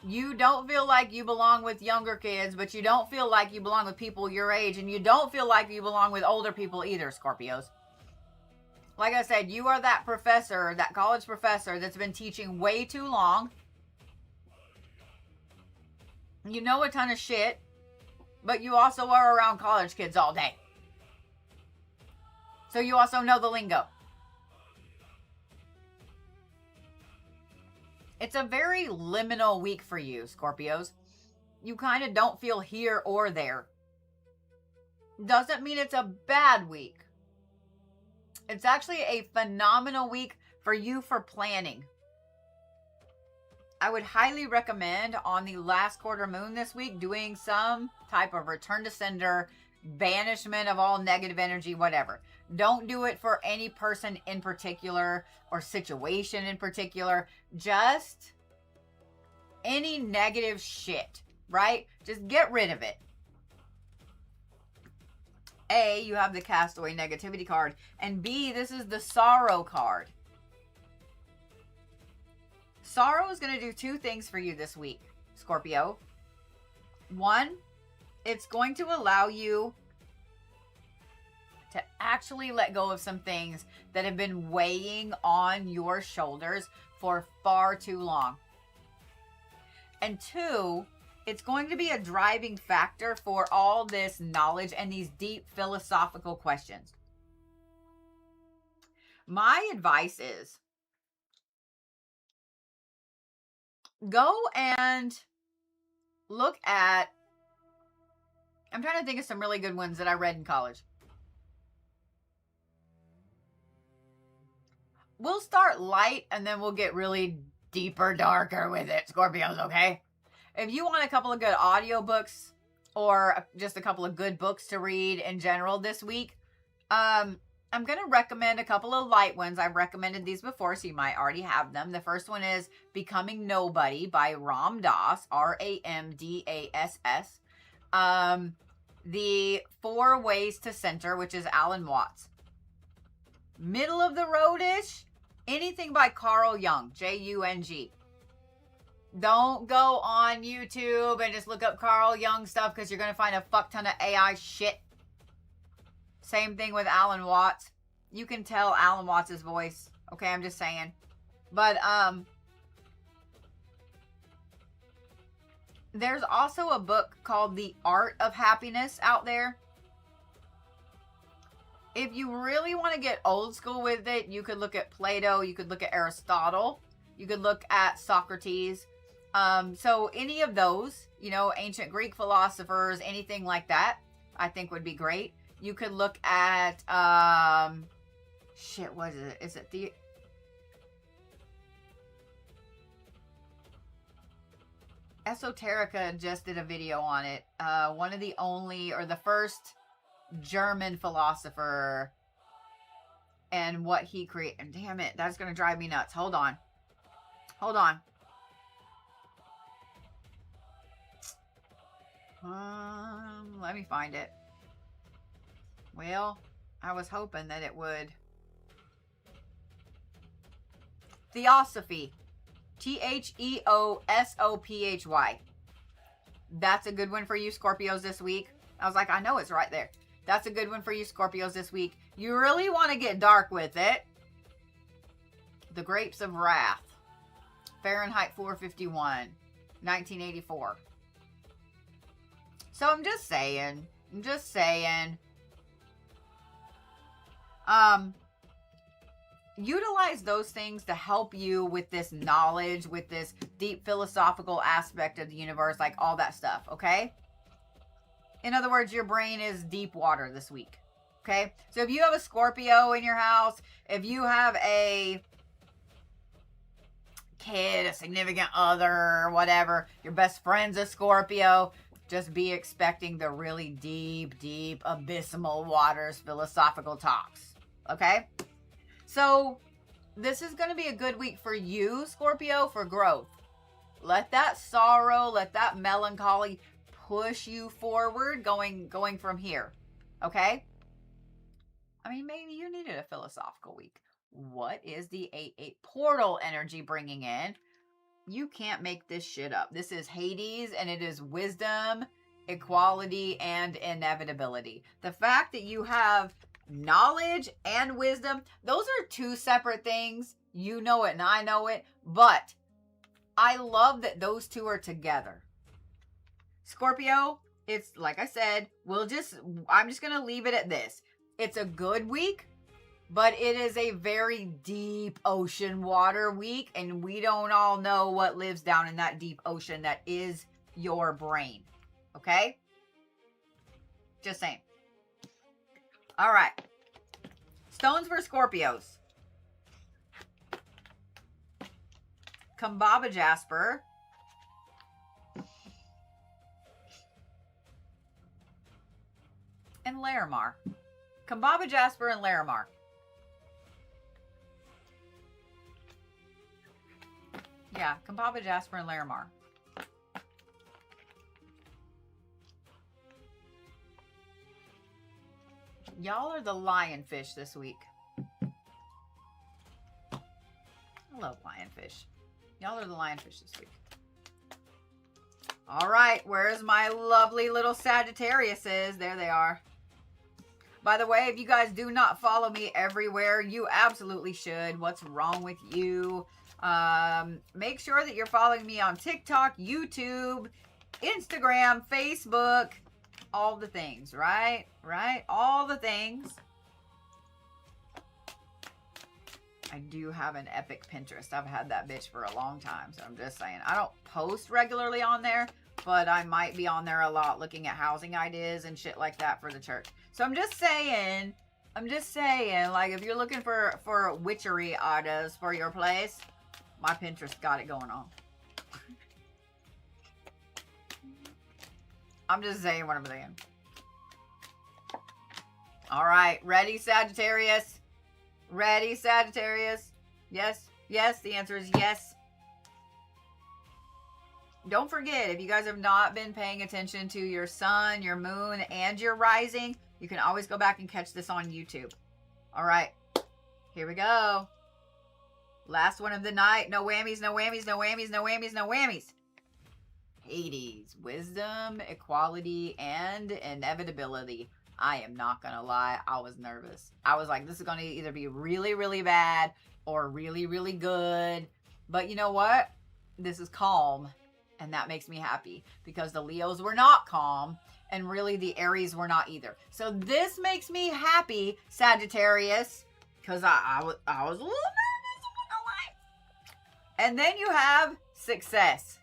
A: You don't feel like you belong with younger kids, but you don't feel like you belong with people your age, and you don't feel like you belong with older people either, Scorpios. Like I said, you are that professor, that college professor that's been teaching way too long. You know a ton of shit, but you also are around college kids all day. So you also know the lingo. It's a very liminal week for you, Scorpios. You kind of don't feel here or there. Doesn't mean it's a bad week. It's actually a phenomenal week for you for planning. I would highly recommend on the last quarter moon this week doing some type of return to sender, banishment of all negative energy, whatever. Don't do it for any person in particular or situation in particular. Just any negative shit, right? Just get rid of it. A, you have the Castaway Negativity card. And B, this is the Sorrow card. Sorrow is going to do two things for you this week, Scorpio. One, it's going to allow you to actually let go of some things that have been weighing on your shoulders for far too long. And two, it's going to be a driving factor for all this knowledge and these deep philosophical questions. My advice is go and look at, I'm trying to think of some really good ones that I read in college. We'll start light and then we'll get really deeper, darker with it, Scorpios, okay? If you want a couple of good audiobooks or just a couple of good books to read in general this week, I'm going to recommend a couple of light ones. I've recommended these before, so you might already have them. The first one is Becoming Nobody by Ram Dass, Ramdass. The 4 Ways to Center, which is Alan Watts. Middle of the road-ish, anything by Carl Jung, Jung. Don't go on YouTube and just look up Carl Jung stuff because you're going to find a fuck ton of AI shit. Same thing with Alan Watts. You can tell Alan Watts' voice Okay, I'm just saying. But, there's also a book called The Art of Happiness out there. If you really want to get old school with it, you could look at Plato, you could look at Aristotle, you could look at Socrates. So any of those, you know, ancient Greek philosophers, anything like that, I think would be great. You could look at, shit, what is it? Is it the... Esoterica just did a video on it. One of the only, or the first German philosopher, and what he created. Damn it, that's gonna drive me nuts. Hold on. Hold on. Let me find it. Well, I was hoping that it would. Theosophy. Theosophy. That's a good one for you Scorpios this week. I was like, I know it's right there. That's a good one for you Scorpios this week. You really want to get dark with it. The Grapes of Wrath. Fahrenheit 451. 1984. So I'm just saying. Utilize those things to help you with this knowledge, with this deep philosophical aspect of the universe, like all that stuff, okay? In other words, your brain is deep water this week, okay? So if you have a Scorpio in your house, if you have a kid, a significant other, whatever, your best friend's a Scorpio, just be expecting the really deep, deep, abysmal waters philosophical talks, okay? So this is going to be a good week for you, Scorpio, for growth. Let that sorrow, let that melancholy push you forward going from here. Okay? I mean, maybe you needed a philosophical week. What is the 8-8 portal energy bringing in? You can't make this shit up. This is Hades, and it is wisdom, equality, and inevitability. The fact that you have knowledge and wisdom, those are two separate things. You know it and I know it, but I love that those two are together. Scorpio, it's like I said, I'm just going to leave it at this. It's a good week, but it is a very deep ocean water week, and we don't all know what lives down in that deep ocean that is your brain. Okay? Just saying. All right. Stones for Scorpios. Kambaba Jasper. And Larimar. Kambaba Jasper and Larimar. Yeah, Kambaba Jasper and Larimar. Y'all are the lionfish this week. I love lionfish. Y'all are the lionfish this week. All right, where's my lovely little Sagittariuses? There they are. By the way, if you guys do not follow me everywhere, you absolutely should. What's wrong with you? Make sure that you're following me on TikTok, YouTube, Instagram, Facebook, all the things, right? Right? All the things. I do have an epic Pinterest. I've had that bitch for a long time, so I'm just saying. I don't post regularly on there, but I might be on there a lot looking at housing ideas and shit like that for the church. So I'm just saying, like, if you're looking for witchery ideas for your place, my Pinterest got it going on. I'm just saying what I'm saying. All right, ready, Sagittarius? Ready, Sagittarius? Yes, yes, the answer is yes. Don't forget, if you guys have not been paying attention to your sun, your moon, and your rising, you can always go back and catch this on YouTube. All right, here we go. Last one of the night. No whammies, no whammies, no whammies, no whammies, no whammies. Hades, wisdom, equality, and inevitability. I am not going to lie. I was nervous. I was like, this is going to either be really, really bad or really, really good. But you know what? This is calm. And that makes me happy because the Leos were not calm. And really the Aries were not either. So this makes me happy, Sagittarius. Because I was a little nervous. I'm not gonna lie. And then you have success.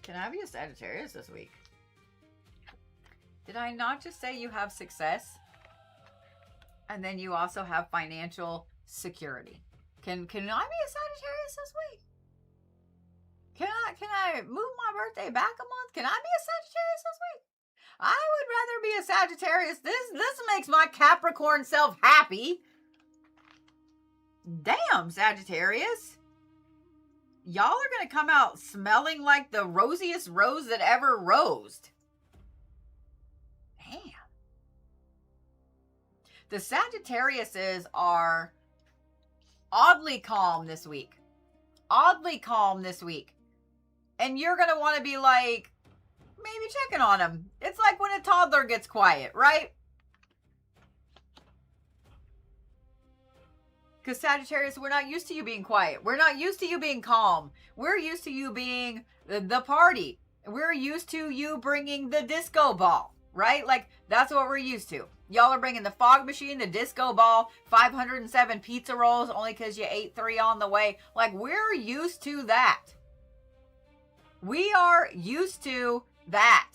A: Can I be a Sagittarius this week? Did I not just say you have success? And then you also have financial security. Can I be a Sagittarius this week? Can I move my birthday back a month? Can I be a Sagittarius this week? I would rather be a Sagittarius. This makes my Capricorn self happy. Damn, Sagittarius. Y'all are going to come out smelling like the rosiest rose that ever rosed. Damn. The Sagittariuses are oddly calm this week. Oddly calm this week. And you're going to want to be like, maybe checking on them. It's like when a toddler gets quiet, right? Because Sagittarius, we're not used to you being quiet. We're not used to you being calm. We're used to you being the party. We're used to you bringing the disco ball, right? Like, that's what we're used to. Y'all are bringing the fog machine, the disco ball, 507 pizza rolls only because you ate 3 on the way. Like, we're used to that. We are used to that.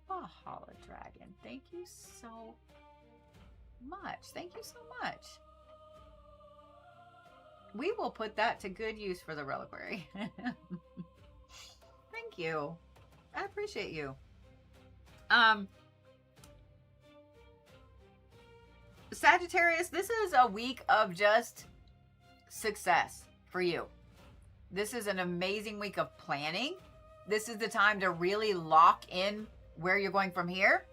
A: Oh, Holla Dragon, thank you so much. Thank you so much. We will put that to good use for the reliquary. Thank you. I appreciate you. Sagittarius, this is a week of just success for you. This is an amazing week of planning. This is the time to really lock in where you're going from here.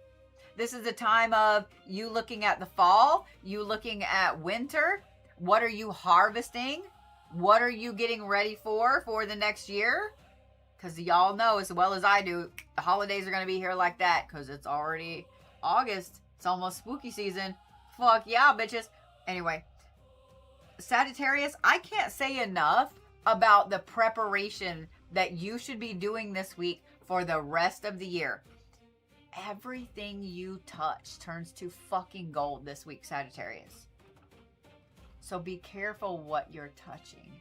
A: This is the time of you looking at the fall, you looking at winter. What are you harvesting? What are you getting ready for the next year? Because y'all know as well as I do, the holidays are going to be here like that because it's already August. It's almost spooky season. Fuck yeah, bitches. Anyway, Sagittarius, I can't say enough about the preparation that you should be doing this week for the rest of the year. Everything you touch turns to fucking gold this week, Sagittarius. So be careful what you're touching.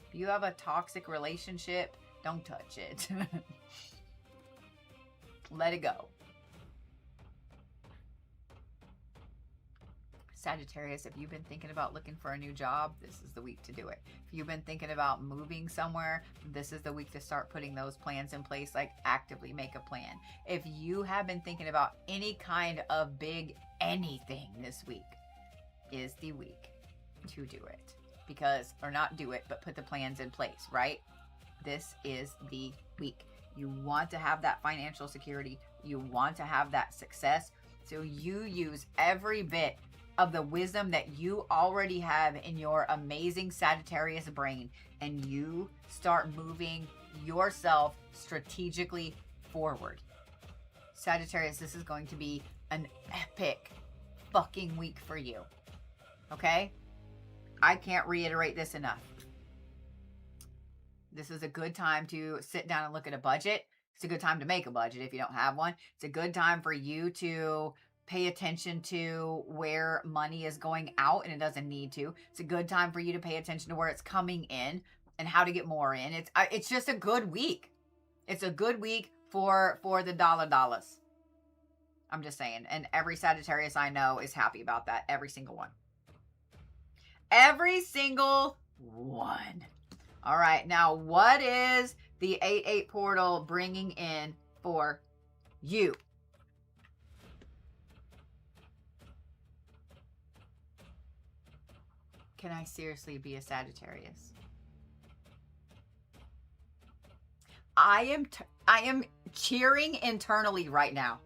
A: If you have a toxic relationship, don't touch it. Let it go. Sagittarius, if you've been thinking about looking for a new job, this is the week to do it. If you've been thinking about moving somewhere, this is the week to start putting those plans in place, like actively make a plan. If you have been thinking about any kind of big anything this week, is the week to do it. Because, or not do it, but put the plans in place, right? This is the week. You want to have that financial security. You want to have that success. So you use every bit of the wisdom that you already have in your amazing Sagittarius brain, and you start moving yourself strategically forward. Sagittarius, this is going to be an epic fucking week for you. Okay? I can't reiterate this enough. This is a good time to sit down and look at a budget. It's a good time to make a budget if you don't have one. It's a good time for you to pay attention to where money is going out and it doesn't need to. It's a good time for you to pay attention to where it's coming in and how to get more in. It's just a good week. It's a good week for the dollars. I'm just saying. And every Sagittarius I know is happy about that. Every single one. Every single one. All right. Now, what is the 8-8 portal bringing in for you? Can I seriously be a Sagittarius? I am cheering internally right now.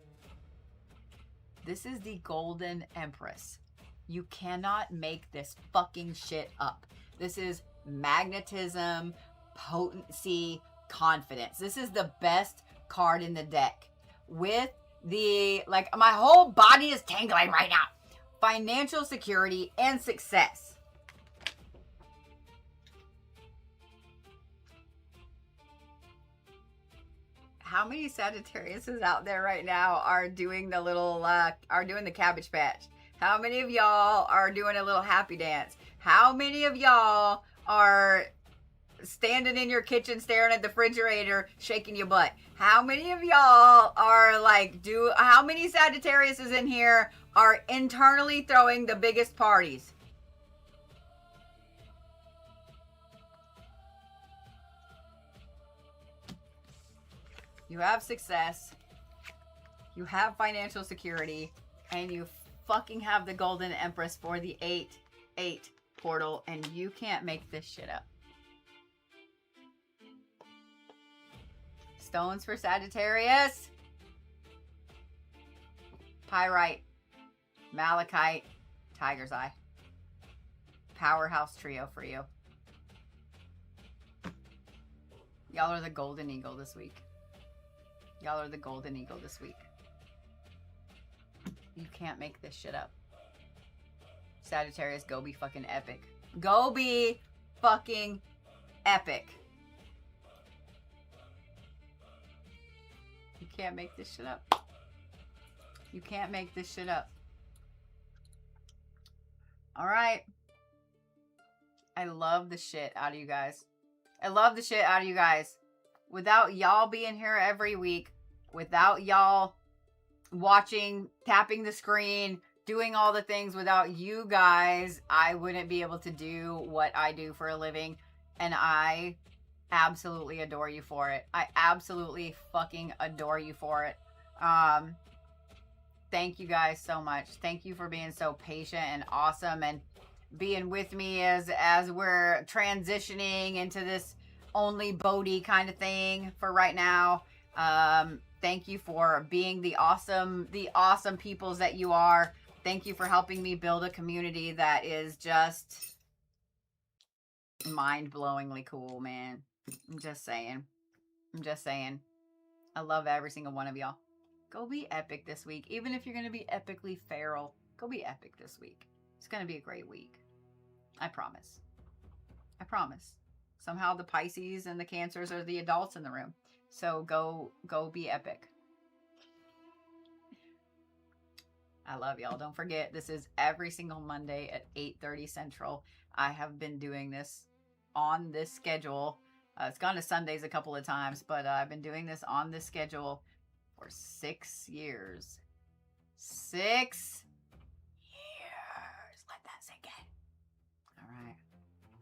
A: This is the Golden Empress. You cannot make this fucking shit up. This is magnetism, potency, confidence. This is the best card in the deck. With the, like, my whole body is tingling right now. Financial security and success. How many Sagittariuses out there right now are doing the little, are doing the Cabbage Patch? How many of y'all are doing a little happy dance? How many of y'all are standing in your kitchen staring at the refrigerator shaking your butt? How many of y'all are like, how many Sagittariuses in here are internally throwing the biggest parties? You have success, you have financial security, and you fucking have the Golden Empress for the 8-8 portal, and you can't make this shit up. Stones for Sagittarius. Pyrite, Malachite, Tiger's Eye. Powerhouse trio for you. Y'all are the Golden Eagle this week. Y'all are the Golden Eagle this week. You can't make this shit up. Sagittarius, go be fucking epic. Go be fucking epic. You can't make this shit up. You can't make this shit up. All right. I love the shit out of you guys. I love the shit out of you guys. Without y'all being here every week, without y'all watching, tapping the screen, doing all the things, without you guys, I wouldn't be able to do what I do for a living. And I absolutely adore you for it. I absolutely fucking adore you for it. Thank you guys so much. Thank you for being so patient and awesome and being with me as we're transitioning into this only Bodhi kind of thing for right now. Thank you for being the awesome peoples that you are. Thank you for helping me build a community that is just mind-blowingly cool, man. I'm just saying. I love every single one of y'all. Go be epic this week. Even if you're going to be epically feral, go be epic this week. It's going to be a great week. I promise. I promise. Somehow the Pisces and the Cancers are the adults in the room. So go be epic. I love y'all. Don't forget, this is every single Monday at 8:30 Central. I have been doing this on this schedule. It's gone to Sundays a couple of times, but I've been doing this on this schedule for 6 years. 6 years. Let that sink in. All right.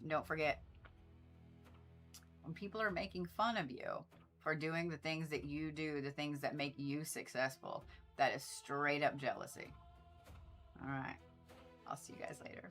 A: Don't forget, when people are making fun of you for doing the things that you do, the things that make you successful, that is straight up jealousy. All right. I'll see you guys later.